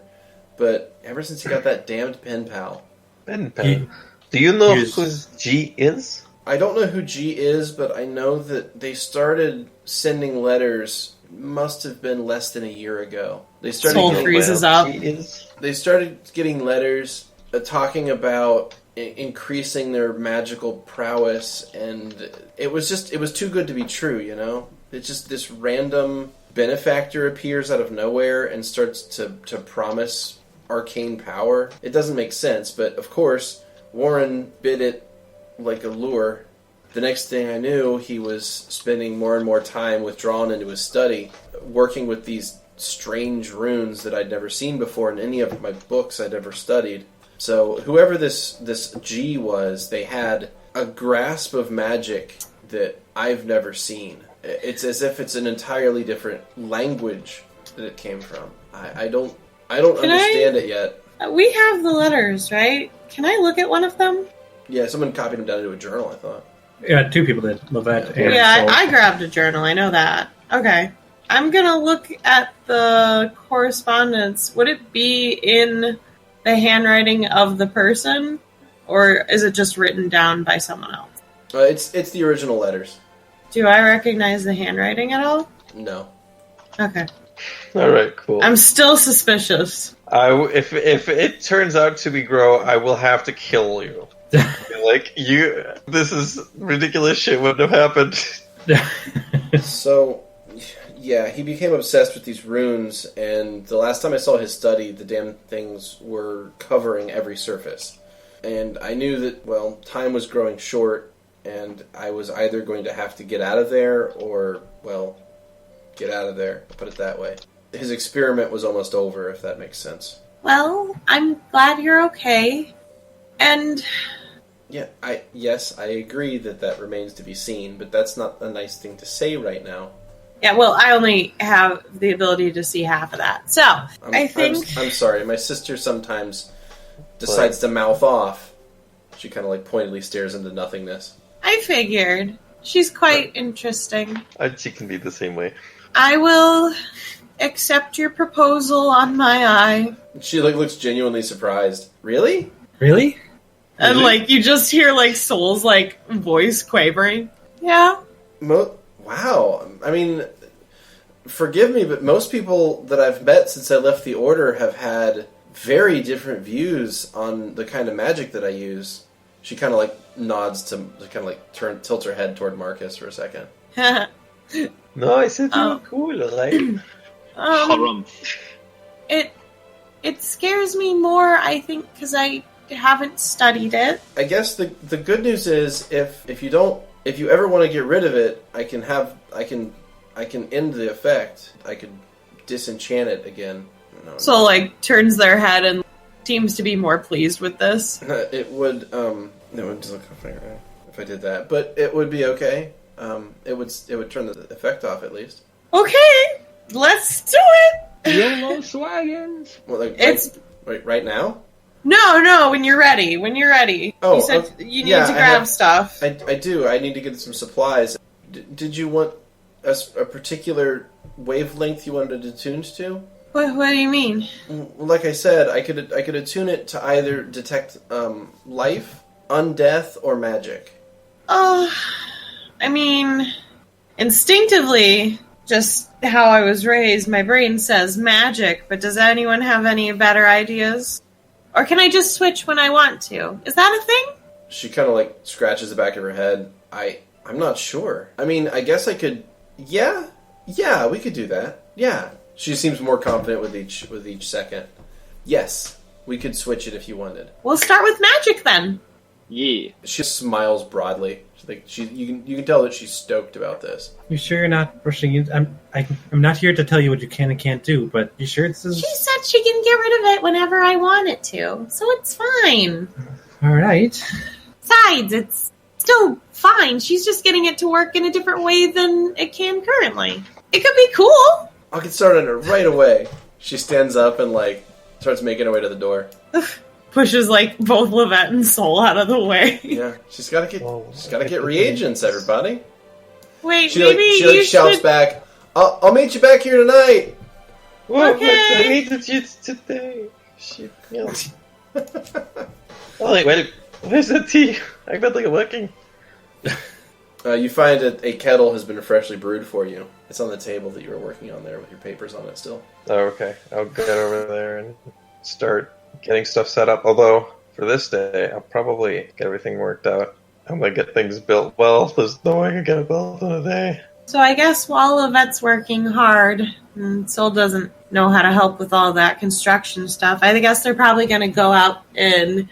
S1: but ever since he got that damned pen pal.
S3: Pen pal. Do you know who G is?
S1: I don't know who G is, but I know that they started sending letters, must have been less than a year ago. They started
S5: Soul freezes up.
S1: They started getting letters talking about increasing their magical prowess, and it was too good to be true, you know? It's just this random benefactor appears out of nowhere and starts to promise arcane power. It doesn't make sense, but of course, Warren bit it like a lure. The next thing I knew, he was spending more and more time withdrawn into his study, working with these strange runes that I'd never seen before in any of my books I'd ever studied. So whoever this G was, they had a grasp of magic that I've never seen. It's as if it's an entirely different language that it came from. I don't understand it yet.
S5: We have the letters, right? Can I look at one of them?
S1: Yeah, someone copied them down into a journal, I thought.
S2: Yeah, 2 people did. Lovette and
S5: Yeah,
S2: Soul.
S5: I grabbed a journal. I know that. Okay. I'm going to look at the correspondence. Would it be in the handwriting of the person? Or is it just written down by someone else?
S1: It's the original letters.
S5: Do I recognize the handwriting at all?
S1: No.
S5: Okay.
S3: All right, cool.
S5: I'm still suspicious.
S3: If it turns out to be Grow, I will have to kill you. Like, this is ridiculous shit wouldn't have happened.
S1: So, yeah, he became obsessed with these runes, and the last time I saw his study, the damn things were covering every surface. And I knew that, well, time was growing short, and I was either going to have to get out of there, or, well, get out of there, I'll put it that way. His experiment was almost over, if that makes sense.
S5: Well, I'm glad you're okay. And...
S1: Yeah, I agree that remains to be seen, but that's not a nice thing to say right now.
S5: Yeah, well, I only have the ability to see half of that. So, I think...
S1: I'm sorry, my sister sometimes decides to mouth off. She kind of, like, pointedly stares into nothingness.
S5: I figured. She's quite interesting.
S3: She can be the same way.
S5: I will accept your proposal on my eye.
S1: She, like, looks genuinely surprised. Really?
S2: Really?
S5: And, like, you just hear, like, Soul's, like, voice quavering. Yeah.
S1: Wow. I mean, forgive me, but most people that I've met since I left the Order have had very different views on the kind of magic that I use. She kind of, like, nods to kind of, like, tilt her head toward Markus for a second.
S3: No, I said you were cool, right?
S5: It scares me more, I think, because I haven't studied it.
S1: I guess the good news is if you ever want to get rid of it, I can end the effect. I could disenchant it again. No.
S5: So, like, turns their head and seems to be more pleased with this.
S1: It would just look if I did that, but it would be okay. It would turn the effect off at least.
S5: Okay, let's do it.
S8: YOLO Swaggins.
S1: Well, like,
S5: It's
S1: right now.
S5: no. When you're ready.
S1: Oh,
S5: you said you need to grab stuff.
S1: I do. I need to get some supplies. Did you want a particular wavelength you wanted it attuned to?
S5: What do you mean?
S1: Well, like I said, I could attune it to either detect life, undeath, or magic.
S5: I mean, instinctively, just how I was raised, my brain says magic, but does anyone have any better ideas? Or can I just switch when I want to? Is that a thing?
S1: She kind of, like, scratches the back of her head. I'm not sure. I mean, I guess I could... Yeah, we could do that. Yeah. She seems more confident with each second. Yes, we could switch it if you wanted.
S5: We'll start with magic then.
S4: Yeah.
S1: She smiles broadly. You can tell that she's stoked about this.
S2: You sure you're not rushing in? I'm not here to tell you what you can and can't do, but you sure this is...
S5: She said she can get rid of it whenever I want it to, so it's fine.
S2: All right.
S5: Besides, it's still fine. She's just getting it to work in a different way than it can currently. It could be cool.
S1: I'll get started on it right away. She stands up and, like, starts making her way to the door.
S5: Pushes, like, both Lovette and Soul out of the way.
S1: Yeah, she's gotta get reagents, everybody.
S5: Wait,
S7: She
S5: maybe you
S7: shouts
S5: should...
S7: back, I'll meet you back here tonight.
S3: Whoa,
S5: Okay.
S3: I needed you today. Shit, yeah. Oh, wait, where's the tea? I felt like looking.
S7: You find a kettle has been freshly brewed for you. It's on the table that you were working on there with your papers on it still.
S3: Oh, okay. I'll get over there and start getting stuff set up. Although, for this day, I'll probably get everything worked out. I'm gonna get things built well. There's no way I can get it built in a day.
S5: So I guess while Lovette's working hard, and Soul doesn't know how to help with all that construction stuff, I guess they're probably going to go out and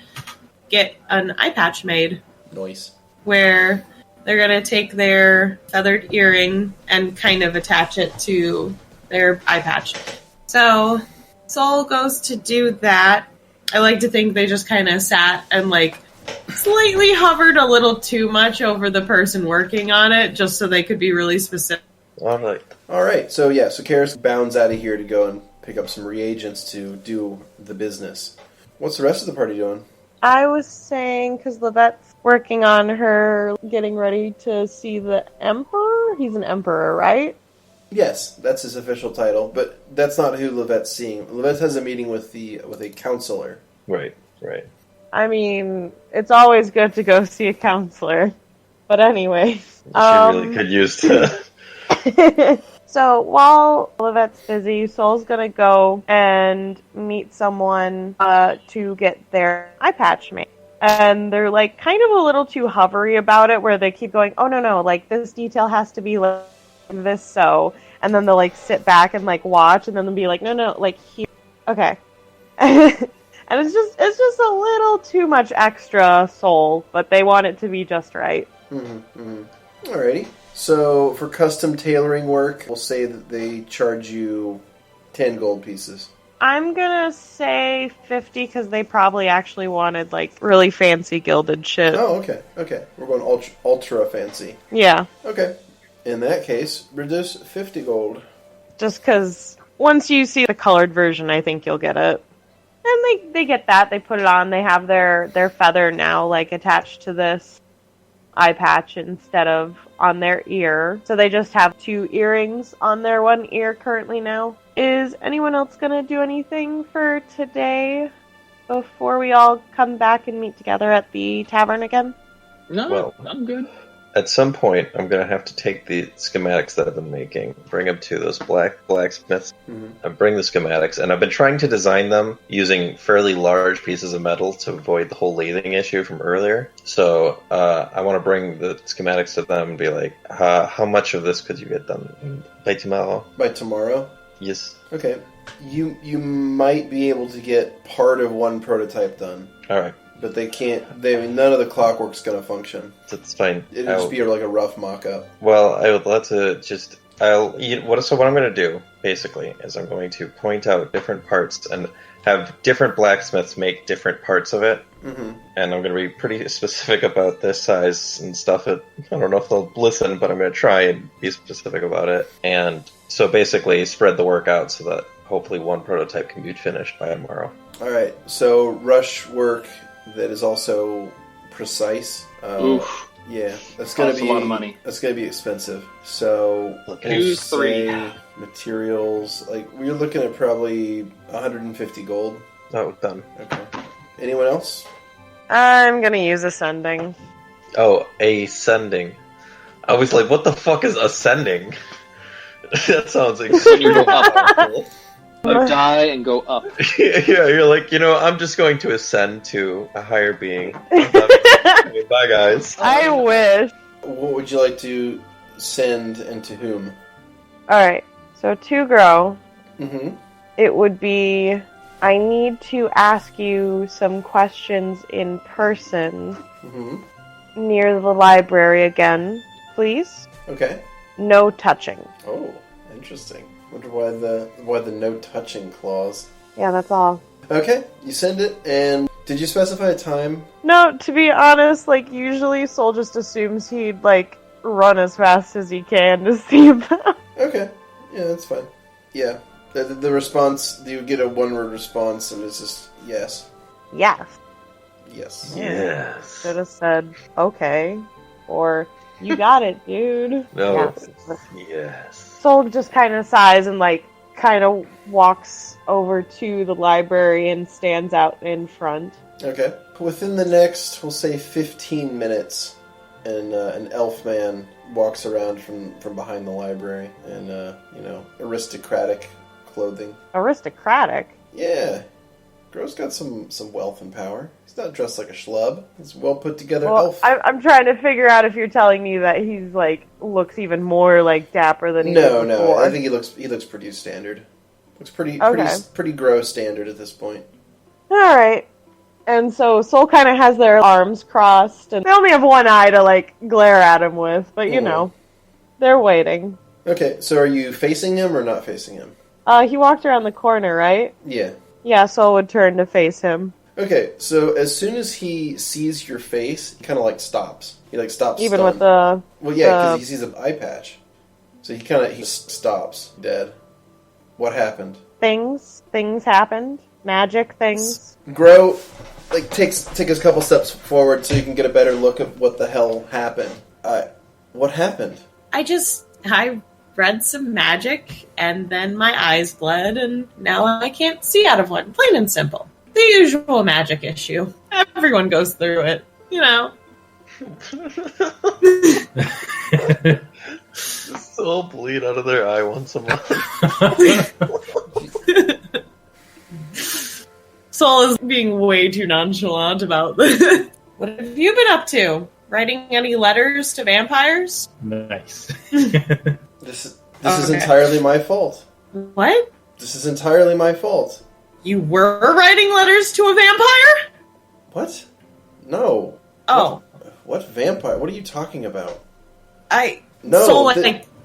S5: get an eye patch made.
S7: Nice.
S5: Where they're going to take their feathered earring and kind of attach it to their eye patch. So Soul goes to do that. I like to think they just kind of sat and slightly hovered a little too much over the person working on it, just so they could be really specific.
S7: Alright, so Karis bounds out of here to go and pick up some reagents to do the business. What's the rest of the party doing?
S8: I was saying, because Lovette's working on her getting ready to see the Emperor. He's an Emperor, right?
S7: Yes, that's his official title, but that's not who Lovette's seeing. Lovette has a meeting with a counselor.
S3: Right.
S8: I mean, it's always good to go see a counselor. But anyway.
S3: She really could use to...
S8: So while Lovette's busy, Soul's gonna go and meet someone to get their eye patch made. And they're kind of a little too hovery about it, where they keep going, oh no, this detail has to be like this, so. And then they'll sit back and watch, and then they'll be like, no, here. Okay. And it's just a little too much extra Soul, but they want it to be just right.
S7: Alrighty. So, for custom tailoring work, we'll say that they charge you 10 gold pieces.
S8: I'm gonna say 50, because they probably actually wanted, really fancy gilded shit.
S7: Oh, okay. We're going ultra fancy.
S8: Yeah.
S7: Okay. In that case, reduce 50 gold.
S8: Just because once you see the colored version, I think you'll get it. And they get that. They put it on. They have their feather now, attached to this eye patch instead of on their ear. So they just have 2 earrings on their one ear currently now. Is anyone else going to do anything for today before we all come back and meet together at the tavern again?
S4: No, I'm good.
S3: At some point, I'm going to have to take the schematics that I've been making, bring them to those blacksmiths, and bring the schematics. And I've been trying to design them using fairly large pieces of metal to avoid the whole lathing issue from earlier. So I want to bring the schematics to them and be like, how much of this could you get done by tomorrow?
S7: By tomorrow?
S3: Yes.
S7: Okay. You might be able to get part of one prototype done.
S3: All right.
S7: But they can't. None of the clockwork's going to function.
S3: That's fine.
S7: It'll just be a rough mock-up.
S3: Well, I would love to just. So what I'm going to do basically is I'm going to point out different parts and have different blacksmiths make different parts of it. Mm-hmm. And I'm going to be pretty specific about this size and stuff. I don't know if they'll listen, but I'm going to try and be specific about it. And so basically spread the work out so that hopefully one prototype can be finished by tomorrow.
S7: All right. So rush work that is also precise.
S4: Oof.
S7: Yeah, that's going to be
S4: a lot of money.
S7: That's going to be expensive. So we'll say materials. We're looking at probably 150 gold.
S3: Oh, done.
S7: Okay. Anyone else?
S8: I'm gonna use ascending.
S3: Oh, ascending. I was like, what the fuck is ascending? That sounds like
S4: when you go up. You die and go up.
S3: Yeah, you're like, I'm just going to ascend to a higher being. Bye, guys.
S8: I wish.
S7: What would you like to send and to whom?
S8: Alright, so to grow,
S7: Mm-hmm.
S8: it would be, I need to ask you some questions in person near the library again, please.
S7: Okay.
S8: No touching.
S7: Oh, interesting. Wonder why the no touching clause.
S8: Yeah, that's all.
S7: Okay, you send it, and did you specify a time?
S8: No, to be honest, usually Soul just assumes he'd, run as fast as he can to see about.
S7: Okay, yeah, that's fine. Yeah, the response, you get a one-word response, and it's just, yes.
S8: Yes.
S7: Yes.
S3: Yes.
S8: Should have said, okay, or You got it, dude.
S3: No.
S8: Yeah.
S3: Yes.
S8: Soul just kind of sighs and, like, kind of walks over to the library and stands out in front.
S7: Okay. Within the next, we'll say 15 minutes, and an elf man walks around from behind the library in, aristocratic clothing.
S8: Aristocratic?
S7: Yeah. Gro's got some wealth and power. He's not dressed like a schlub. He's a well put together
S8: Well,
S7: elf.
S8: I'm trying to figure out if you're telling me that he's, like, looks even more, like, dapper than he did
S7: No.
S8: before.
S7: I think he looks pretty standard. Looks pretty Gro standard at this point.
S8: Alright. And so Soul kind of has their arms crossed, and they only have one eye to, like, glare at him with, but, you know, they're waiting.
S7: Okay, so are you facing him or not facing him?
S8: He walked around the corner, right?
S7: Yeah.
S8: Yeah, Soul would turn to face him.
S7: Okay, so as soon as he sees your face, he kind of, like, stops. He, like, stops
S8: Even
S7: stunned.
S8: with the...
S7: Well, yeah, because he sees an eye patch. So he stops, dead. What happened?
S8: Things happened. Magic things.
S7: Gro, like, take a couple steps forward so you can get a better look at what the hell happened. What happened?
S5: I read some magic, and then my eyes bled, and now I can't see out of one. Plain and simple. The usual magic issue. Everyone goes through it, you know.
S3: Still bleed out of their eye once a month.
S5: Soul is being way too nonchalant about this. What have you been up to? Writing any letters to vampires?
S2: Nice.
S7: This is entirely my fault.
S5: What?
S7: This is entirely my fault.
S5: You were writing letters to a vampire?
S7: What? No.
S5: Oh.
S7: What vampire? What are you talking about?
S5: No, Soul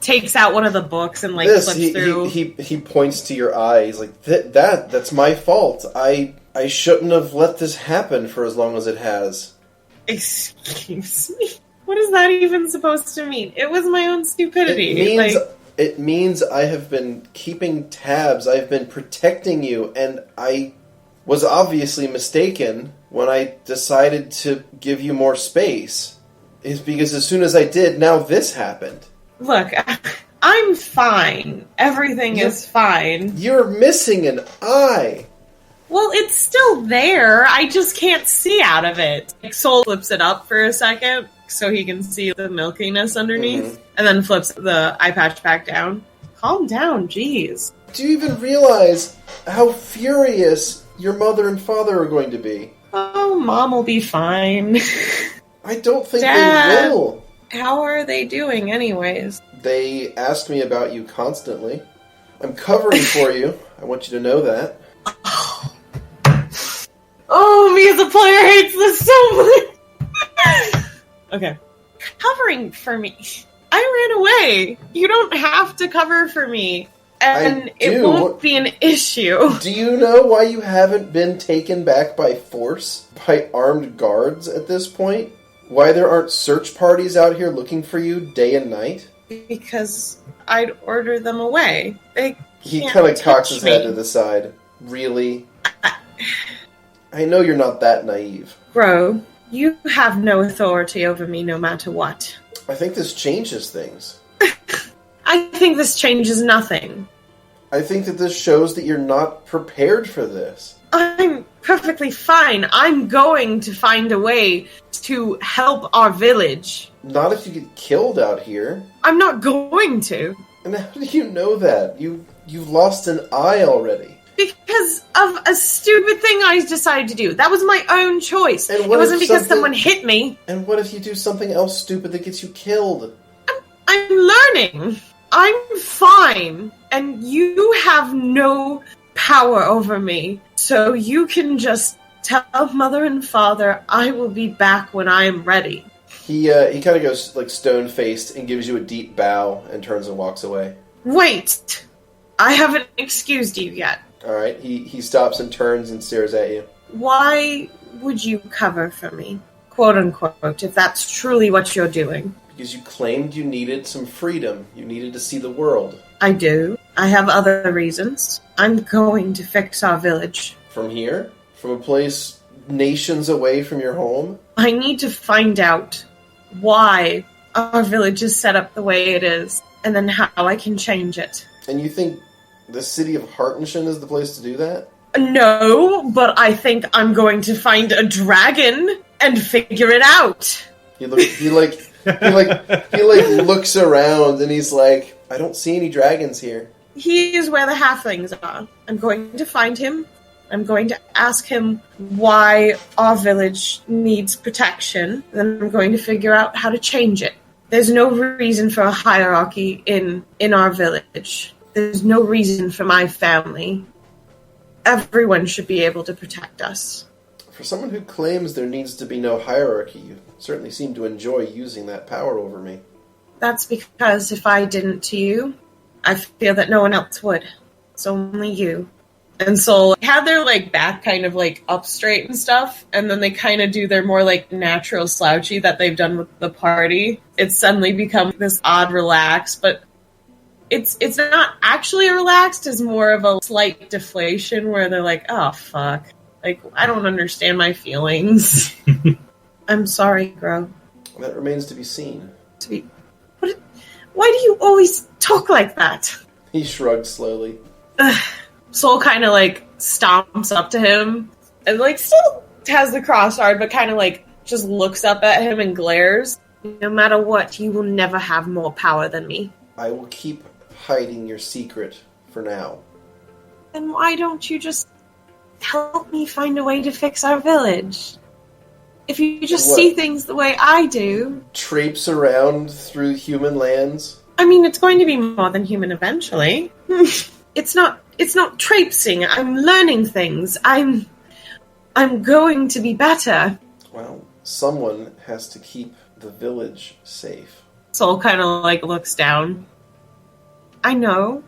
S5: takes out one of the books and flips through.
S7: He points to your eye. He's like, that's my fault. I shouldn't have let this happen for as long as it has.
S5: Excuse me? What is that even supposed to mean? It was my own stupidity.
S7: It means I have been keeping tabs. I've been protecting you, and I was obviously mistaken when I decided to give you more space. It's because as soon as I did, now this happened.
S5: Look, I'm fine. Everything is fine.
S7: You're missing an eye.
S5: Well, it's still there. I just can't see out of it. Soul flips it up for a second so he can see the milkiness underneath, and then flips the eye patch back down. Calm down, jeez.
S7: Do you even realize how furious your mother and father are going to be?
S5: Oh, Mom will be fine.
S7: I don't think
S5: Dad,
S7: they will.
S5: How are they doing anyways?
S7: They ask me about you constantly. I'm covering for you. I want you to know that.
S5: Oh, me as a player hates this so much. Okay. Covering for me. I ran away. You don't have to cover for me. And it won't be an issue.
S7: Do you know why you haven't been taken back by force? By armed guards at this point? Why there aren't search parties out here looking for you day and night?
S5: Because I'd order them away.
S7: He kind of cocks his head to the side. Really? I know you're not that naive.
S5: Bro, you have no authority over me no matter what.
S7: I think this changes things.
S5: I think this changes nothing.
S7: I think that this shows that you're not prepared for this.
S5: I'm perfectly fine. I'm going to find a way to help our village.
S7: Not if you get killed out here.
S5: I'm not going to.
S7: And how do you know that? You've lost an eye already.
S5: Because of a stupid thing I decided to do. That was my own choice. It wasn't because someone hit me.
S7: And what if you do something else stupid that gets you killed?
S5: I'm learning. I'm fine. And you have no power over me. So you can just tell Mother and Father I will be back when I am ready.
S7: He kind of goes like stone-faced and gives you a deep bow and turns and walks away.
S5: Wait! I haven't excused you yet.
S7: Alright, he stops and turns and stares at you.
S5: Why would you cover for me? Quote unquote, if that's truly what you're doing.
S7: Because you claimed you needed some freedom. You needed to see the world.
S5: I do. I have other reasons. I'm going to fix our village.
S7: From here? From a place nations away from your home?
S5: I need to find out why our village is set up the way it is, and then how I can change it.
S7: And you think the city of Hartenshin is the place to do that?
S5: No, but I think I'm going to find a dragon and figure it out.
S7: He looks around and he's like, I don't see any dragons here.
S5: He is where the halflings are. I'm going to find him. I'm going to ask him why our village needs protection. Then I'm going to figure out how to change it. There's no reason for a hierarchy in our village. There's no reason for my family. Everyone should be able to protect us.
S7: For someone who claims there needs to be no hierarchy, you certainly seem to enjoy using that power over me.
S5: That's because if I didn't to you, I feel that no one else would. It's only you. And so had their back kind of up straight and stuff, and then they kind of do their more natural slouchy that they've done with the party. It's suddenly become this odd relax, but it's not actually a relaxed, it's more of a slight deflation where they're like, oh fuck. I don't understand my feelings. I'm sorry, Gro.
S7: That remains to be seen.
S5: Why do you always talk like that?
S7: He shrugs slowly.
S5: Soul kind of stomps up to him and still has the crossguard, but kind of just looks up at him and glares. No matter what, you will never have more power than me.
S7: I will keep hiding your secret for now.
S5: Then why don't you just help me find a way to fix our village? If you just see things the way I do...
S7: Traipse around through human lands?
S5: I mean, it's going to be more than human eventually. It's not traipsing. I'm learning things. I'm going to be better.
S7: Well, someone has to keep the village safe.
S5: Soul kind of looks down. I know.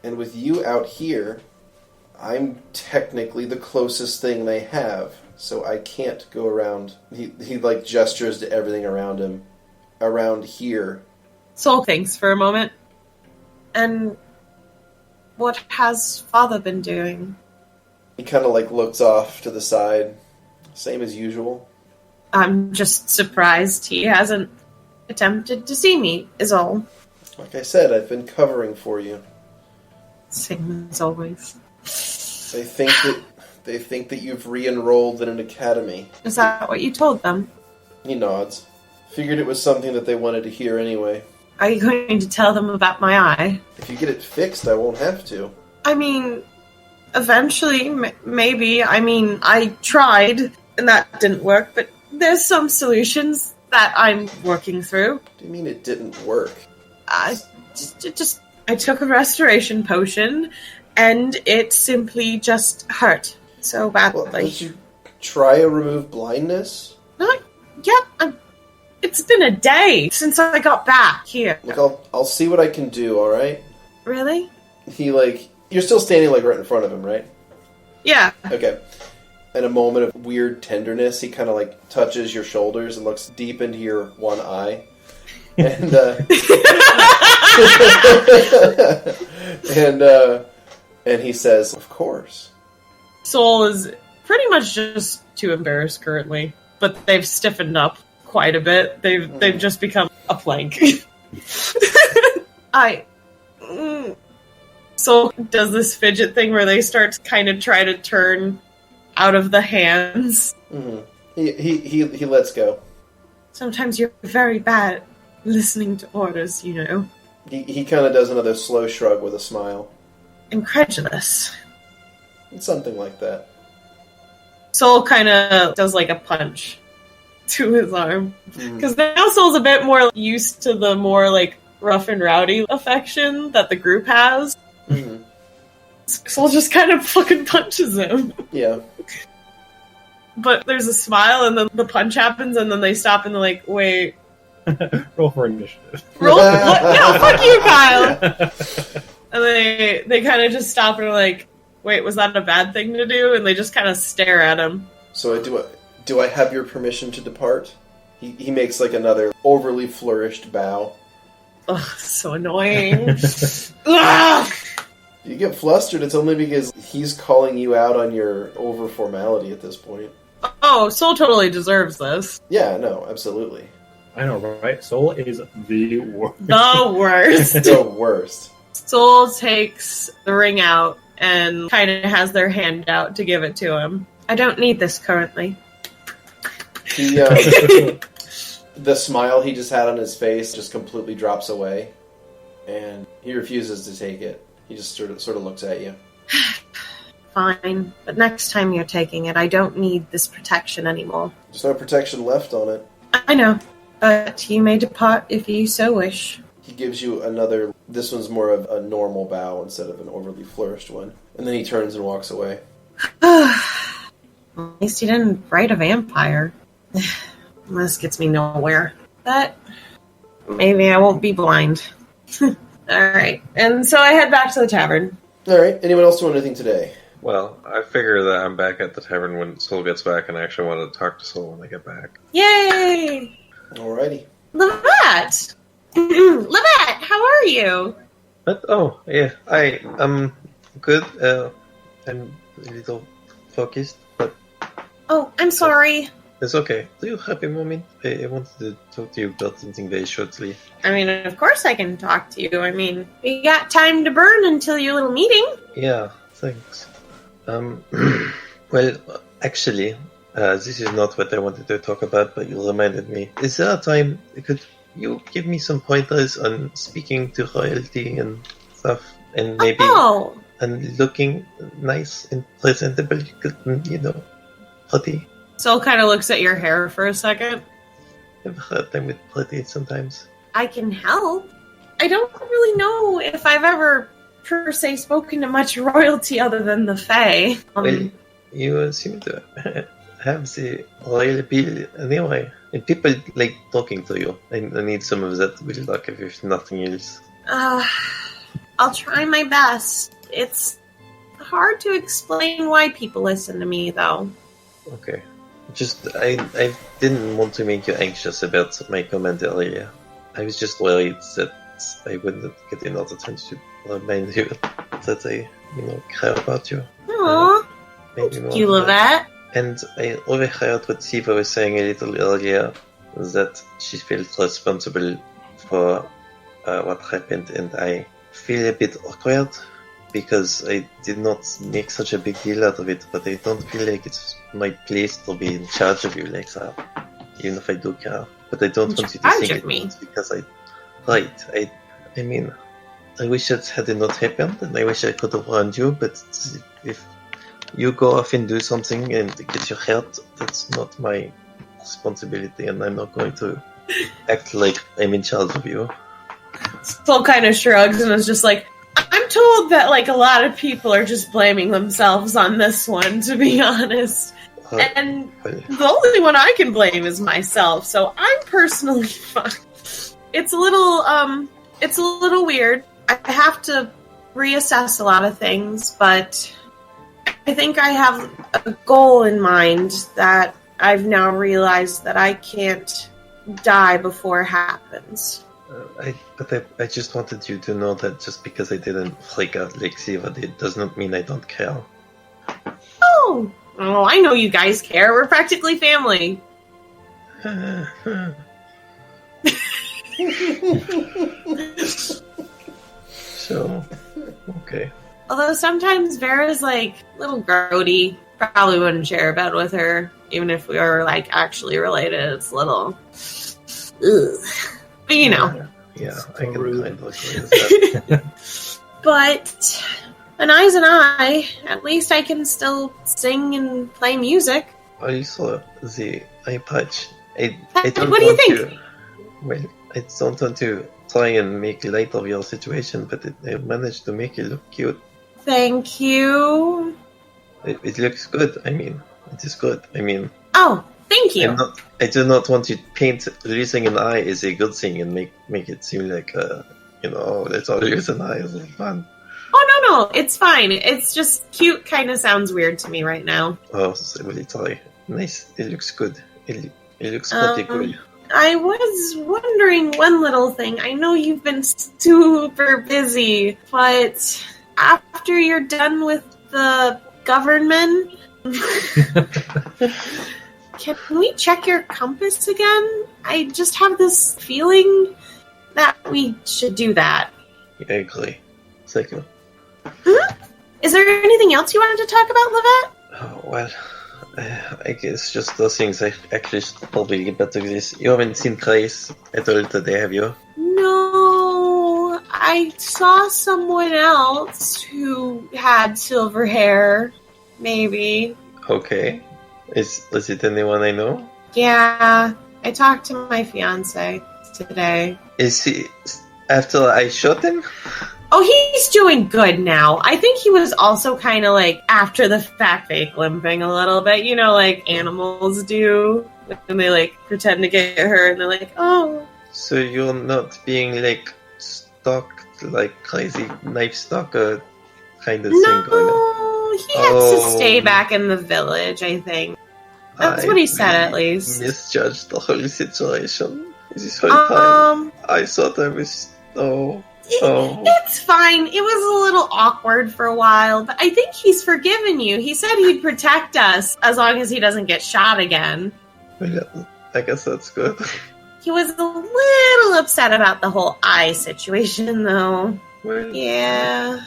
S7: And with you out here, I'm technically the closest thing they have, so I can't go around. He gestures to everything around him. Around here.
S5: Soul thinks for a moment. And what has Father been doing?
S7: He kind of looks off to the side. Same as usual.
S5: I'm just surprised he hasn't attempted to see me, is all.
S7: Like I said, I've been covering for you.
S5: Same as always.
S7: They think that you've re-enrolled in an academy.
S5: Is that what you told them?
S7: He nods. Figured it was something that they wanted to hear anyway.
S5: Are you going to tell them about my eye?
S7: If you get it fixed, I won't have to.
S5: I mean, eventually, maybe. I mean, I tried, and that didn't work, but there's some solutions that I'm working through.
S7: What do you mean it didn't work?
S5: I took a restoration potion, and it simply just hurt so badly.
S7: Well, did you try a remove blindness?
S5: Not yet. It's been a day since I got back here.
S7: Look, I'll see what I can do, alright?
S5: Really?
S7: He, you're still standing, right in front of him, right?
S5: Yeah.
S7: Okay. In a moment of weird tenderness, he kind of, touches your shoulders and looks deep into your one eye. And, and he says, of course.
S5: Soul is pretty much just too embarrassed currently, but they've stiffened up quite a bit. They've just become a plank. Soul does this fidget thing where they start to kind of try to turn out of the hands.
S7: Mm-hmm. He lets go.
S5: Sometimes you're very bad at listening to orders, you know.
S7: He kind of does another slow shrug with a smile.
S5: Incredulous.
S7: It's something like that.
S5: Soul kind of does a punch to his arm. Because now Soul's a bit more used to the more rough and rowdy affection that the group has.
S7: Mm-hmm.
S5: Soul just kind of fucking punches him.
S7: Yeah.
S5: But there's a smile, and then the punch happens, and then they stop, and they're like, wait.
S2: Roll for initiative.
S5: Roll? What? No, fuck you, Kyle! And they kind of just stop and are like, wait, was that a bad thing to do? And they just kind of stare at him.
S7: So do I have your permission to depart? He makes another overly flourished bow.
S5: Ugh, so annoying. Ugh!
S7: You get flustered, it's only because he's calling you out on your over-formality at this point.
S5: Oh, Soul totally deserves this.
S7: Yeah, no, absolutely.
S2: I know, right? Soul is the worst.
S5: The worst.
S7: The worst.
S5: Soul takes the ring out and kind of has their hand out to give it to him. I don't need this currently.
S7: The smile he just had on his face just completely drops away, and he refuses to take it. He just sort of looks at you.
S5: Fine, but next time you're taking it, I don't need this protection anymore.
S7: There's no protection left on it.
S5: I know, but you may depart if you so wish.
S7: He gives you another... This one's more of a normal bow instead of an overly flourished one. And then he turns and walks away.
S5: At least he didn't write a vampire. This gets me nowhere. But maybe I won't be blind. Alright, and so I head back to the tavern.
S7: Alright, anyone else doing anything today?
S3: Well, I figure that I'm back at the tavern when Soul gets back, and I actually want to talk to Soul when I get back.
S5: Yay!
S7: Alrighty.
S5: Lovette! Lovette, how are you?
S3: But, oh, yeah, I am good. I'm a little focused, but
S5: Oh, I'm sorry.
S3: it's okay. Do you have a moment? I wanted to talk to you about something very shortly.
S5: I mean, of course I can talk to you. I mean, we got time to burn until your little meeting.
S3: Yeah, thanks. Well, actually, this is not what I wanted to talk about, but you reminded me. Is there a time, could you give me some pointers on speaking to royalty and stuff, and maybe and looking nice and presentable, you know, pretty?
S5: Soul kind of looks at your hair for a second.
S3: I've a hard time with pretty sometimes.
S5: I can help. I don't really know if I've ever, per se, spoken to much royalty other than the Fae.
S3: Well, you seem to have the royal appeal anyway. And people like talking to you. I need some of that good luck if nothing else.
S5: I'll try my best. It's hard to explain why people listen to me, though.
S3: Okay. Just, I didn't want to make you anxious about my comment earlier. I was just worried that I wouldn't get enough attention to remind you that I, care about you.
S5: Aww. Thank you, Lovette.
S3: And I overheard what Siva was saying a little earlier, that she felt responsible for what happened, and I feel a bit awkward because I did not make such a big deal out of it, but I don't feel like it's my place to be in charge of you like that, even if I do care. But I don't want you to think it's because I mean, I wish it had not happened, and I wish I could have warned you, but if you go off and do something and get your hurt, that's not my responsibility, and I'm not going to act like I'm in charge of you.
S5: Soul kind of shrugs and is just like, I'm told that a lot of people are just blaming themselves on this one, to be honest. And the only one I can blame is myself, so I'm personally fine. It's a little weird. I have to reassess a lot of things, but I think I have a goal in mind that I've now realized that I can't die before it happens.
S3: I just wanted you to know that just because I didn't freak out like Siva did does not mean I don't care.
S5: Oh, I know you guys care. We're practically family.
S3: So, okay.
S5: Although sometimes Vera's a little grody. Probably wouldn't share a bed with her, even if we were actually related. It's a little... Ugh. But
S3: Yeah, I can kind of that.
S5: But Anais and I, at least I can still sing and play music.
S3: I saw the eye patch. I
S5: What
S3: don't
S5: do you
S3: want
S5: think?
S3: I don't want to try and make light of your situation, but I managed to make it look cute.
S5: Thank you.
S3: It looks good. I mean, it is good. I mean...
S5: Oh, thank you.
S3: I do not want to paint losing an eye as a good thing and make it seem like, let's all lose an eye. It's fun.
S5: Oh, no, it's fine. It's just cute kind of sounds weird to me right now.
S3: Oh, really sorry. Nice. It looks good. It looks pretty cool.
S5: I was wondering one little thing. I know you've been super busy, but after you're done with the government... Can we check your compass again? I just have this feeling that we should do that.
S3: I agree. Thank you.
S5: Is there anything else you wanted to talk about, Lovette?
S3: Oh, well, I guess just those things I actually should probably get back to this. You haven't seen Grace at all today, have you?
S5: No, I saw someone else who had silver hair, maybe.
S3: Okay. Was it anyone I know?
S5: Yeah, I talked to my fiance today.
S3: Is he... After I shot him?
S5: Oh, he's doing good now. I think he was also kind of like after the fact fake limping a little bit, you know, like animals do when they like pretend to get hurt and they're like, oh.
S3: So you're not being like stalked like crazy knife stalker kind of thing going on?
S5: No, he has to stay back in the village, I think. That's what he said, at least.
S3: Misjudged the whole situation. This whole time. I thought I was... Oh.
S5: It's fine. It was a little awkward for a while, but I think he's forgiven you. He said he'd protect us as long as he doesn't get shot again.
S3: Yeah, I guess that's good.
S5: He was a little upset about the whole eye situation, though.
S3: Well,
S5: yeah.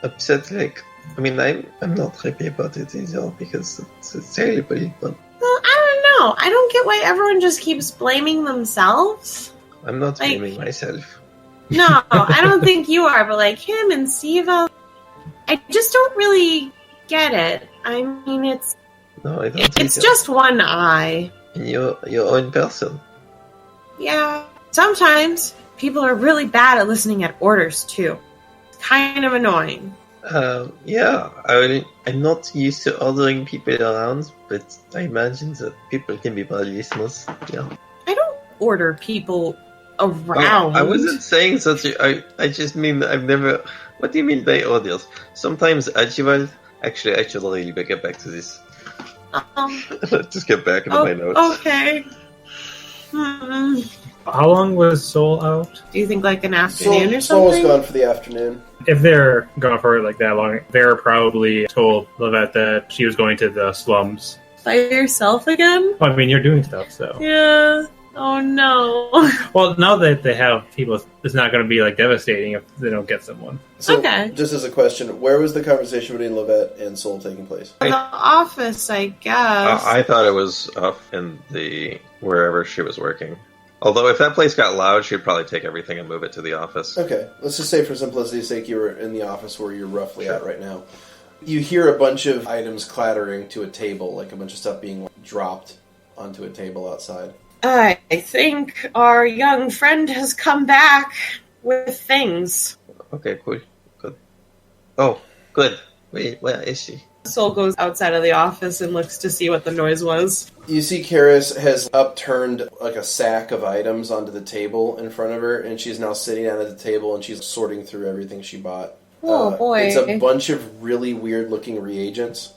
S3: Upset, like... I mean, I'm not happy about it either, because it's terrible, but...
S5: Well, I don't know. I don't get why everyone just keeps blaming themselves.
S3: I'm not blaming myself.
S5: No, I don't think you are, but like him and Siva, I just don't really get it. I mean, it's just one eye.
S3: And you're your own person.
S5: Yeah. Sometimes people are really bad at listening at orders, too. It's kind of annoying.
S3: Yeah. I'm not used to ordering people around, but I imagine that people can be bad listeners. Yeah.
S5: I don't order people around.
S3: I wasn't saying that. I just mean I've never... What do you mean by orders? Sometimes Archibald... Actually, I should really get back to this. Let's just get back into my notes.
S5: Okay.
S2: How long was Soul out?
S5: Do you think like an afternoon or something?
S7: Soul was gone for the afternoon.
S2: If they're gone for like that long, Vera probably told Lovette that she was going to the slums.
S5: By yourself again?
S2: Well, I mean, you're doing stuff, so.
S5: Yeah. Oh no.
S2: Well, now that they have people, it's not going to be like devastating if they don't get someone.
S7: So,
S5: okay.
S7: Just as a question, where was the conversation between Lovette and Soul taking place?
S5: The office, I guess.
S3: I thought it was up in the... wherever she was working. Although if that place got loud, she'd probably take everything and move it to the office.
S7: Okay, let's just say for simplicity's sake you were in the office where you're roughly at right now. You hear a bunch of items clattering to a table, like a bunch of stuff being dropped onto a table outside.
S5: I think our young friend has come back with things.
S3: Okay, cool. Good. Oh, good. Wait, where is she?
S5: Soul goes outside of the office and looks to see what the noise was.
S7: You see Karis has upturned like a sack of items onto the table in front of her, and she's now sitting down at the table and she's sorting through everything she bought.
S5: Oh boy.
S7: It's a bunch of really weird looking reagents.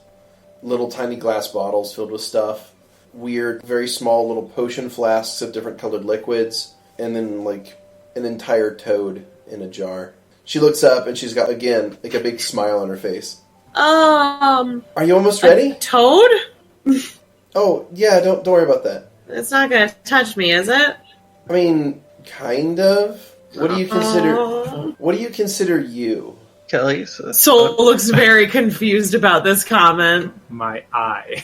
S7: Little tiny glass bottles filled with stuff. Weird, very small little potion flasks of different colored liquids. And then like an entire toad in a jar. She looks up and she's got, again, like a big smile on her face.
S5: Are
S7: you almost ready?
S5: Toad?
S7: Oh, yeah, don't worry about that.
S5: It's not gonna touch me, is it?
S7: I mean, kind of. What do you consider you?
S3: Kelly?
S5: Soul looks very confused about this comment.
S2: My eye.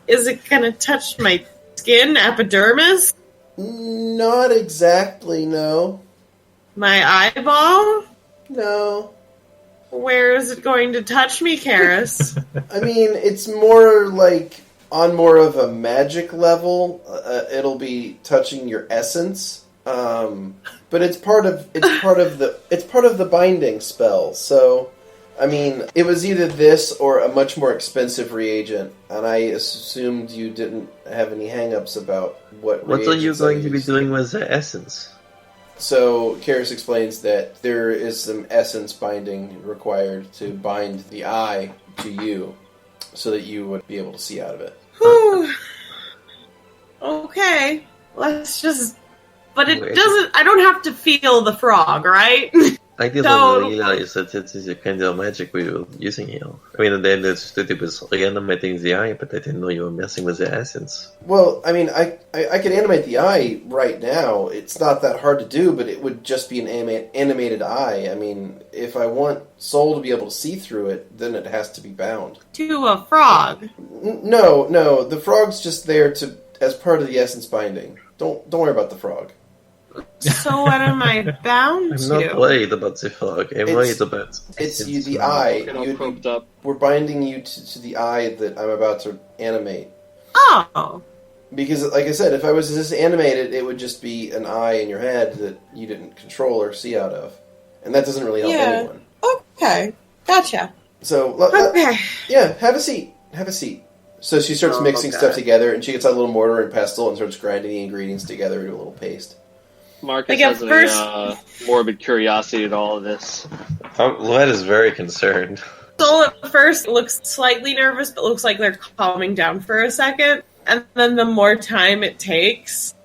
S5: Is it gonna touch my skin, epidermis?
S7: Not exactly, no.
S5: My eyeball?
S7: No.
S5: Where is it going to touch me, Karis?
S7: I mean, it's more like on more of a magic level. It'll be touching your essence, but it's part of the binding spell. So, I mean, it was either this or a much more expensive reagent, and I assumed you didn't have any hang-ups about what.
S3: What are you going to be doing with the essence?
S7: So, Karis explains that there is some essence binding required to bind the eye to you, so that you would be able to see out of it.
S5: Okay, let's just... But it doesn't... I don't have to feel the frog, right?
S3: I didn't realize that it is a kind of magic we were using here. I mean, then it was reanimating the eye, but I didn't know you were messing with the essence.
S7: Well, I mean, I can animate the eye right now. It's not that hard to do, but it would just be an animated eye. I mean, if I want Soul to be able to see through it, then it has to be bound.
S5: To a frog.
S7: No, the frog's just there as part of the essence binding. Don't worry about the frog.
S5: So what am I bound
S3: I'm
S5: to?
S3: not worried about the frog. I'm worried about...
S7: It's you, the eye.
S4: Get all probed up.
S7: We're binding you to the eye that I'm about to animate.
S5: Oh.
S7: Because, like I said, if I was to just animate it, it would just be an eye in your head that you didn't control or see out of. And that doesn't really help anyone.
S5: Okay. Gotcha.
S7: So,
S5: Okay.
S7: yeah, have a seat. Have a seat. So she starts mixing stuff together, and she gets out a little mortar and pestle and starts grinding the ingredients together into a little paste.
S4: Marcus has a morbid curiosity at all of this.
S3: Lovette is very concerned.
S5: Soul at first looks slightly nervous, but looks like they're calming down for a second. And then the more time it takes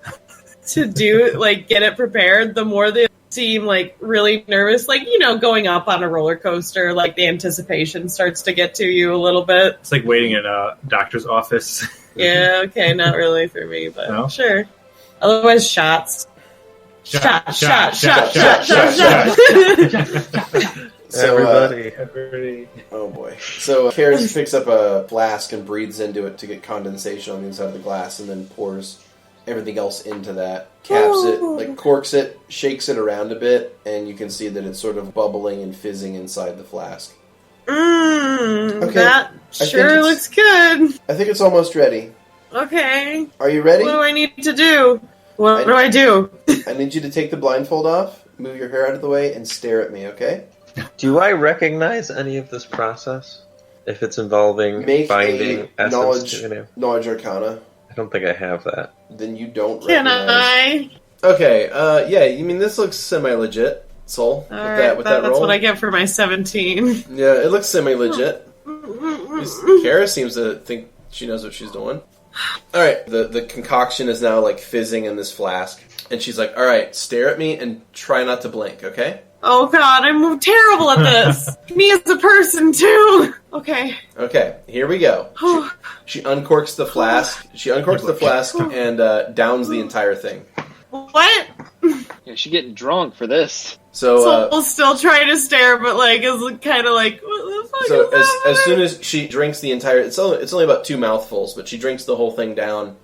S5: to get it prepared, the more they seem, really nervous. Going up on a roller coaster, the anticipation starts to get to you a little bit.
S2: It's like waiting in a doctor's office.
S5: Yeah, okay, not really for me, but
S2: no?
S5: Sure. Otherwise, shots. Shot.
S7: So,
S3: Everybody.
S7: Oh boy. So Karis picks up a flask and breathes into it to get condensation on the inside of the glass, and then pours everything else into that. Caps it, corks it, shakes it around a bit, and you can see that it's sort of bubbling and fizzing inside the flask. Okay.
S5: That sure looks good.
S7: I think it's almost ready.
S5: Okay.
S7: Are you ready?
S5: What do I need to do? What do I do?
S7: I need you to take the blindfold off, move your hair out of the way, and stare at me, okay?
S3: Do I recognize any of this process? If it's involving binding essence
S7: knowledge arcana.
S3: I don't think I have that.
S7: Then you don't
S5: Can
S7: recognize. Okay, yeah, you mean this looks semi-legit, Soul.
S5: Alright, that's
S7: roll.
S5: what I get for my 17.
S7: Yeah, it looks semi-legit. Kara seems to think she knows what she's doing. Alright, the concoction is now, fizzing in this flask. And she's like, alright, stare at me and try not to blink, okay?
S5: Oh god, I'm terrible at this. Me as a person, too. Okay.
S7: Okay, here we go. She uncorks the flask. She uncorks the flask and downs the entire thing.
S5: What?
S4: Yeah, she's getting drunk for this.
S7: So
S5: we'll still try to stare, but is kind of what the fuck
S7: so
S5: is
S7: as soon as she drinks the entire, it's only about 2 mouthfuls, but she drinks the whole thing down.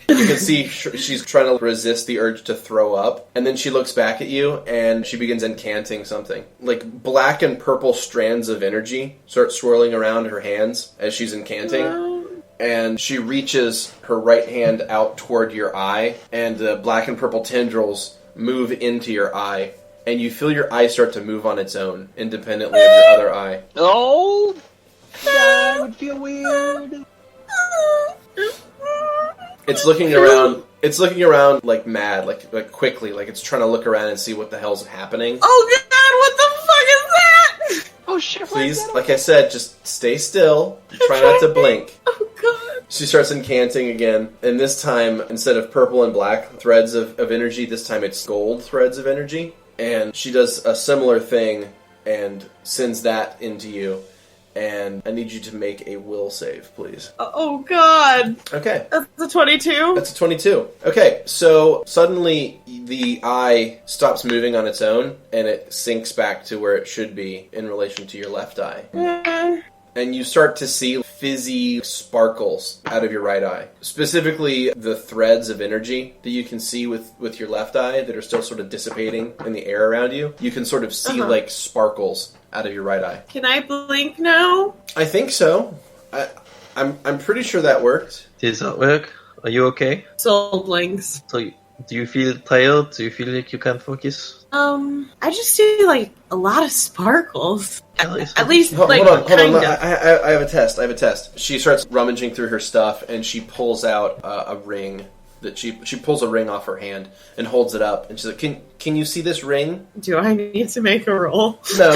S7: You can see she's trying to resist the urge to throw up, and then she looks back at you and she begins incanting something. Black and purple strands of energy start swirling around her hands as she's incanting. And she reaches her right hand out toward your eye, and the black and purple tendrils move into your eye, and you feel your eye start to move on its own, independently of your other eye.
S4: Oh, that would feel weird.
S7: It's looking around. It's looking around mad, quickly, it's trying to look around and see what the hell's happening.
S5: Oh god, what the fuck is that?
S4: Oh shit!
S7: Please, like I said, just stay still. Try not to blink.
S5: Oh god.
S7: She starts incanting again, and this time, instead of purple and black threads of energy, this time it's gold threads of energy. And she does a similar thing and sends that into you. And I need you to make a will save, please.
S5: Oh god.
S7: Okay.
S5: That's a 22?
S7: That's a 22. Okay, so suddenly the eye stops moving on its own, and it sinks back to where it should be in relation to your left eye. And you start to see fizzy sparkles out of your right eye. Specifically, the threads of energy that you can see with your left eye that are still sort of dissipating in the air around you. You can sort of see, sparkles out of your right eye.
S5: Can I blink now?
S7: I think so. I'm pretty sure that worked.
S3: Does that work? Are you okay?
S5: Soul blinks.
S3: So, do you feel tired? Do you feel like you can't focus?
S5: I just see, a lot of sparkles. At least,
S7: hold on.
S5: kind of.
S7: I have a test. She starts rummaging through her stuff, and she pulls out a ring. That she pulls a ring off her hand and holds it up. And she's like, can you see this ring?
S5: Do I need to make a roll?
S7: No,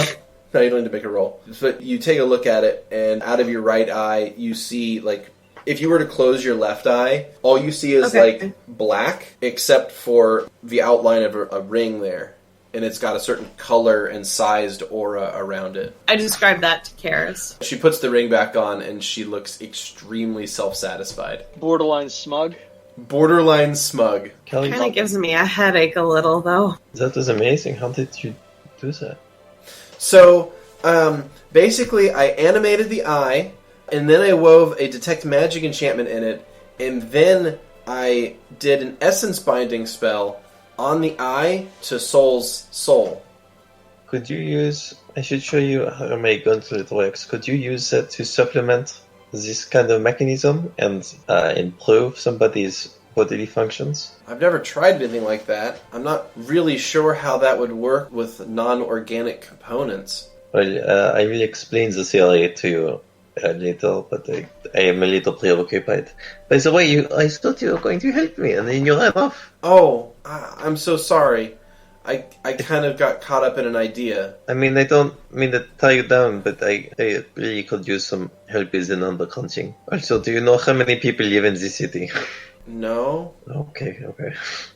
S7: you don't need to make a roll. But you take a look at it, and out of your right eye, you see, if you were to close your left eye, all you see is, black, except for the outline of a ring there.
S1: and it's got a certain color and sized aura around it.
S5: I described that to Karis.
S1: She puts the ring back on, and she looks extremely self-satisfied.
S4: Borderline smug.
S1: Borderline smug.
S3: Kelly,
S5: Kind of gives me a headache a little, though.
S3: that was amazing. How did you do that?
S1: So, basically, I animated the eye, and then I wove a detect magic enchantment in it, and then I did an essence binding spell on the eye to Soul's soul.
S3: Could you use... I should show you how my gauntlet works. Could you use that to supplement this kind of mechanism and improve somebody's bodily functions?
S1: I've never tried anything like that. I'm not really sure how that would work with non-organic components.
S3: Well, I will explain the theory to you later, but I am a little preoccupied. By the way, I thought you were going to help me, and then you ran off.
S1: Oh, I'm so sorry. I kind of got caught up in an idea.
S3: I mean, I don't mean to tie you down, but I really could use some help with the number crunching. Also, do you know how many people live in this city?
S1: No?
S3: Okay.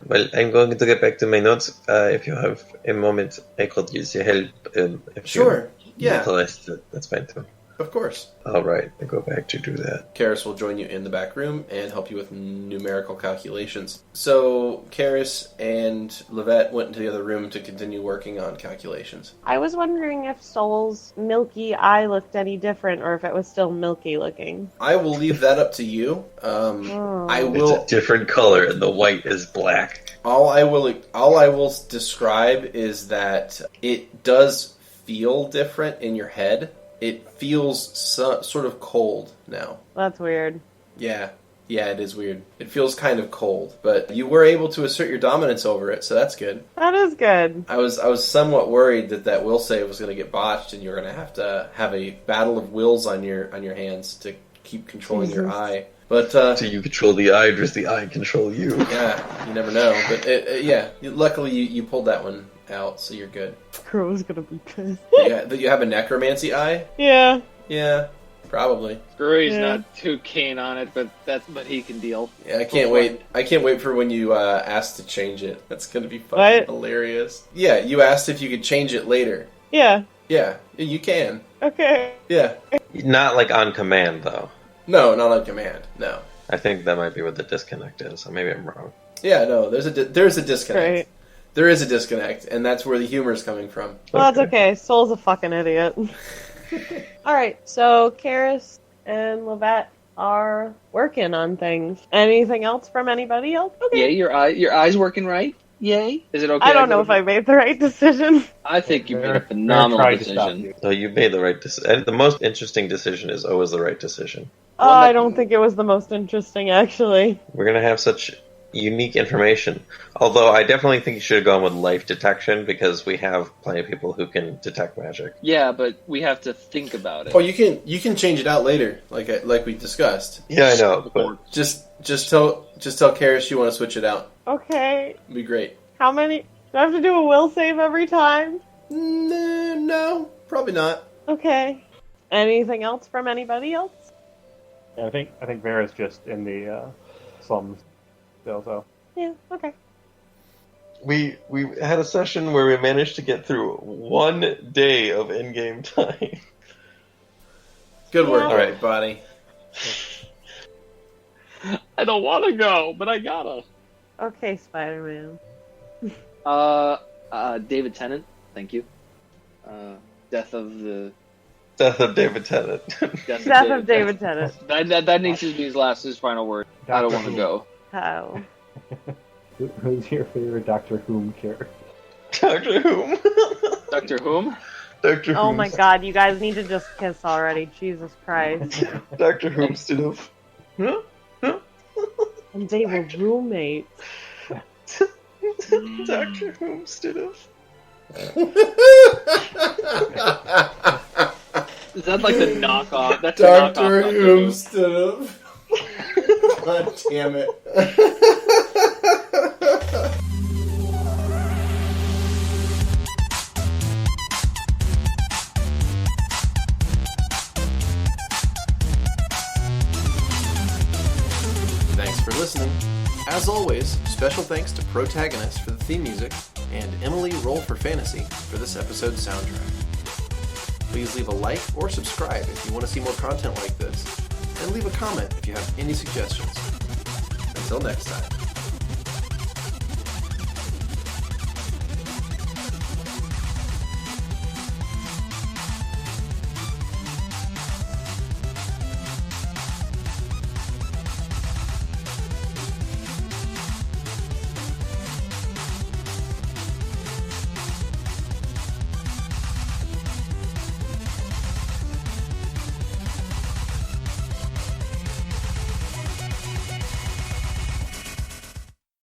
S3: Well, I'm going to get back to my notes. If you have a moment, I could use your help. If
S1: Sure,
S3: you're
S1: yeah.
S3: interested, that's fine too.
S1: Of course.
S3: Alright, I go back to do that.
S1: Karis will join you in the back room and help you with numerical calculations. So, Karis and Lovette went into the other room to continue working on calculations.
S8: I was wondering if Soul's milky eye looked any different, or if it was still milky looking.
S1: I will leave that up to you. I
S3: It's
S1: will.
S3: a different color, and the white is black.
S1: All I will describe is that it does feel different in your head. It feels sort of cold now.
S8: That's weird.
S1: Yeah, it is weird. It feels kind of cold, but you were able to assert your dominance over it, so that's good.
S8: That is good.
S1: I was somewhat worried that will save was going to get botched, and you're going to have a battle of wills on your hands to keep controlling your eye. But
S3: So you control the eye, or does the eye control you?
S1: yeah, you never know. But luckily you pulled that one out, so you're good.
S8: Crow's gonna be pissed.
S1: You have a necromancy eye?
S8: Yeah.
S1: Yeah, probably.
S4: Skrewy's
S8: Yeah.
S4: not too keen on it, but he can deal.
S1: Yeah, I can't wait. I can't wait for when you ask to change it. That's gonna be fucking
S8: What?
S1: hilarious. Yeah, you asked if you could change it later.
S8: Yeah.
S1: Yeah, you can.
S8: Okay.
S1: Yeah.
S3: Not like on command, though.
S1: No, not on command. No.
S3: I think that might be what the disconnect is, so maybe I'm wrong.
S1: Yeah, no. There's a disconnect.
S8: Great.
S1: There is a disconnect, and that's where the humor is coming from.
S8: Well, that's okay. Soul's a fucking idiot. Alright, so Karis and Lovette are working on things. Anything else from anybody else? Okay.
S4: Yeah, your eye's working right. Yay. Is it okay?
S8: I don't know if I made the right decision.
S4: I think you made a
S2: Vera
S4: phenomenal
S2: tried to stop
S4: decision.
S2: you.
S3: So you made the right decision. And the most interesting decision is always the right decision.
S8: I don't think it was the most interesting, actually.
S3: We're going to have such unique information. Although I definitely think you should have gone with life detection, because we have plenty of people who can detect magic.
S4: Yeah, but we have to think about it.
S1: Oh, you can change it out later, like we discussed.
S3: Yeah, I know. But
S1: Just tell Karis you want to switch it out.
S8: Okay.
S1: It'd be great.
S8: How many? Do I have to do a will save every time?
S1: No, probably not.
S8: Okay. Anything else from anybody else?
S2: Yeah, I think Vera's just in the slums still, so.
S8: Yeah, okay.
S3: we had a session where we managed to get through 1 day of in-game time.
S1: Good work,
S8: Yeah.
S1: everybody.
S4: I don't want to go, but I gotta.
S8: Okay, Spider-Man.
S4: David Tennant, thank you. Death of
S3: David Tennant.
S8: Death of David Tennant.
S4: That needs to be his final word. I don't want to go.
S8: How?
S2: Who's your favorite Doctor Whom character?
S3: Doctor Whom?
S4: Doctor Whom?
S3: Doctor
S8: Oh
S3: Whom.
S8: my god, you guys need to just kiss already. Jesus Christ.
S3: Doctor Whom stood up. Huh?
S8: And they were roommates.
S3: Doctor Whom stood up.
S4: Is that like the knockoff? That's
S1: Doctor
S4: a knockoff.
S1: Whom stood up. God damn it. Thanks for listening. As always, special thanks to Protagonist for the theme music, and Emily Roll for Fantasy for this episode's soundtrack. Please leave a like or subscribe if you want to see more content like this, and leave a comment if you have any suggestions. Until next time.